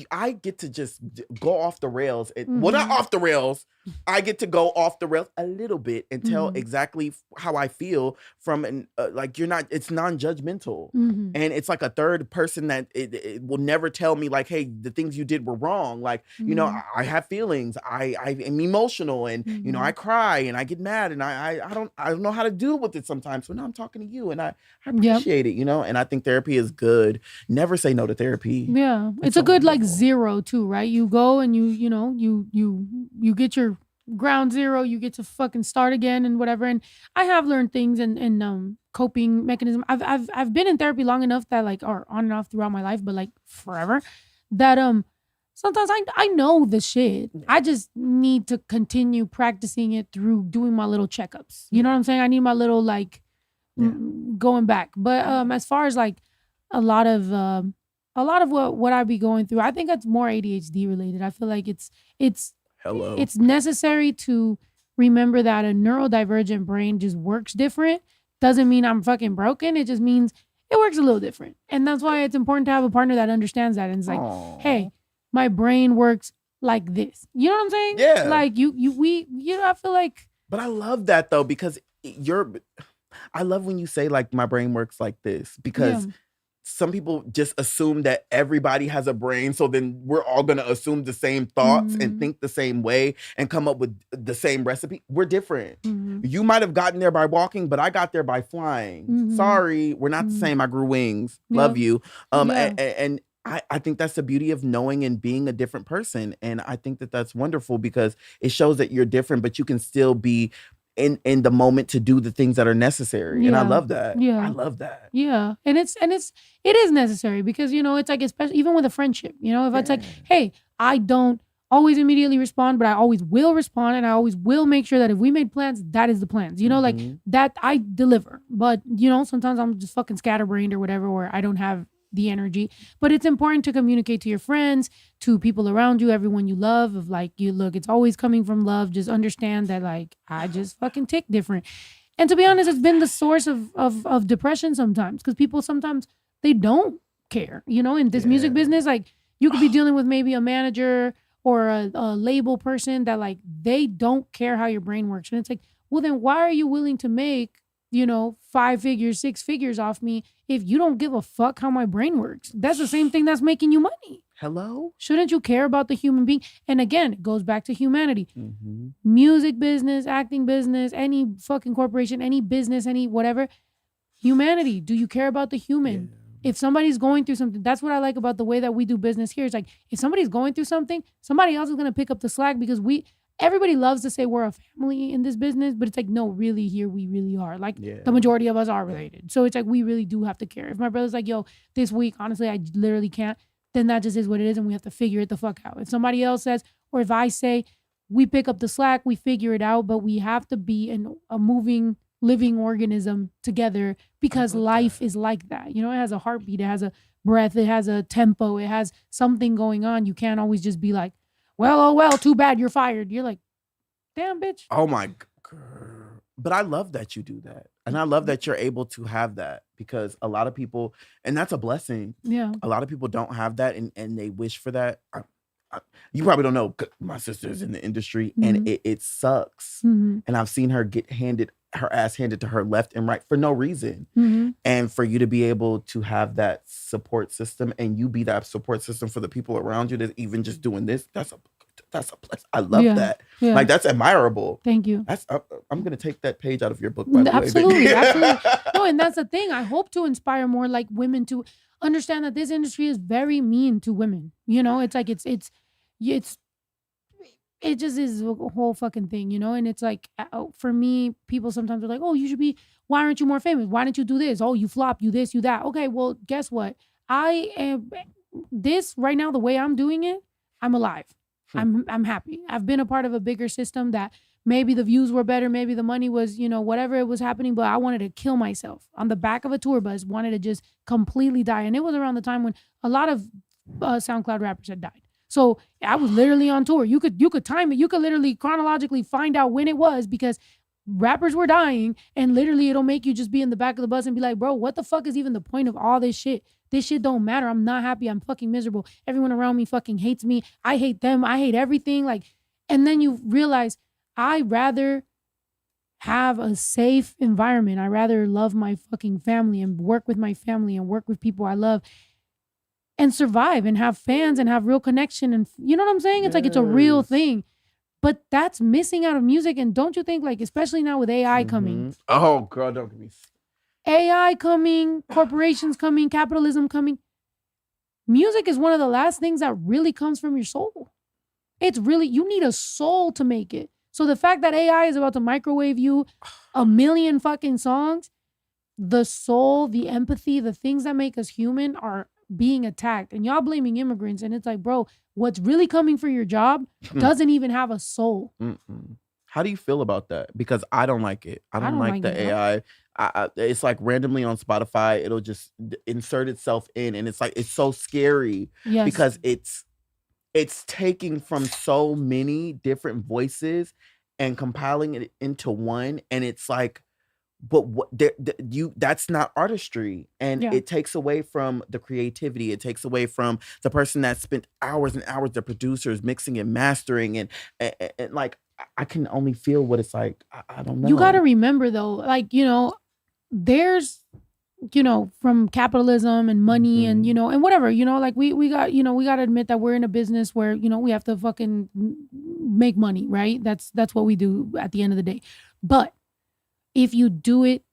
I get to just go off the rails. Well, not off the rails. I get to go off the rails a little bit and tell exactly how I feel from like it's non-judgmental. And it's like a third person that it will never tell me like, hey, the things you did were wrong. Like, you know, I have feelings. I am emotional and, you know, I cry and I get mad and I don't know how to deal with it sometimes. So now I'm talking to you and I appreciate it, you know, and I think therapy is good. Never say no to therapy. Yeah. It's a good like zero too, right? You go and you get your ground zero, you get to fucking start again and whatever. And I have learned things and coping mechanism. I've been in therapy long enough that like, or on and off throughout my life, but like forever, that sometimes I know the shit. I just need to continue practicing it through doing my little checkups. You know what I'm saying? I need my little like going back. But as far as like a lot of what I be going through, I think it's more ADHD related. I feel like it's necessary to remember that a neurodivergent brain just works different. Doesn't mean I'm fucking broken. It just means it works a little different. And that's why it's important to have a partner that understands that. And it's like, hey, my brain works like this. You know what I'm saying? Yeah. Like I feel like. But I love that though, because I love when you say like my brain works like this, because some people just assume that everybody has a brain. So then we're all going to assume the same thoughts and think the same way and come up with the same recipe. We're different. You might have gotten there by walking, but I got there by flying. Sorry, we're not the same. I grew wings. Love you. And I think that's the beauty of knowing and being a different person. And I think that that's wonderful because it shows that you're different, but you can still be in the moment to do the things that are necessary. And I love that. I love that. Yeah. And it is necessary because, it's like, especially even with a friendship, if it's like, hey, I don't always immediately respond, but I always will respond. And I always will make sure that if we made plans, that is the plans, like that I deliver. But, sometimes I'm just fucking scatterbrained or whatever, or I don't have the energy. But it's important to communicate to your friends, to people around you, everyone you love, of like, look, it's always coming from love. Just understand that like, I just fucking tick different. And to be honest, it's been the source of depression sometimes because people sometimes they don't care, in this music business. Like you could be dealing with maybe a manager or a label person that like, they don't care how your brain works. And it's like, well, then why are you willing to make 5 figures, 6 figures off me if you don't give a fuck how my brain works? That's the same thing that's making you money. Hello? Shouldn't you care about the human being? And again, it goes back to humanity. Music business, acting business, any fucking corporation, any business, any whatever. Humanity. Do you care about the human? If somebody's going through something, that's what I like about the way that we do business here. It's like, if somebody's going through something, somebody else is going to pick up the slack because everybody loves to say we're a family in this business, but it's like, no, really here we really are. Like the majority of us are related. So it's like, we really do have to care. If my brother's like, yo, this week, honestly, I literally can't, then that just is what it is. And we have to figure it the fuck out. If somebody else says, or if I say, we pick up the slack, we figure it out, but we have to be in a moving, living organism together because life is like that. It has a heartbeat, it has a breath, it has a tempo, it has something going on. You can't always just be like, well, oh, well, too bad you're fired. You're like, damn, bitch. Oh my God. But I love that you do that. And I love that you're able to have that because a lot of people, and that's a blessing. Yeah. A lot of people don't have that and they wish for that. You probably don't know, my sister's in the industry and it sucks. And I've seen her get her ass handed to her left and right for no reason. And for you to be able to have that support system and you be that support system for the people around you that even just doing this, that's a blessing. I love that. Yeah. Like that's admirable. Thank you. I'm gonna take that page out of your book. By the absolutely, way. Absolutely. No, and that's the thing. I hope to inspire more like women to understand that this industry is very mean to women. It's like it just is a whole fucking thing, and it's like, for me, people sometimes are like, oh, why aren't you more famous? Why didn't you do this? Oh, you flop, you this, you that. Okay, well, guess what? I am this right now, the way I'm doing it, I'm alive. I'm happy. I've been a part of a bigger system that maybe the views were better, maybe the money was, whatever it was happening, but I wanted to kill myself on the back of a tour bus, wanted to just completely die. And it was around the time when a lot of SoundCloud rappers had died. So I was literally on tour. You could time it. You could literally chronologically find out when it was because rappers were dying and literally it'll make you just be in the back of the bus and be like, bro, what the fuck is even the point of all this shit? This shit don't matter. I'm not happy. I'm fucking miserable. Everyone around me fucking hates me. I hate them. I hate everything. Like, and then you realize I'd rather have a safe environment. I'd rather love my fucking family and work with my family and work with people I love and survive and have fans and have real connection. And you know what I'm saying? It's like, it's a real thing. But that's missing out of music. And don't you think, like, especially now with AI coming. Oh, girl, don't get me. AI coming, corporations coming, capitalism coming. Music is one of the last things that really comes from your soul. It's really, you need a soul to make it. So the fact that AI is about to microwave you 1 million fucking songs, the soul, the empathy, the things that make us human are being attacked. And y'all blaming immigrants. And it's like, bro, what's really coming for your job doesn't even have a soul. How do you feel about that? Because I don't like it. I don't like the AI. It's like randomly on Spotify, it'll just insert itself in. And it's like, it's so scary because it's taking from so many different voices and compiling it into one. And it's like, but that's not artistry. And it takes away from the creativity. It takes away from the person that spent hours and hours, the producers mixing and mastering. And like, I can only feel what it's like. I don't know. You got to remember though, like, there's, from capitalism and money and, and whatever, like we got to admit that we're in a business where, we have to fucking make money, right? That's what we do at the end of the day. But if you do it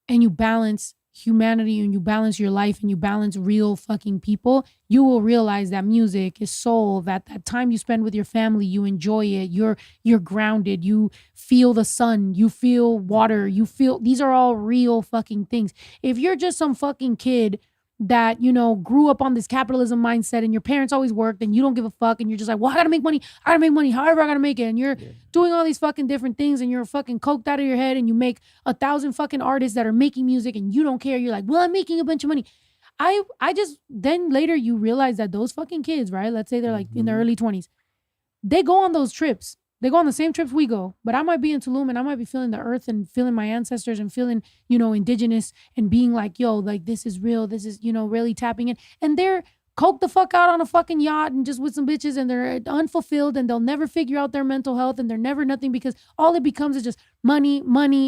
and you balance humanity and you balance your life and you balance real fucking people, you will realize that music is soul, that time you spend with your family, you enjoy it, you're grounded, you feel the sun, you feel water, you feel, these are all real fucking things. If you're just some fucking kid that, you know, grew up on this capitalism mindset and your parents always worked and you don't give a fuck and you're just like, well, I gotta make money however I gotta make it, and you're doing all these fucking different things and you're fucking coked out of your head and you make 1,000 fucking artists that are making music and you don't care, you're like, well, I'm making a bunch of money. I just, then later you realize that those fucking kids, right, let's say they're like in their early 20s, they go on those trips. They go on the same trips we go, but I might be in Tulum and I might be feeling the earth and feeling my ancestors and feeling, you know, indigenous and being like, yo, like this is real. This is, you know, really tapping in. And they're coked the fuck out on a fucking yacht and just with some bitches and they're unfulfilled and they'll never figure out their mental health and they're never nothing because all it becomes is just money,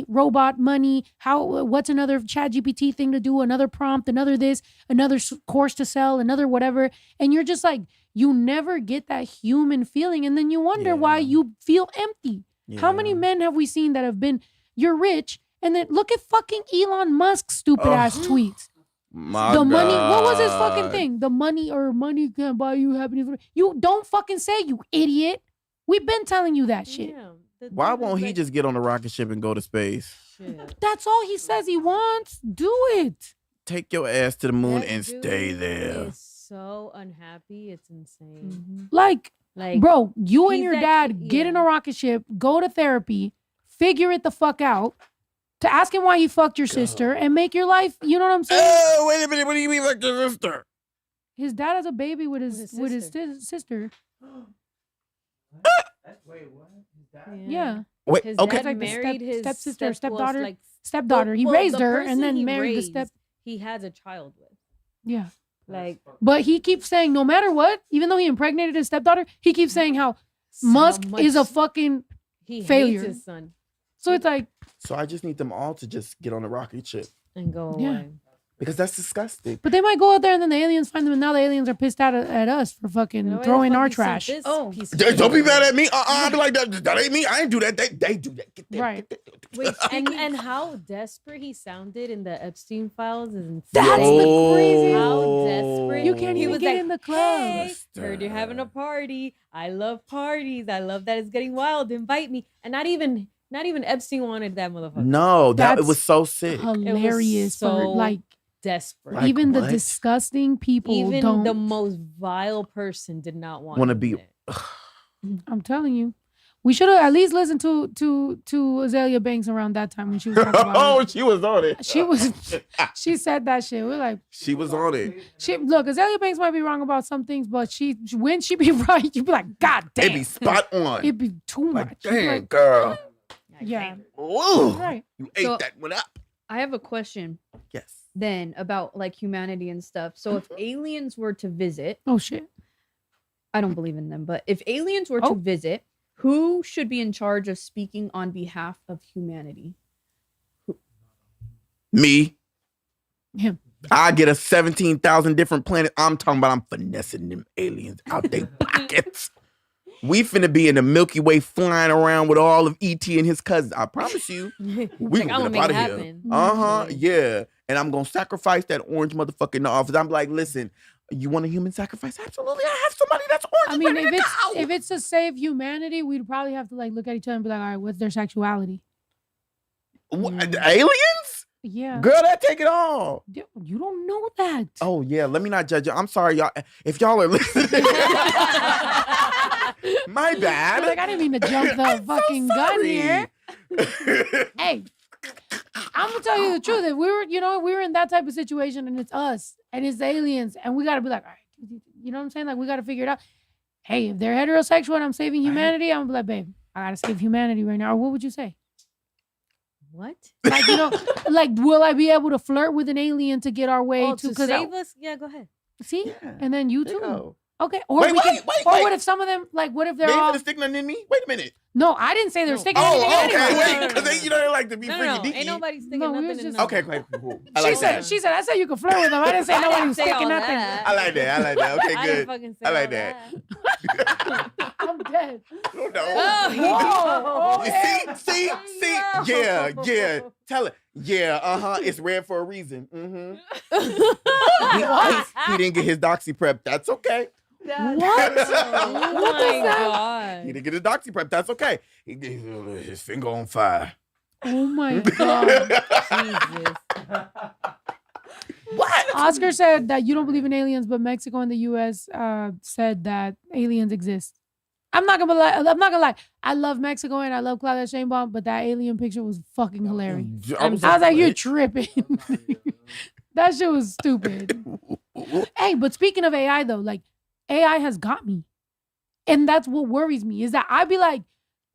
robot money. What's another ChatGPT thing to do? Another prompt, another this, another course to sell, another whatever. And you're just like, you never get that human feeling. And then you wonder why you feel empty. Yeah. How many men have we seen that have been, you're rich, and then look at fucking Elon Musk's stupid ass tweets. My the God. money, what was his fucking thing? The money can't buy you happiness. You don't fucking say, you idiot. We've been telling you that shit. Yeah, Why won't he just get on a rocket ship and go to space? shit. That's all he says he wants. Do it. Take your ass to the moon That and stay dude there. is so unhappy. It's insane. Like, bro, you and he's your that dad kid- get in a rocket ship, go to therapy, figure it the fuck out, to ask him why he fucked your sister and make your life, you know what I'm saying? Oh, wait a minute. What do you mean like your sister? His dad has a baby with his sister. Wait, what? His dad? Yeah. Wait, His okay. dad Like the married his stepsister, stepdaughter. stepdaughter. He raised her and then married the step. He has a child with. Yeah. Like, But he keeps saying, no matter what, even though he impregnated his stepdaughter, he keeps saying how Musk is a fucking he failure. hates his son So it's like, So I just need them all to just get on a rocket ship and go Yeah. away. because that's disgusting. but they might go out there and then the aliens find them and now the aliens are pissed out at us for fucking You know, why the throwing fuck our you sent trash. this Oh. piece of Don't be shit? mad at me. I'll be like, that ain't me. I ain't do that. They do that. Get there. Right. Get there. Wait, and how desperate he sounded in the Epstein files is insane. That's the crazy. How desperate. You can't He even was get like, in the club. Hey, heard you're having a party. I love parties. I love that it's getting wild. Invite me. And not even Epstein wanted that motherfucker. No, it That's was so sick. Hilarious. so For like, desperate. Like even the what? disgusting people Even don't. the most vile person did not want Wanna him be- there. I'm telling you. We should have at least listened to Azalea Banks around that time when she was talking about Oh, it. she was on it. She said that shit. We're like, She was on it. look, Azalea Banks might be wrong about some things, but when she be right, you'd be like, God damn. It be spot on. It'd be too much. Like, You'd be damn, like, girl. yeah. Ooh, Right. you ate So- that one up. I have a question Yes. then about like humanity and stuff. So if aliens were to visit, Oh shit. I don't believe in them, but if aliens were Oh. to visit, who should be in charge of speaking on behalf of humanity? Me. Him. I get a 17,000 different planets. I'm talking about I'm finessing them aliens out their pockets. We finna be in the Milky Way flying around with all of E.T. and his cousins. I promise you. We Like, gonna I'ma get make up it out of here. happen. Uh-huh. Yeah. And I'm gonna sacrifice that orange motherfucker in the office. I'm like, listen, you want a human sacrifice? Absolutely. I have somebody that's orange. I mean, ready if to it's go. if it's to save humanity, we'd probably have to like look at each other and be like, all right, what's their sexuality? What, aliens? Yeah. Girl, that take it all. You don't know that. Oh yeah, let me not judge you. I'm sorry, y'all. If y'all are listening, my bad. Like, I didn't mean to jump the I'm so fucking gun sorry. here. Hey, I'm gonna tell you the truth. If we were in that type of situation and it's us and it's aliens and we gotta be like, all right, you know what I'm saying? Like, we gotta figure it out. Hey, if they're heterosexual and I'm saving humanity, I'm gonna be like, babe, I gotta save humanity right now. Or what would you say? What? Like, like, will I be able to flirt with an alien to get our way Oh, to? to 'Cause save us? Yeah, go ahead. see, Yeah. and then you There you too. go. Okay, or Wait, we can, wait, or wait. what if some of them, like, what if They they're ain't all? gonna stick nothing in me? Wait a minute. No, I didn't say they're No. sticking anything Oh, in okay. anyone. Wait, because they like to be No, freaky no, deaky. ain't nobody sticking No, we nothing was in just- the Okay, okay, cool. I She like said, that. she said, I said you could flirt with them. I didn't say I nobody didn't was say sticking all nothing. that. I like that. I like that. Okay, I didn't good. fucking say I like all that. I'm dead. No. Oh, Whoa. You see? Yeah. Tell it. Yeah, it's red for a reason. He didn't get his doxy prep. That's okay. What? Oh What my is that? He god. didn't get his doxy prep. That's okay. He gave his finger on fire. Oh my god. Jesus. What? Oscar said that you don't believe in aliens, but Mexico and the U.S. Said that aliens exist. I'm not gonna lie. I love Mexico and I love Claudia Sheinbaum, but that alien picture was fucking hilarious. I was like, you're tripping. That shit was stupid. Hey, but speaking of AI though, like AI has got me. And that's what worries me is that I'd be like,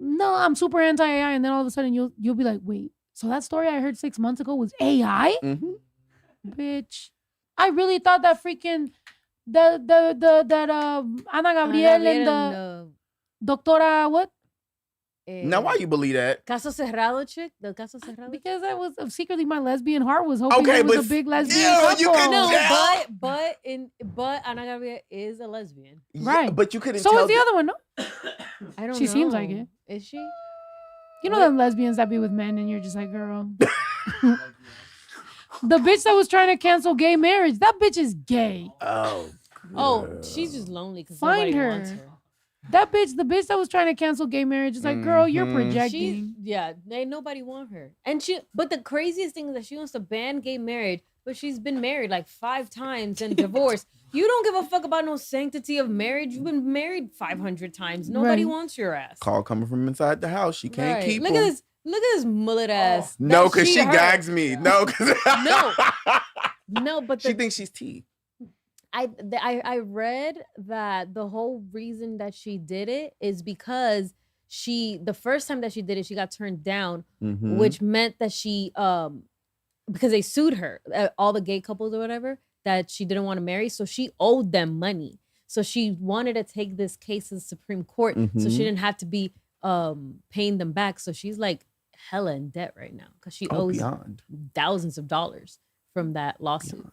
no, I'm super anti-AI. And then all of a sudden you'll be like, wait, so that story I heard 6 months ago was AI? Bitch. I really thought that freaking Ana Gabriel and the Doctora what? Now, why you believe that? Caso Cerrado chick? The Caso Cerrado? Because I was secretly my lesbian heart was hoping Okay, it was but a big lesbian still, couple. you can No, tell. but Ana Gabriel is a lesbian. Right. Yeah, but you couldn't So tell. is the other one, no? I don't know. She seems like it. Is she? You know them lesbians that be with men and you're just like, girl. The bitch that was trying to cancel gay marriage, that bitch is gay. Oh, she's just lonely because Find nobody her. wants her. That bitch, the bitch that was trying to cancel gay marriage is like, girl, you're projecting. Ain't nobody want her. And but the craziest thing is that she wants to ban gay marriage, but she's been married like 5 times and divorced. You don't give a fuck about no sanctity of marriage. You've been married 500 times. Nobody wants your ass. Call coming from inside the house. She can't keep Look him. at this. Look at this mullet ass. No, because she hurt. gags me. No, because No, but she thinks she's T. I read that the whole reason that she did it is because the first time that she did it, she got turned down, which meant that she because they sued her, all the gay couples or whatever, that she didn't want to marry, so she owed them money. So she wanted to take this case to the Supreme Court, so she didn't have to be paying them back. So she's like hella in debt right now because she owes thousands of dollars from that lawsuit.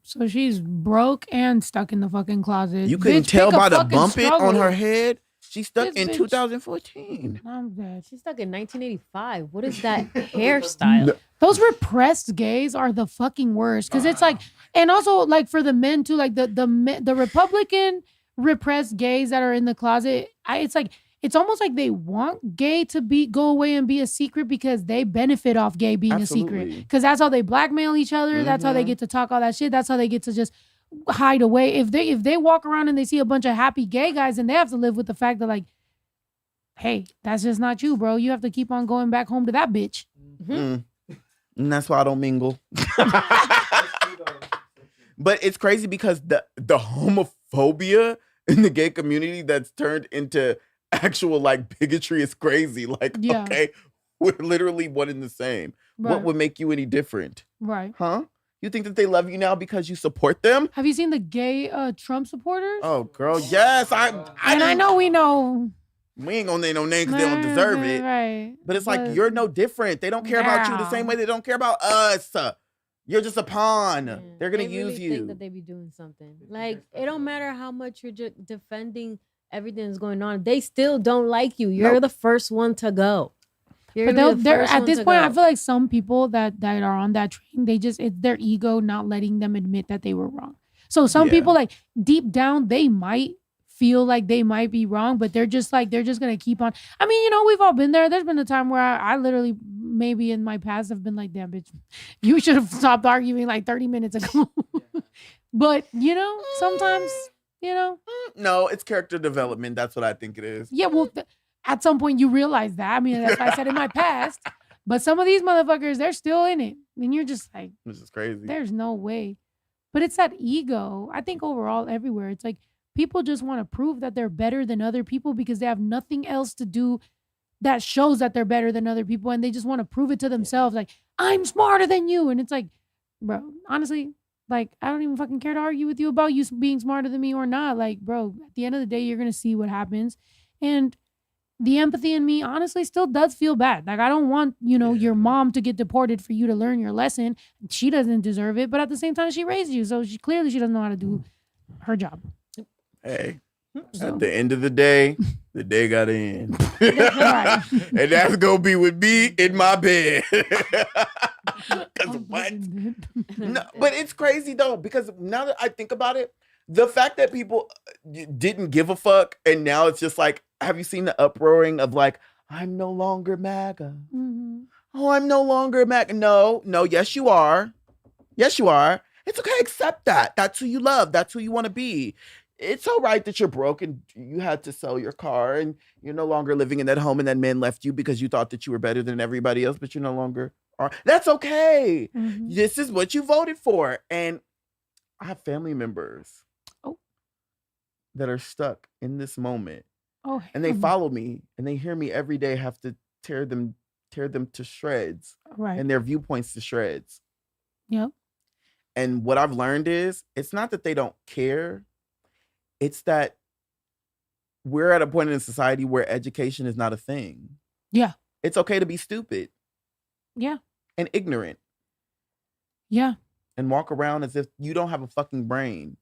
So she's broke and stuck in the fucking closet. You couldn't tell by the bump it on her head. She's stuck in bitch. 2014. I'm dead. She's stuck in 1985. What is that hairstyle? Those repressed gays are the fucking worst. Because it's like, and also like for the men too, like the Republican repressed gays that are in the closet, it's almost like they want gay to go away and be a secret because they benefit off gay being a secret. Because that's how they blackmail each other. That's how they get to talk all that shit. That's how they get to just hide away. If they walk around and they see a bunch of happy gay guys, and they have to live with the fact that like, hey, that's just not you, bro. You have to keep on going back home to that bitch. And that's why I don't mingle. But it's crazy because the homophobia in the gay community that's turned into actual like bigotry is crazy. Like, okay, we're literally one and the same. Right. What would make you any different? Right. Huh? You think that they love you now because you support them? Have you seen the gay Trump supporters? Oh, girl, yes. I know we know. We ain't gonna name no name because they don't deserve it. Right. But it's like, you're no different. They don't care about you the same way they don't care about us. You're just a pawn. They're gonna use you. Think that they be doing something. Like, it don't matter how much you're defending everything that's going on. They still don't like you. You're the first one to go. But they're at this point, I feel like some people that are on that train, it's their ego not letting them admit that they were wrong. So some people, like, deep down, they might feel like they might be wrong, but they're just gonna keep on. I mean, you know, we've all been there. There's been a time where I literally, maybe in my past, have been like, damn, bitch, you should have stopped arguing like 30 minutes ago. But, you know, sometimes, you know. No, it's character development. That's what I think it is. Yeah, well, at some point you realize that. I mean, that's what I said in my past. But some of these motherfuckers, they're still in it. And you're just like, this is crazy. There's no way. But it's that ego. I think overall, everywhere, it's like people just want to prove that they're better than other people because they have nothing else to do that shows that they're better than other people. And they just want to prove it to themselves. Like, I'm smarter than you. And it's like, bro, honestly, like, I don't even fucking care to argue with you about you being smarter than me or not. Like, bro, at the end of the day, you're going to see what happens. And the empathy in me honestly still does feel bad. Like, I don't want, you know, your mom to get deported for you to learn your lesson. She doesn't deserve it. But at the same time, she raised you. So she doesn't know how to do her job. Hey, at the end of the day gotta end. And that's gonna be with me in my bed. Because what? No, but it's crazy though, because now that I think about it, the fact that people didn't give a fuck, and now it's just like, have you seen the uproaring of like, I'm no longer MAGA. Mhm. Oh, I'm no longer MAGA. No, yes, you are. Yes, you are. It's okay. Accept that. That's who you love. That's who you want to be. It's all right that you're broke and you had to sell your car and you're no longer living in that home and that man left you because you thought that you were better than everybody else, but you no longer are. That's okay. Mhm. This is what you voted for. And I have family members that are stuck in this moment. Oh, And they hell no. follow me and they hear me every day have to tear them to shreds Right. and their viewpoints to shreds. Yep. And what I've learned is it's not that they don't care. It's that we're at a point in society where education is not a thing. Yeah. It's okay to be stupid Yeah. and ignorant Yeah. and walk around as if you don't have a fucking brain.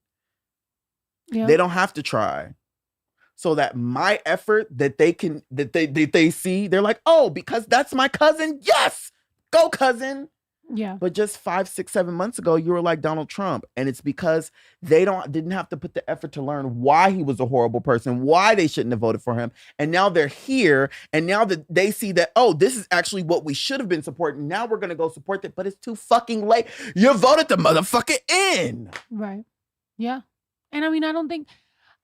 Yeah. They don't have to try. So that my effort that they see, they're like, oh, because that's my cousin. Yes, go cousin. Yeah. But just 5, 6, 7 months ago, you were like Donald Trump. And it's because they didn't have to put the effort to learn why he was a horrible person, why they shouldn't have voted for him. And now they're here. And now that they see that, oh, this is actually what we should have been supporting. Now we're going to go support it. But it's too fucking late. You voted the motherfucker in. Right. Yeah. And I mean,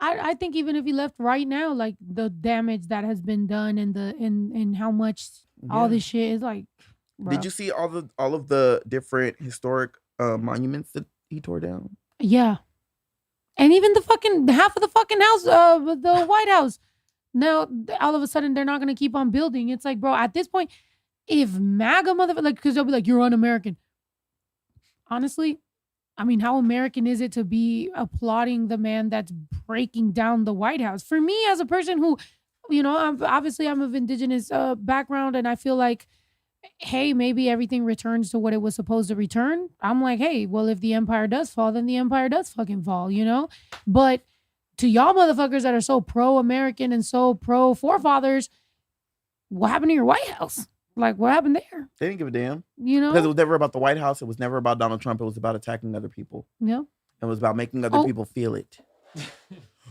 I think even if he left right now, like the damage that has been done and how much all this shit is like. Did bruh. you see all of the different historic monuments that he tore down? Yeah. And even the fucking half of the fucking house, the White House. Now, all of a sudden, they're not going to keep on building. It's like, bro, at this point, if MAGA motherfucker, like, because they'll be like, you're un-American. Honestly, I mean, how American is it to be applauding the man that's breaking down the White House? For me, as a person who, I'm of indigenous background, and I feel like, hey, maybe everything returns to what it was supposed to return. I'm like, hey, well, if the empire does fall, then the empire does fucking fall, But to y'all motherfuckers that are so pro-American and so pro-forefathers, what happened to your White House? Like, what happened there? They didn't give a damn. Because it was never about the White House. It was never about Donald Trump. It was about attacking other people. Yeah. It was about making other people feel it.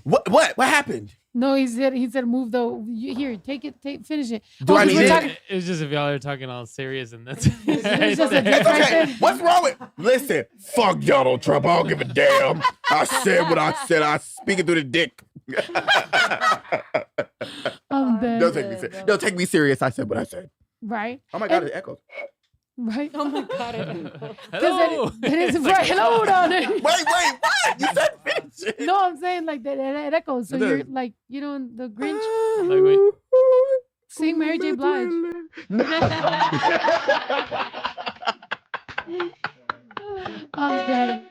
What happened? No, he said move here, finish it. Do I need it? It was just if y'all are talking all serious and that's It's just a It's dick right okay. there. What's wrong with? Listen, fuck Donald Trump. I don't give a damn. I said what I said. I speak it through the dick. I'm dead. Don't take me serious. I said what I said. Right. Oh my God, it echoes. Right. Oh my God. Hello. That is right. Hello down there. Wait, what? You said finish it. No, I'm saying like that it echoes. So It you're does. like, in the Grinch. Like, wait. Sing Mary J. Blige. I'm dead.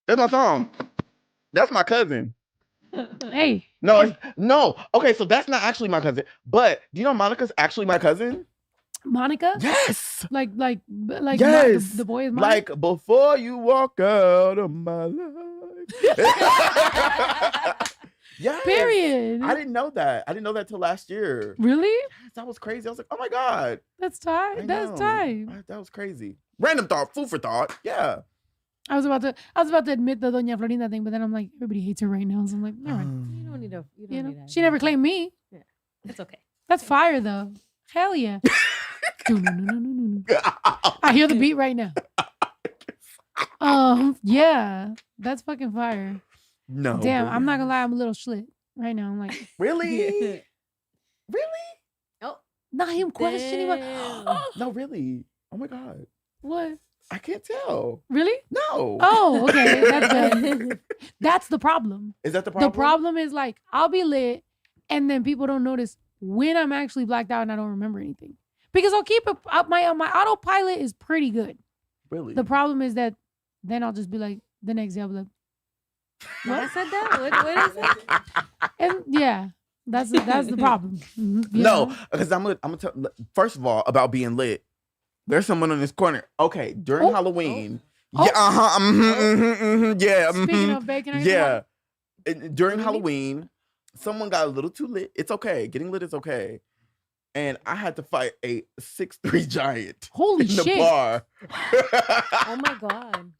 That's my song. That's my cousin. Hey. No. Okay, so that's not actually my cousin. But do you know Monica's actually my cousin? Monica? Yes. Like Yes. the boy is mine. Like before you walk out of my life. Yes. Period. I didn't know that. I didn't know that till last year. Really? Yes, that was crazy. I was like, oh my God. That's tight. That's know. tight. That was crazy. Random thought, food for thought. Yeah. I was about to admit the Doña Florinda thing, but then I'm like, everybody hates her right now. So I'm like, all right. You don't need to. You don't need to. She never claimed me. It's okay. That's fire though. Hell yeah. No. I hear the beat right now. Yeah, that's fucking fire. No. Damn, bro. I'm not gonna lie, I'm a little schlit right now. I'm like, Really? Really? not him questioning my. No, really. Oh my God. What? I can't tell. Really? No. Oh, okay. That's good. That's the problem. Is that the problem? The problem is like I'll be lit, and then people don't notice when I'm actually blacked out and I don't remember anything. Because I'll keep it up. My autopilot is pretty good. Really? The problem is that then I'll just be like the next day I'll be like, I said that. What is it? and yeah, that's the problem. Mhm. You No, know? because I'm gonna tell. First of all, about being lit. There's someone on this corner. Okay, during Halloween. Oh. Yeah, yeah. Speaking of bacon, Yeah. During Really? Halloween, someone got a little too lit. It's okay. Getting lit is okay. And I had to fight a 6'3" giant Holy in the shit. bar. Oh my god.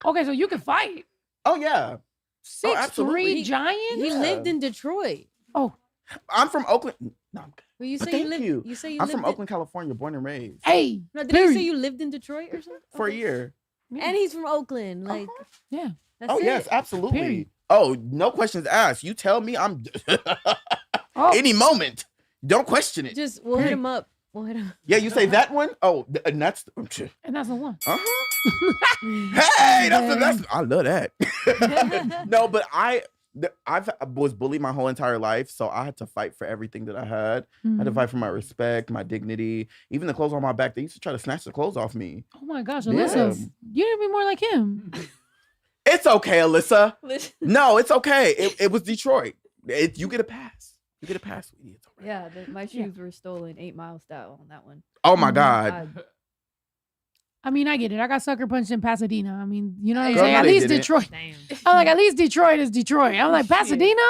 Okay, so you can fight. Oh, yeah. 6'3" absolutely. giant? He Yeah. lived in Detroit. Oh, I'm from Oakland. No, I'm good. Well, you But say thank you lived. you. You say you I'm lived from in, Oakland, California, born and raised. hey. No, did period. you say you lived in Detroit or something? For a Okay. year. And he's from Oakland. Like, Yeah. that's Oh, it. yes, absolutely. Period. Oh, no questions asked. You tell me I'm Oh, any moment. Don't question it. Just we'll hit him up. We'll hit him. Yeah, you say that one? Oh, and that's and that's the one. uh-huh. Hey, that's I love that. No, but I was bullied my whole entire life, so I had to fight for everything that I had. I had to Mhm. fight for my respect, my dignity, even the clothes on my back. They used to try to snatch the clothes off me. Oh my gosh, Yeah. Alyssa, you need to be more like him. It's okay, Alyssa. No, it's okay. It was Detroit. You get a pass. You get a pass, sweetie. It's all right. Yeah, my shoes were stolen 8 Mile style on that one. Oh my Mhm. God. I mean, I get it. I got sucker punched in Pasadena. I mean, you know what I'm Girl, saying? no, At they least didn't. Detroit. Damn. I'm like, at least Detroit is Detroit. I'm like, Shit. Pasadena?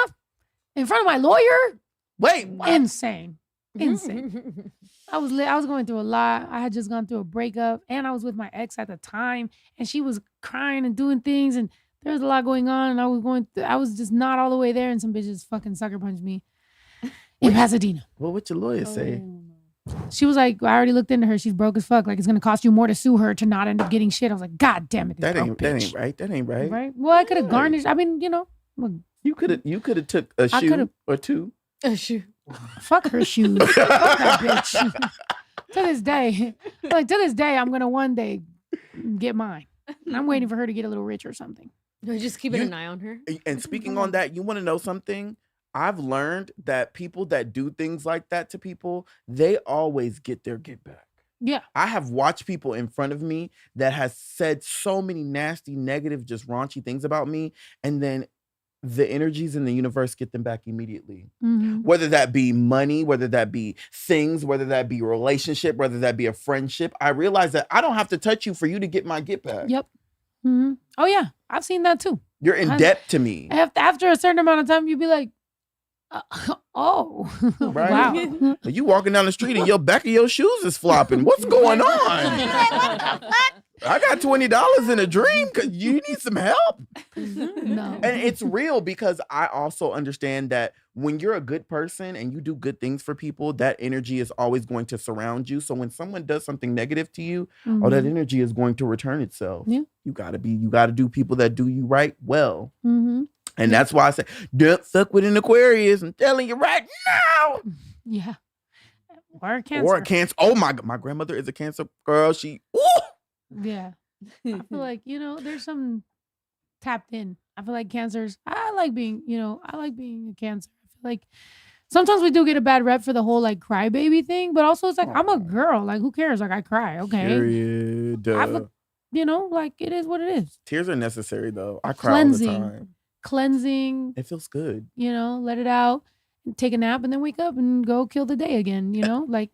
In front of my lawyer? Wait, what? Insane. Insane. I was going through a lot. I had just gone through a breakup and I was with my ex at the time and she was crying and doing things and there was a lot going on and I was just not all the way there and some bitches fucking sucker punched me in Pasadena. Well, what your lawyer say? She was like, I already looked into her. She's broke as fuck. Like it's gonna cost you more to sue her to not end up getting shit. I was like, God damn it. This That broke ain't bitch. right. That ain't right. Right? Well, I could have Right. garnished. I mean, you know, well, You could have took a I shoe coulda- or two. Shoot. fuck her shoes. Fuck that bitch. To this day, I'm gonna one day get mine. I'm waiting for her to get a little rich or something. Just keeping You- an eye on her. And speaking on that, you want to know something? I've learned that people that do things like that to people, they always get their get back. Yeah. I have watched people in front of me that has said so many nasty, negative, just raunchy things about me, and then the energies in the universe get them back immediately. Mhm. Whether that be money, whether that be things, whether that be a relationship, whether that be a friendship, I realize that I don't have to touch you for you to get my get back. Yep. Mhm. Oh yeah, I've seen that too. You're in I- debt to me. After a certain amount of time, you'd be like, oh, Right. wow. You walking down the street and your back of your shoes is flopping. What's going on? I got $20 in a dream because you need some help. No. And it's real because I also understand that when you're a good person and you do good things for people, that energy is always going to surround you. So when someone does something negative to you, oh, that Mhm. energy is going to return itself. Yeah. You gotta do people that do you right well. Mhm. And that's why I say, don't fuck with an Aquarius. I'm telling you right now. Yeah. Or cancer. Or a Cancer. Oh my God, my grandmother is a Cancer girl. She, ooh. Yeah. I feel like, there's some tapped in. I feel like cancers, I like being a Cancer. I feel like sometimes we do get a bad rep for the whole like crybaby thing, but also it's like, I'm a girl. Like, who cares? Like, I cry. Okay. Period. Like, it is what it is. Tears are necessary though. I cry all the Cleansing. time. Cleansing, It feels good. let it out, take a nap, and then wake up and go kill the day again, like,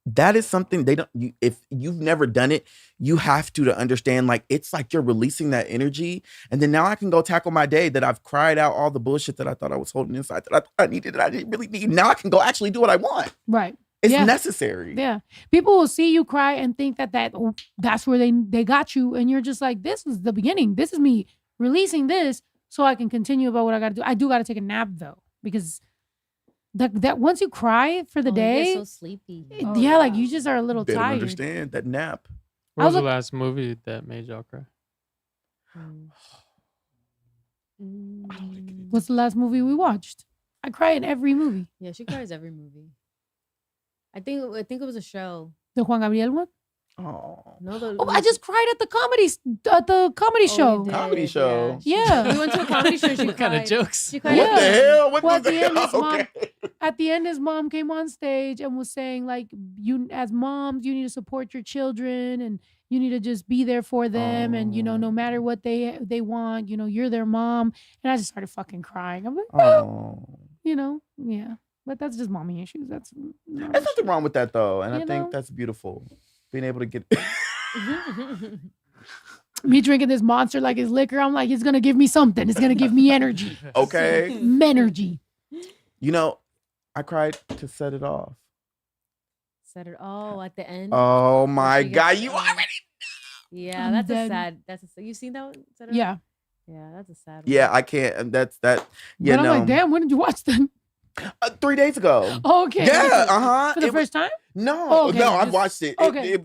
That is something they don't. If you've never done it, you have to understand. Like it's like you're releasing that energy, and then now I can go tackle my day. That I've cried out all the bullshit that I thought I was holding inside, that I thought I needed, that I didn't really need. Now I can go actually do what I want. right. It's Yeah. necessary. Yeah. People will see you cry and think that's where they got you. And you're just like, this was the beginning. This is me releasing this so I can continue about what I got to do. I do got to take a nap though, because that once you cry for the You day, get so sleepy. yeah, like you just are a little They don't tired. understand that nap. What I was the was last movie that made y'all cry? What's the last movie we watched? I cry in every movie. Yeah, she cries every movie. I think it was a show. The Juan Gabriel one? Oh, No, the Oh, I just cried at the comedy show. you did, Comedy show. Yeah. We went to a comedy show. She What kind of cried. jokes? She what cried. the hell? What Well, the at the end, hell? his mom- Okay. At the end, his mom came on stage and was saying, like, you as moms, you need to support your children and you need to just be there for them. And, no matter what they want, you're their mom. And I just started fucking crying. I'm like, Oh. yeah. But that's just mommy issues. That's not There's nothing wrong with that though, and I You think know? that's beautiful. Being able to get. me drinking this monster like it's liquor. I'm like, it's gonna give me something. It's gonna give me energy. Okay. Energy. You know, I cried to set it off. Said it all at the end. Oh my she God, gets- you already. Yeah, I'm that's dead. a sad. You seen that one? Said It All? Yeah. Yeah, that's a sad one. Yeah, I can't. That's that. Yeah, But I'm no. like, damn, when did you watch them? 3 days ago. Okay. Yeah, uh-huh. For the It was- first time? No, Oh, okay, no, I've just- watched it. okay.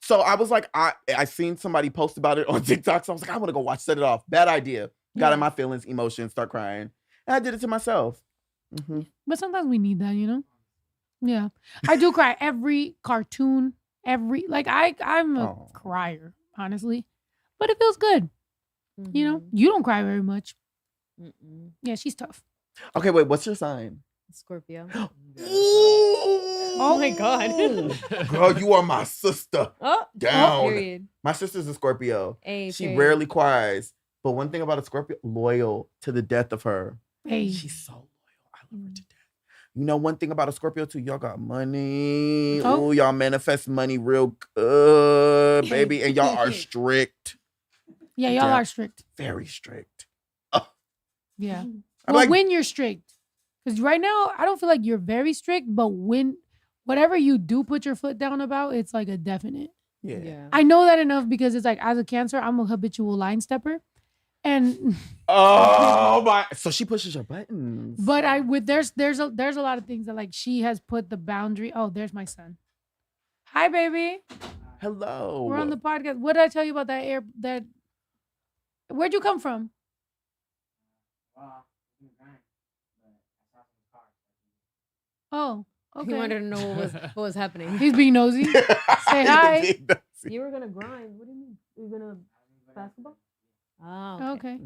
So I was like, I seen somebody post about it on TikTok. So I was like, I want to go watch Set It Off. Bad idea. Got Yeah. in my feelings, emotions, start crying. And I did it to myself. Mhm. But sometimes we need that, you know? Yeah. I do cry every cartoon, I'm a Oh. crier, honestly. But it feels good. You know? Mhm. You don't cry very much. Mm-mm. Yeah, she's tough. Okay, wait, what's your sign? Scorpio. Oh my God. Girl, you are my sister. Oh, Down. period. My sister's a Scorpio. A She period. rarely cries. But one thing about a Scorpio, loyal to the death of her. Hey. She's so loyal. I love her to death. You know one thing about a Scorpio too? Y'all got money. Oh. Oh, y'all manifest money real good, baby. And y'all are strict. Yeah, y'all Yeah. are strict. Very strict. Yeah. I'm Well, like, when you're strict. Because right now, I don't feel like you're very strict, but when whatever you do put your foot down about, it's like a definite. yeah. Yeah. I know that enough because it's like as a Cancer, I'm a habitual line stepper. And Oh my. So she pushes your buttons. but there's a lot of things that like she has put the boundary. Oh, there's my son. Hi, baby. Hello. We're on the podcast. What did I tell you about that where'd you come from? Oh, okay. He wanted to know what was happening. He's being nosy. Say hi. You were gonna grind. What do you mean? You were gonna basketball? Oh, okay.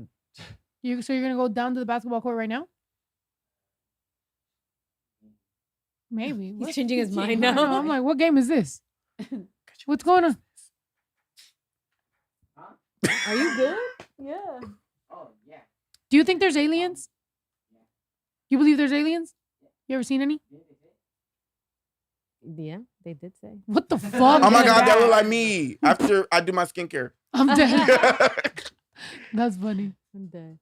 Okay. So you're gonna go down to the basketball court right now? Maybe. He's What? changing his mind I know, now. I'm like, what game is this? What's going on? Are you good? Yeah. Do you think there's aliens? You believe there's aliens? You ever seen any? Yeah, they did say. What the fuck? Oh my is God, that look like me after I do my skincare. I'm dead. That's funny. I'm dead.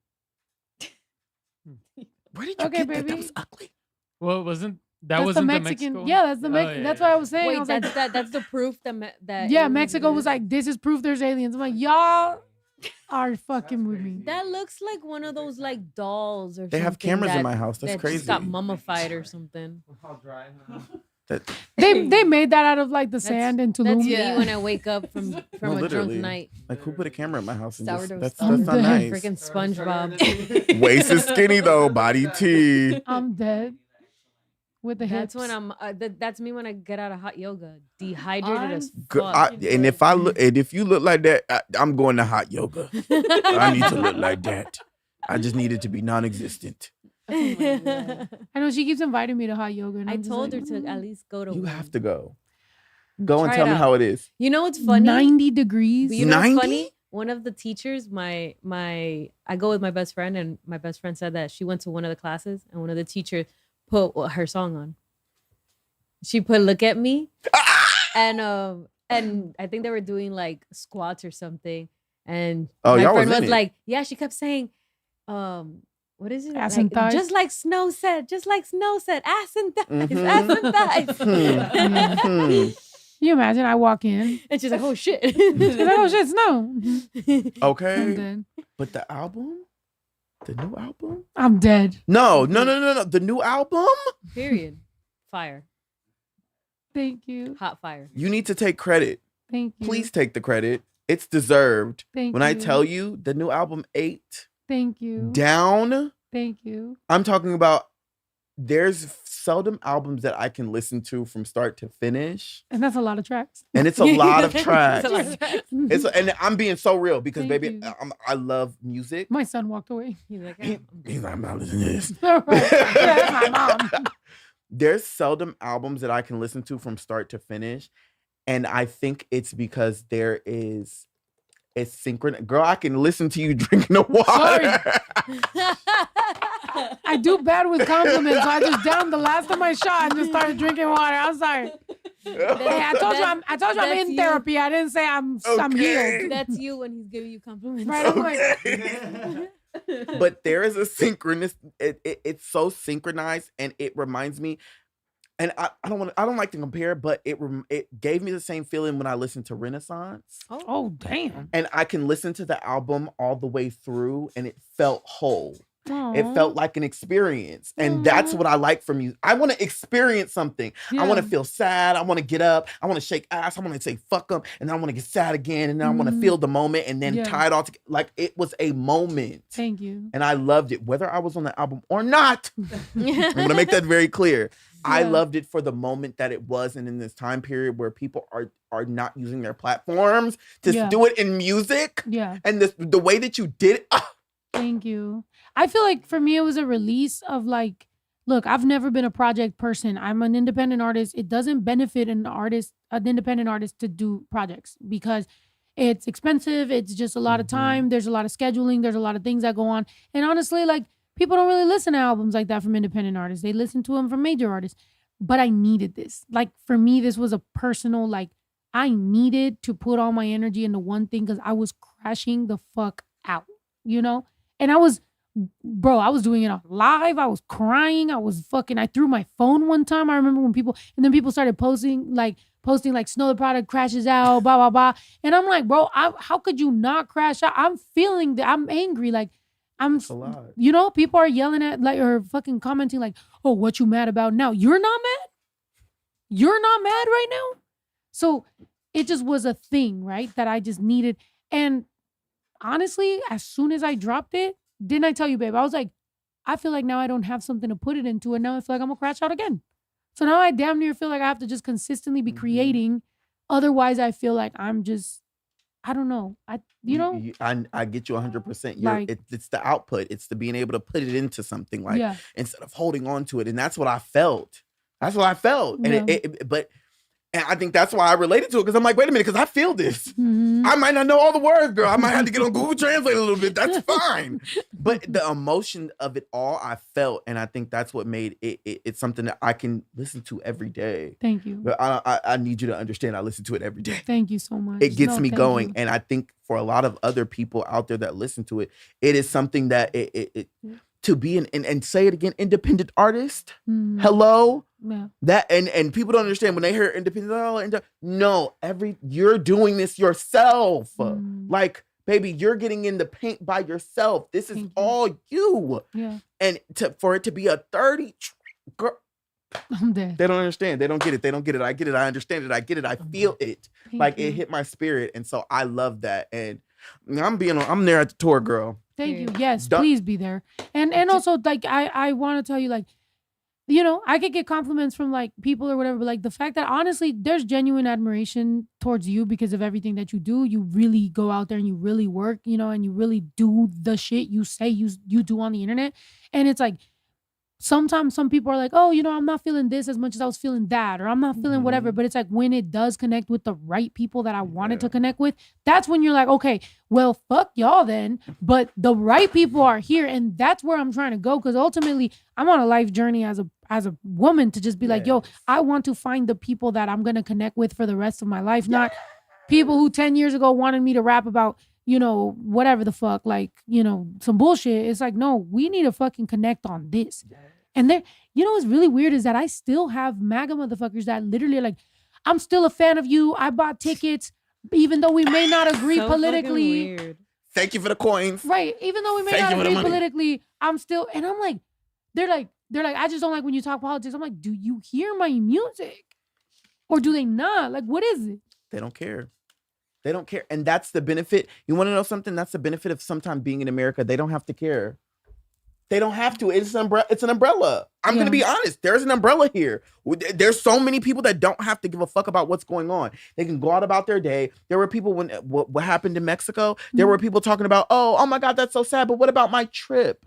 Where did you Okay, get that? That baby. was ugly. Well, wasn't That's wasn't the the Mexican. Mexico? Yeah, that's the Oh, Mexican. yeah, That's yeah. what I was saying. I Wait, was that's like, that's the proof that yeah, aliens Mexico was exist? like, this is proof there's aliens. I'm like, y'all are fucking with me. That looks like one of those like dolls or something. They have cameras in that- my house. That's that crazy. just got mummified or something. They made that out of like the sand in Tulum. That's Yeah. me when I wake up from No, a drunk literally. night. Like who put a camera in my house? And just, Sourdough that's stuff. not nice. Freaking SpongeBob. Waist is skinny though. Body T. I'm dead. With the hips. That's when I'm. That's me when I get out of hot yoga, dehydrated as Good. fuck. And if I look, and if you look like that, I'm going to hot yoga. I need to look like that. I just need it to be non-existent. I know she keeps inviting me to hot yoga. And I I'm just told like, her to at least go to. You one. have to go. Go and Try tell it me out. how it is. You know what's funny? 90 degrees. But you know what's 90? funny? One of the teachers, I go with my best friend, and my best friend said that she went to one of the classes, and one of the teachers put her song on. She put "Look at Me," and I think they were doing like squats or something, and Oh, my y'all friend was in was it. like, yeah, she kept saying, what is it? Ass and thighs? Just like Snow said, ass and thighs, Mhm. ass and thighs. Mhm. Can you imagine? I walk in. And she's like, oh shit. She's like, oh shit, snow. I'm Okay. dead. But the album? The new album? I'm dead. No. The new album? Period. Fire. Thank you. Hot fire. You need to take credit. Thank you. Please take the credit. It's deserved. Thank When you. I tell you the new album 8 Thank you. down, Thank you. I'm talking about there's seldom albums that I can listen to from start to finish. And that's a lot of tracks. And it's a lot of tracks. It's a lot of tracks. And I'm being so real because, Thank baby, you. I love music. My son walked away. He's like, He's like, I'm not listening to this. Right. Yeah, that's my mom. There's seldom albums that I can listen to from start to finish. And I think it's because it's synchronous. Girl, I can listen to you drinking the water. I do bad with compliments, so I just downed the last of my shot and just started drinking water. I'm sorry. Hey, I told you I'm in therapy. I didn't say I'm healed. That's you when he's giving you compliments. Right? I'm like, But there is a synchronous. It's so synchronized, and it reminds me. And I don't like to compare, but it gave me the same feeling when I listened to Renaissance. oh damn. And I can listen to the album all the way through, and it felt whole. Aww. It felt like an experience. And that's what I like from you. I want to experience something. Yeah. I want to feel sad. I want to get up. I want to shake ass. I want to say fuck them. And then I want to get sad again. And then I want to feel the moment and then tie it all together. Like it was a moment. Thank you. And I loved it, whether I was on the album or not. I'm going to make that very clear. I loved it for the moment that it was, and in this time period where people are not using their platforms to do it in music. Yeah. And the way that you did it. Thank you. I feel like for me, it was a release of like, look, I've never been a project person. I'm an independent artist. It doesn't benefit an independent artist to do projects because it's expensive. It's just a lot of time. There's a lot of scheduling. There's a lot of things that go on. And honestly, like, people don't really listen to albums like that from independent artists. They listen to them from major artists. But I needed this. Like, for me, this was a personal, like, I needed to put all my energy into one thing because I was crashing the fuck out, you know? And I was doing it on live. I was crying. I threw my phone one time. I remember when people started posting like Snow the Product crashes out, blah, blah, blah. And I'm like, bro, how could you not crash out? I'm feeling that I'm angry. Like, you know, people are yelling at like or fucking commenting like, oh, what you mad about now? You're not mad? You're not mad right now? So it just was a thing, right? That I just needed. And honestly, as soon as I dropped it, didn't I tell you, babe? I was like, I feel like now I don't have something to put it into, and now I feel like I'm gonna crash out again. So now I damn near feel like I have to just consistently be creating. Otherwise, I feel like I'm just, I don't know. I get you 100%. It's the output. It's the being able to put it into something like instead of holding on to it. And that's what I felt. And I think that's why I related to it because I'm like, wait a minute, because I feel this. I might not know all the words, girl. I might have to get on Google Translate a little bit. That's fine. But the emotion of it all, I felt, and I think that's what made it's something that I can listen to every day. Thank you. But I need you to understand I listen to it every day. Thank you so much. It gets me going. And I think for a lot of other people out there that listen to it, it is something that to be and say it again, independent artist. Hello. Yeah. That and people don't understand when they hear independent. You're doing this yourself. Like, baby, you're getting in the paint by yourself. This is all you. Yeah. And for it to be a 30, girl, I'm dead. They don't understand. They don't get it. They don't get it. I get it. I understand it. I get it. I feel it. It hit my spirit, and so I love that. And I'm there at the tour, girl. Thank you. Yes, please be there. And also, like, I want to tell you, like, you know, I could get compliments from like people or whatever, but like the fact that honestly, there's genuine admiration towards you because of everything that you do. You really go out there and you really work, you know, and you really do the shit you say you do on the internet. And it's like, sometimes some people are like, oh, you know, I'm not feeling this as much as I was feeling that, or I'm not feeling whatever. But it's like when it does connect with the right people that I wanted to connect with, that's when you're like, okay, well, fuck y'all then. But the right people are here. And that's where I'm trying to go. Because ultimately, I'm on a life journey as a woman to just be like, yo, I want to find the people that I'm going to connect with for the rest of my life. Not people who 10 years ago wanted me to rap about, you know, whatever the fuck, like, you know, some bullshit. It's like, no, we need to fucking connect on this. And there, you know, what's really weird is that I still have MAGA motherfuckers that literally are like, I'm still a fan of you. I bought tickets, even though we may not agree politically. Weird. Thank you for the coins. Right. Even though we may not agree politically, I'm still, and I'm like, they're like, I just don't like when you talk politics. I'm like, do you hear my music? Or do they not? Like, what is it? They don't care. They don't care. And that's the benefit. You want to know something? That's the benefit of sometimes being in America. They don't have to care. They don't have to. It's an umbrella. I'm going to be honest. There's an umbrella here. There's so many people that don't have to give a fuck about what's going on. They can go out about their day. There were people when what happened in Mexico. There were people talking about, oh my God, that's so sad. But what about my trip?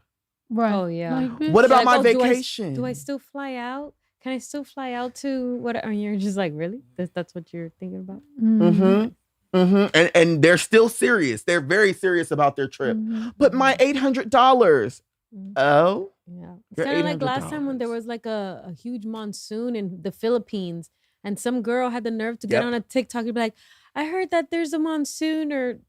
Right. Oh, yeah. Like, what about my vacation? Do I still fly out? Can I still fly out to what? And you're just like, really? That's what you're thinking about? And they're still serious. They're very serious about their trip. But my $800. Oh, Yeah. It's You're kind of like last time when there $800. was like a huge monsoon in the Philippines and some girl had the nerve to get Yep. on a TikTok and be like, I heard that there's a monsoon or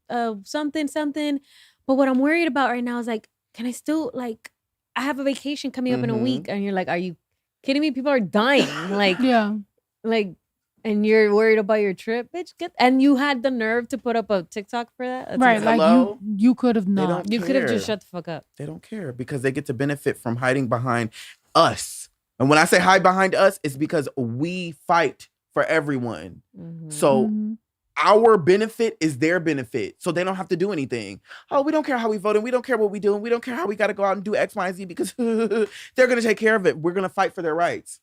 something. But what I'm worried about right now is like, can I still like, I have a vacation coming up in a week. And you're like, are you kidding me? People are dying. Yeah. And you're worried about your trip, bitch. And you had the nerve to put up a TikTok for that? That's Right. insane. Like Hello? you could have not. don't You could have just care. shut the fuck up. They don't care because they get to benefit from hiding behind us. And when I say hide behind us, it's because we fight for everyone. So Mhm. our benefit is their benefit. So they don't have to do anything. Oh, we don't care how we vote and we don't care what we do and we don't care how we got to go out and do X, Y, and Z because they're going to take care of it. We're going to fight for their rights.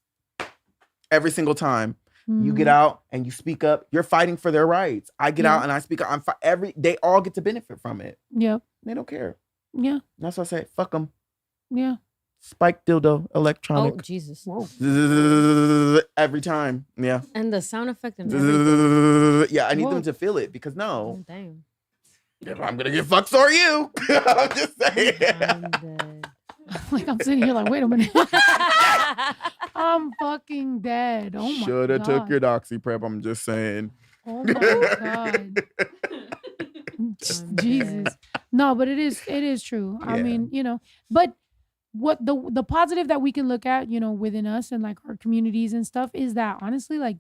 Every single time. You get out and you speak up, you're fighting for their rights. I get out and I speak up. They all get to benefit from it. Yep. They don't care. Yeah. That's why I say, fuck them. Yeah. Spike dildo, electronic. Oh, Jesus. Every time. Yeah. And the sound effect and everything. Yeah, I need Whoa. them to feel it because Oh, damn. if I'm gonna get fucked, so are you. I'm just saying. I'm dead. Like I'm sitting here like, wait a minute. I'm fucking dead. Oh my Should have took God. your doxy prep. I'm just saying. Oh my God. Jesus. No, but it is true. I Yeah. mean, but what the positive that we can look at, within us and like our communities and stuff is that honestly, like,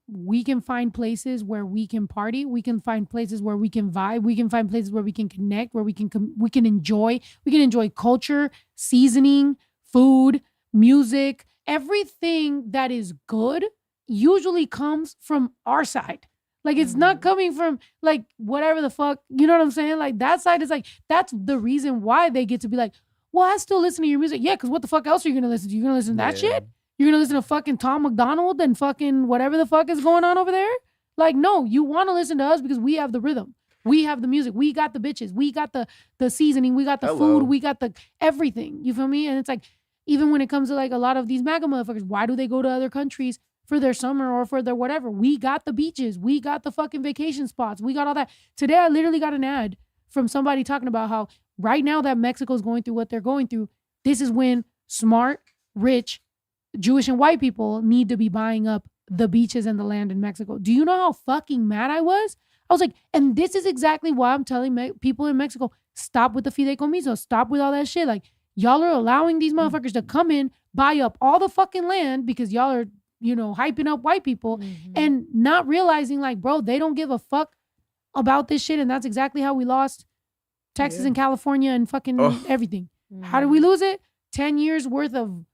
we can find places where we can party. We can find places where we can vibe. We can find places where we can connect, where we can enjoy culture, seasoning, food, music, everything that is good usually comes from our side. Like it's not coming from like whatever the fuck, you know what I'm saying? Like that side is like, that's the reason why they get to be like, well, I still listen to your music. Yeah, because what the fuck else are you going to listen to? You're going to listen to that shit? You're going to listen to fucking Tom McDonald and fucking whatever the fuck is going on over there? Like, no, you want to listen to us because we have the rhythm. We have the music. We got the bitches. We got the seasoning. We got the food. We got the everything. You feel me? And it's like, even when it comes to like a lot of these MAGA motherfuckers, why do they go to other countries for their summer or for their whatever? We got the beaches. We got the fucking vacation spots. We got all that. Today, I literally got an ad from somebody talking about how right now that Mexico's going through what they're going through, this is when smart, rich, Jewish and white people need to be buying up the beaches and the land in Mexico. Do you know how fucking mad I was? I was like, and this is exactly why I'm telling people in Mexico, stop with the fideicomiso, stop with all that shit. Like, y'all are allowing these motherfuckers to come in, buy up all the fucking land because y'all are, hyping up white people and not realizing like, bro, they don't give a fuck about this shit. And that's exactly how we lost Texas and California and fucking everything. How did we lose it? 10 years worth of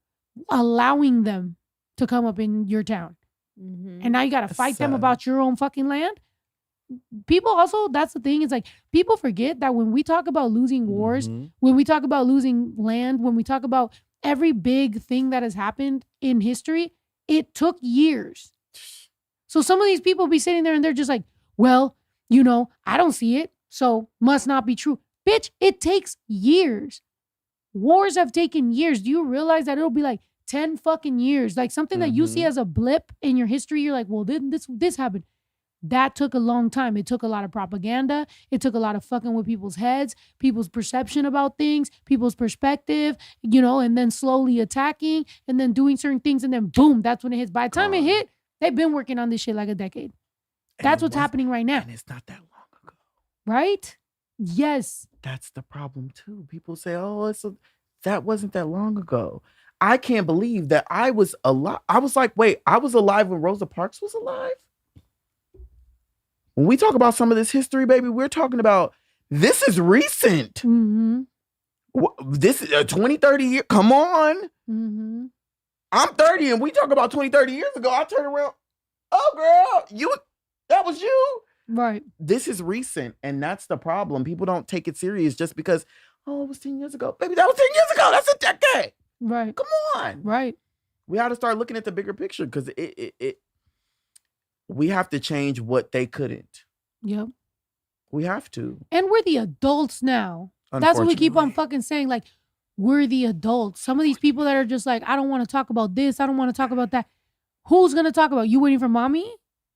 allowing them to come up in your town. And now you got to fight them about your own fucking land. People also, that's the thing. It's like people forget that when we talk about losing wars, when we talk about losing land, when we talk about every big thing that has happened in history, it took years. So some of these people be sitting there and they're just like, well, I don't see it, so must not be true. Bitch, it takes years. Wars have taken years. Do you realize that it'll be like 10 fucking years? Like something that you see as a blip in your history, you're like, well, this happened. That took a long time. It took a lot of propaganda. It took a lot of fucking with people's heads, people's perception about things, people's perspective, and then slowly attacking and then doing certain things. And then boom, that's when it hits. By the time it hit, they've been working on this shit like a decade. That's what's happening right now. And it's not that long ago. Right? Yes. That's the problem too. People say, oh, that wasn't that long ago. I can't believe that I was alive. I was like, wait, I was alive when Rosa Parks was alive? When we talk about some of this history, baby, we're talking about, this is recent. This is 20, 30 years. Come on. I'm 30 and we talk about 20, 30 years ago. I turn around. Oh, girl, that was you. Right. This is recent. And that's the problem. People don't take it serious just because, oh, it was 10 years ago. Baby, that was 10 years ago. That's a decade. Right. Come on. Right. We have to start looking at the bigger picture because we have to change what they couldn't. Yep. We have to. And we're the adults now. That's what we keep on fucking saying. Like, we're the adults. Some of these people that are just like, I don't want to talk about this. I don't want to talk about that. Who's going to talk about? You waiting for mommy?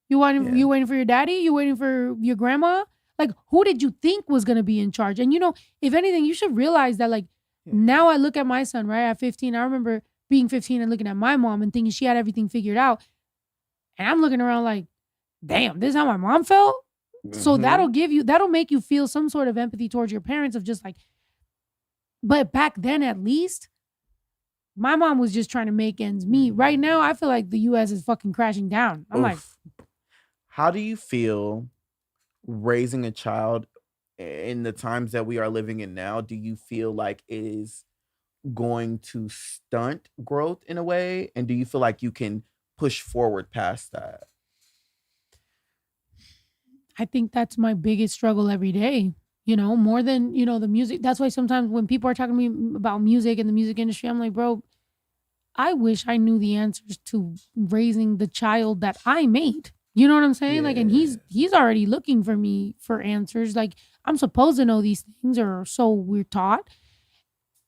You waiting for your daddy? You waiting for your grandma? Like, who did you think was going to be in charge? And if anything, you should realize that like Now I look at my son, right? At 15, I remember being 15 and looking at my mom and thinking she had everything figured out. And I'm looking around like, damn, this is how my mom felt? So that'll make you feel some sort of empathy towards your parents of just like, but back then at least, my mom was just trying to make ends meet. Right now, I feel like the U.S. is fucking crashing down. I'm like, how do you feel raising a child in the times that we are living in now? Do you feel like it is going to stunt growth in a way? And do you feel like you can push forward past that? I think that's my biggest struggle every day, you know, more than, you know, the music. That's why sometimes when people are talking to me about music and the music industry, I'm like, bro, I wish I knew the answers to raising the child that I made. You know what I'm saying? Yeah. Like, and he's already looking for me for answers. Like, I'm supposed to know these things, or so we're taught.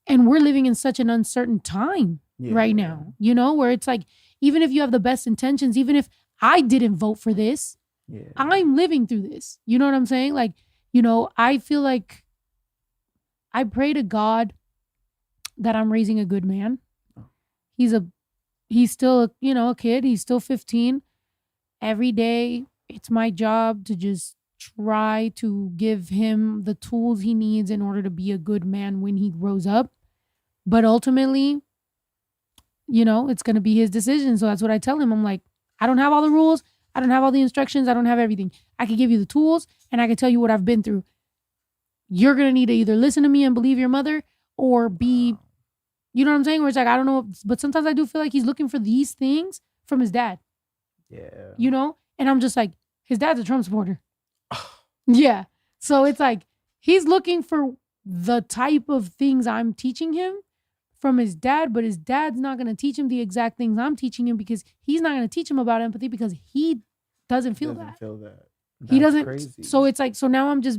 And we're living in such an uncertain time right now, you know, where it's like, even if you have the best intentions, even if I didn't vote for this, I'm living through this. You know what I'm saying? Like, you know, I feel like I pray to God that I'm raising a good man. He's still, you know, a kid. He's still 15. Every day, it's my job to just try to give him the tools he needs in order to be a good man when he grows up. But ultimately, you know, it's going to be his decision. So that's what I tell him. I'm like, I don't have all the rules. I don't have all the instructions. I don't have everything. I can give you the tools and I can tell you what I've been through. You're going to need to either listen to me and believe your mother or be, you know what I'm saying? Where it's like, I don't know. But sometimes I do feel like he's looking for these things from his dad. Yeah. You know? And I'm just like, his dad's a Trump supporter. Yeah. So it's like, he's looking for the type of things I'm teaching him from his dad, but his dad's not going to teach him the exact things I'm teaching him because he's not going to teach him about empathy because he doesn't feel that. He doesn't. Crazy. So it's like, so now I'm just.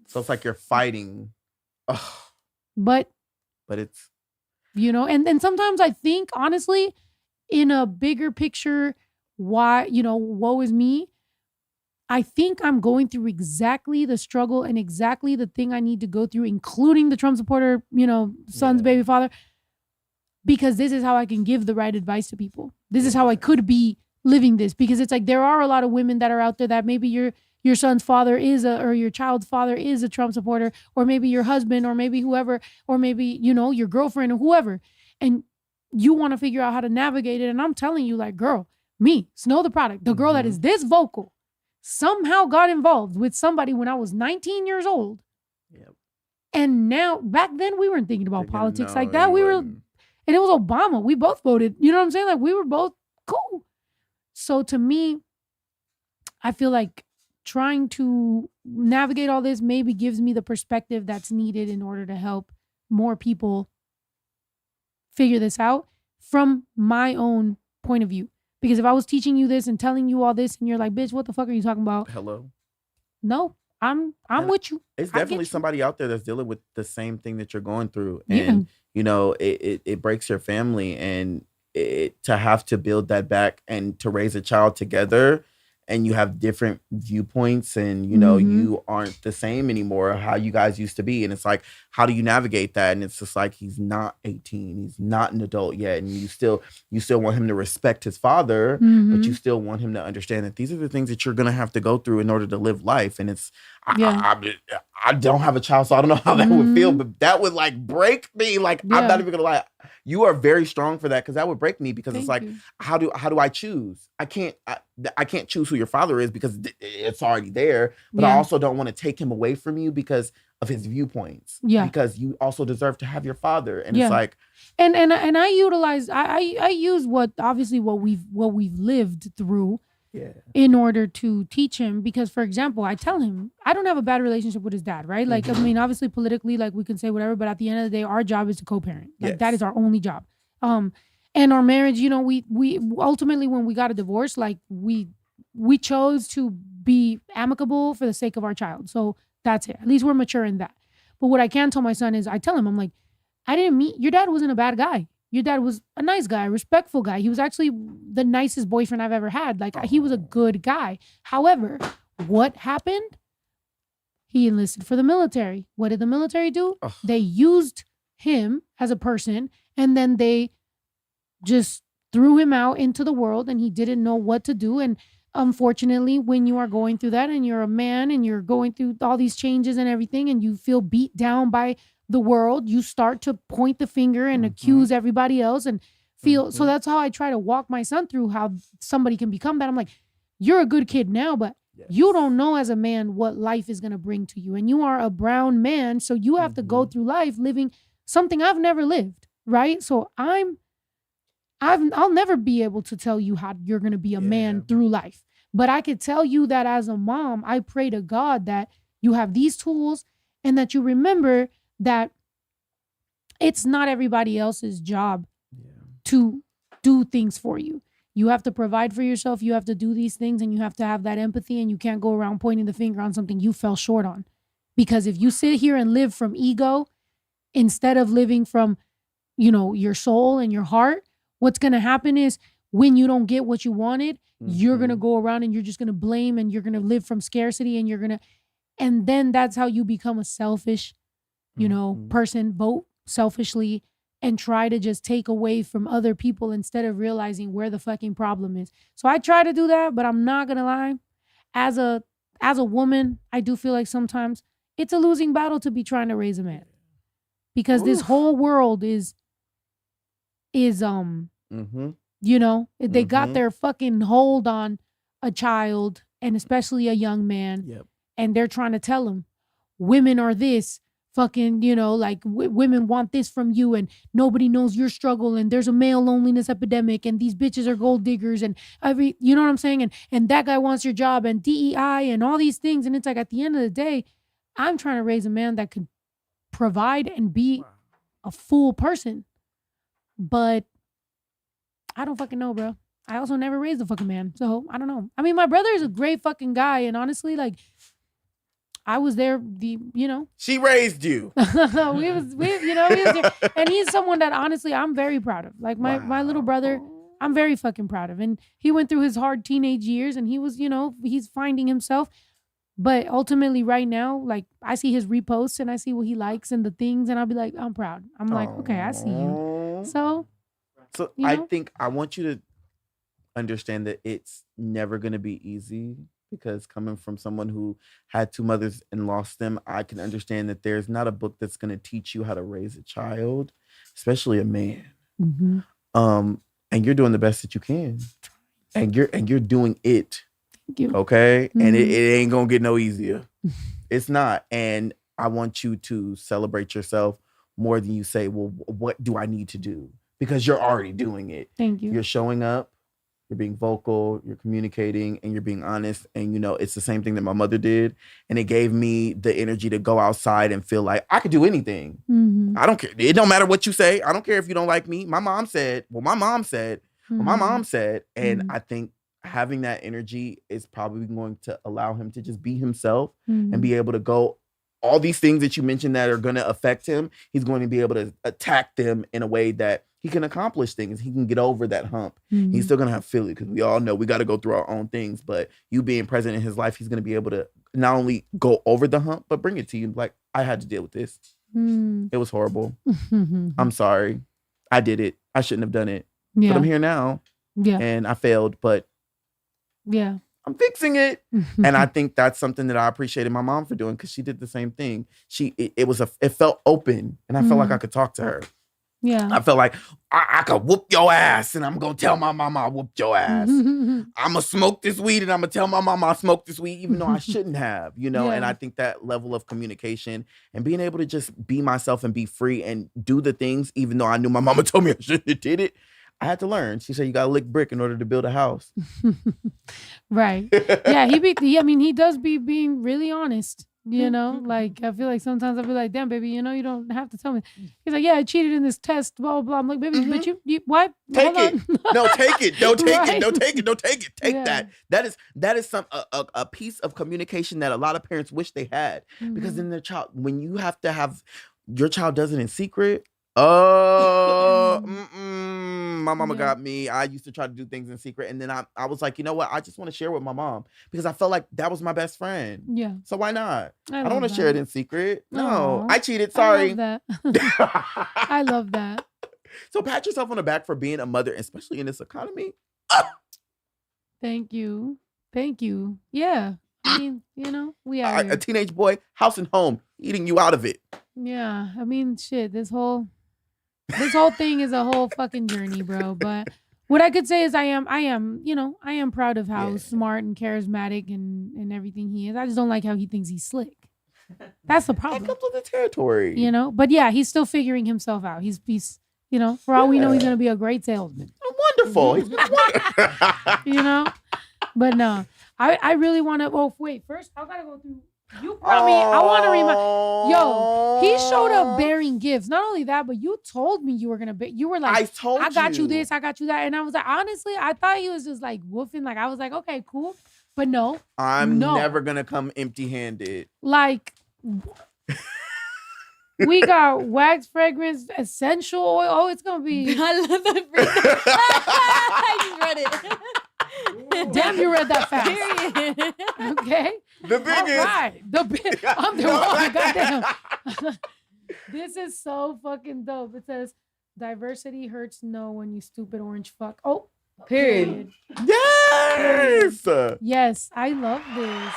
So it's like you're fighting. Ugh. But it's. You know, and sometimes I think, honestly, in a bigger picture, why, you know, woe is me. I think I'm going through exactly the struggle and exactly the thing I need to go through, including the Trump supporter, you know, son's baby father, because this is how I can give the right advice to people. This is how I could be living this, because it's like there are a lot of women that are out there that maybe your son's father is or your child's father is a Trump supporter, or maybe your husband, or maybe whoever, or maybe, you know, your girlfriend or whoever. And you want to figure out how to navigate it. And I'm telling you, like, girl, me, Snow the product, the girl that is this vocal, somehow got involved with somebody when I was 19 years old. Yep. And now, back then, we weren't thinking about politics like that. We were, and it was Obama. We both voted. You know what I'm saying? Like, we were both cool. So to me, I feel like trying to navigate all this maybe gives me the perspective that's needed in order to help more people figure this out from my own point of view. Because if I was teaching you this and telling you all this and you're like, bitch, what the fuck are you talking about? Hello. No, I'm with you. It's definitely somebody out there that's dealing with the same thing that you're going through. And, you know, it breaks your family, and to have to build that back and to raise a child together, and you have different viewpoints, and, you know, you aren't the same anymore, how you guys used to be. And it's like, how do you navigate that? And it's just like, he's not 18. He's not an adult yet. And you still want him to respect his father, but you still want him to understand that these are the things that you're going to have to go through in order to live life. And it's, I don't have a child, so I don't know how that would feel, but that would like break me. Like, I'm not even going to lie. You are very strong for that, because that would break me, because it's like, how do I choose? I can't choose who your father is because it's already there, but I also don't want to take him away from you because of his viewpoints. Yeah. Because you also deserve to have your father. And it's like, and I utilize, I use what we've lived through in order to teach him. Because, for example, I tell him, I don't have a bad relationship with his dad, right? Like, I mean, obviously politically, like, we can say whatever, but at the end of the day, our job is to co-parent. Like, that is our only job. And our marriage, you know, we ultimately, when we got a divorce, like, we chose to be amicable for the sake of our child. So that's it. At least we're mature in that. But what I can tell my son is, I tell him, I'm like, your dad wasn't a bad guy. Your dad was a nice guy, a respectful guy. He was actually the nicest boyfriend I've ever had. Like, he was a good guy. However, what happened? He enlisted for the military. What did the military do? They used him as a person, and then they just threw him out into the world and he didn't know what to do. And unfortunately, when you are going through that and you're a man and you're going through all these changes and everything and you feel beat down by the world, you start to point the finger and accuse everybody else and feel. So that's how I try to walk my son through how somebody can become that. I'm like, you're a good kid now, but you don't know as a man what life is going to bring to you. And you are a brown man. So you have to go through life living something I've never lived. Right. So I'll never be able to tell you how you're going to be a man through life. But I could tell you that as a mom, I pray to God that you have these tools and that you remember that it's not everybody else's job to do things for you. You have to provide for yourself. You have to do these things and you have to have that empathy, and you can't go around pointing the finger on something you fell short on. Because if you sit here and live from ego instead of living from, your soul and your heart, what's going to happen is when you don't get what you wanted, you're going to go around and you're just going to blame and you're going to live from scarcity and then that's how you become a selfish, person, vote selfishly and try to just take away from other people instead of realizing where the fucking problem is. So I try to do that, but I'm not going to lie. As a woman, I do feel like sometimes it's a losing battle to be trying to raise a man because this whole world is they got their fucking hold on a child and especially a young man. And they're trying to tell him women are this fucking, women want this from you and nobody knows your struggle and there's a male loneliness epidemic and these bitches are gold diggers and you know what I'm saying? And that guy wants your job and DEI and all these things. And it's like, at the end of the day, I'm trying to raise a man that can provide and be a full person. But I don't fucking know, bro. I also never raised a fucking man. So I don't know. I mean, my brother is a great fucking guy. And honestly, I was there, She raised you. we was there. And he's someone that honestly I'm very proud of. Like my little brother, I'm very fucking proud of. And he went through his hard teenage years and he was, he's finding himself. But ultimately right now, I see his reposts and I see what he likes and the things and I'll be like, I'm proud. I'm like, okay, I see you. So I think I want you to understand that it's never going to be easy because coming from someone who had two mothers and lost them, I can understand that there's not a book that's going to teach you how to raise a child, especially a man. And you're doing the best that you can. And you're doing it. Thank you. Okay? And it ain't going to get no easier. It's not. And I want you to celebrate yourself more than you say, well, what do I need to do? Because you're already doing it. Thank you. You're showing up, you're being vocal, you're communicating, and you're being honest. And, it's the same thing that my mother did. And it gave me the energy to go outside and feel like I could do anything. I don't care. It don't matter what you say. I don't care if you don't like me. My mom said, my mom said. And I think having that energy is probably going to allow him to just be himself and be able to go all these things that you mentioned that are going to affect him. He's going to be able to attack them in a way that he can accomplish things. He can get over that hump. He's still going to have Philly because we all know we got to go through our own things. But you being present in his life, he's going to be able to not only go over the hump, but bring it to you. Like, I had to deal with this. It was horrible. I'm sorry. I did it. I shouldn't have done it. But I'm here now. And I failed, but I'm fixing it. And I think that's something that I appreciated my mom for doing because she did the same thing. It felt open and I felt like I could talk to her. I felt like I could whoop your ass and I'm going to tell my mama I whooped your ass. I'm going to smoke this weed and I'm going to tell my mama I smoked this weed even though I shouldn't have, And I think that level of communication and being able to just be myself and be free and do the things even though I knew my mama told me I shouldn't have did it. I had to learn. She said you gotta lick brick in order to build a house. Right. Yeah, he does be being really honest. I feel like sometimes I'll be like, damn, baby, you don't have to tell me. He's like, yeah, I cheated in this test, blah, blah, blah. I'm like, baby, but you what? Take it. No, take it. Don't take it. Don't take it. Don't take it. Take that. That is a piece of communication that a lot of parents wish they had. Because then their child, when you have to have, your child does it in secret, My mama Yeah. got me. I used to try to do things in secret. And then I was like, you know what? I just want to share with my mom because I felt like that was my best friend. Yeah. So why not? I don't love want to share it that. in secret. No, Aw. I cheated. Sorry. I love that. I love that. So pat yourself on the back for being a mother, especially in this economy. Thank you. Thank you. Yeah. I mean, we are A here. teenage boy, house and home, eating you out of it. Yeah. I mean, shit, this whole thing is a whole fucking journey, bro. But what I could say is I am proud of how smart and charismatic and everything he is. I just don't like how he thinks he's slick. That's the That problem. comes with the territory. But yeah, he's still figuring himself out. He's for all we know, he's gonna be a great salesman. Wonderful. He's been wonderful. But no, I really want to. Oh wait, first I gotta go through. You brought me. I want to remind. Yo, he showed up bearing gifts. Not only that, but you told me you were gonna be. You were like, I told I got you this, I got you that, and I was like, honestly, I thought he was just like woofing. Like I was like, okay, cool, but no, I'm No. never gonna come empty-handed. like. We got wax fragrance, essential oil. Oh, it's gonna be. I love that. I just read it. Damn, you read that fast. Period. Okay. The thing All is, right. I'm the one. Goddamn. This is so fucking dope. It says, diversity hurts no when you stupid orange fuck. Oh, Period. yes. yes, I love this.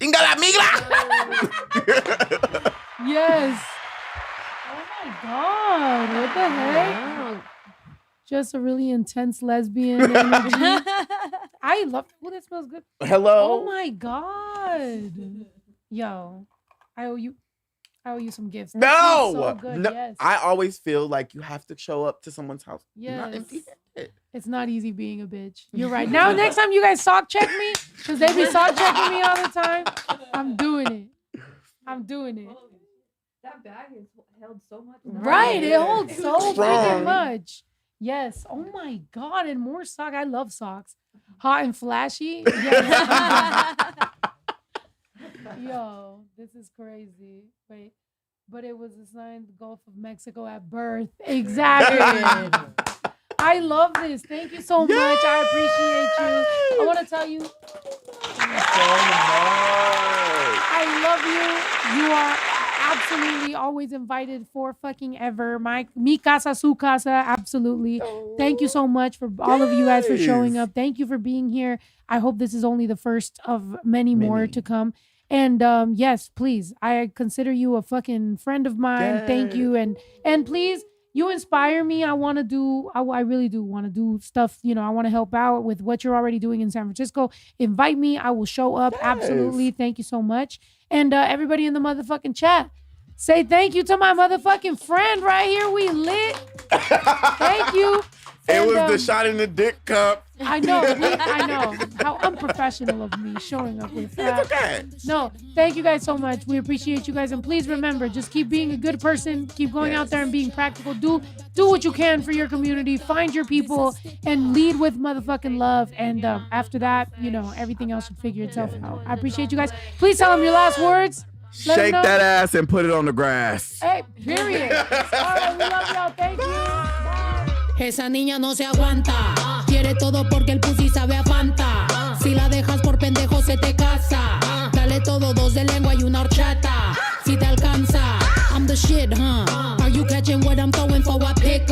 Chinga la migra. Yes. Oh my God. What the heck? Wow. Just a really intense lesbian energy. I love it. Oh, that smells good. Hello. Oh my God. Yo, I owe you some gifts. That No, smells so good. no. Yes. I always feel like you have to show up to someone's house. Not Yes. empty-handed. It's not easy being a bitch. You're right. Now, next time you guys sock check me, because they be sock checking me all the time, I'm doing it. I'm doing it. That bag is held so much. Right. It holds so Strong. freaking much. Yes. Oh my God. And more sock. I love socks. Hot and flashy. Yes. Yo, this is crazy. Wait. But it was assigned the Gulf of Mexico at birth. Exactly. I love this. Thank you so much. I appreciate you. I want to tell you, I love you. You are absolutely always invited for fucking ever. Mi casa, su casa. Absolutely. Thank you so much for all of you guys for showing up. Thank you for being here. I hope this is only the first of many more to come. And yes, please, I consider you a fucking friend of mine. Yes. Thank you. And please, you inspire me. I really do want to do stuff. I want to help out with what you're already doing in San Francisco. Invite me. I will show up. Yes. Absolutely. Thank you so much. And everybody in the motherfucking chat, say thank you to my motherfucking friend right here. We lit. Thank you. It And, was the shot in the dick cup. I know. I know. How unprofessional of me showing up with that. It's okay. No, thank you guys so much. We appreciate you guys. And please remember, just keep being a good person. Keep going out there and being practical. Do what you can for your community. Find your people and lead with motherfucking love. And after that, everything else should figure itself out. I appreciate you guys. Please tell them your last words. Let them Shake know. that ass and put it on the grass. Hey, period. All right, we love y'all. Thank you. Bye. Esa niña no se aguanta. Quiere todo porque el pussy sabe a Fanta. Si la dejas por pendejo se te casa. Dale todo, 2 de lengua y una horchata. Si te alcanza, I'm the shit, huh? Are you catching what I'm throwing for a pickup?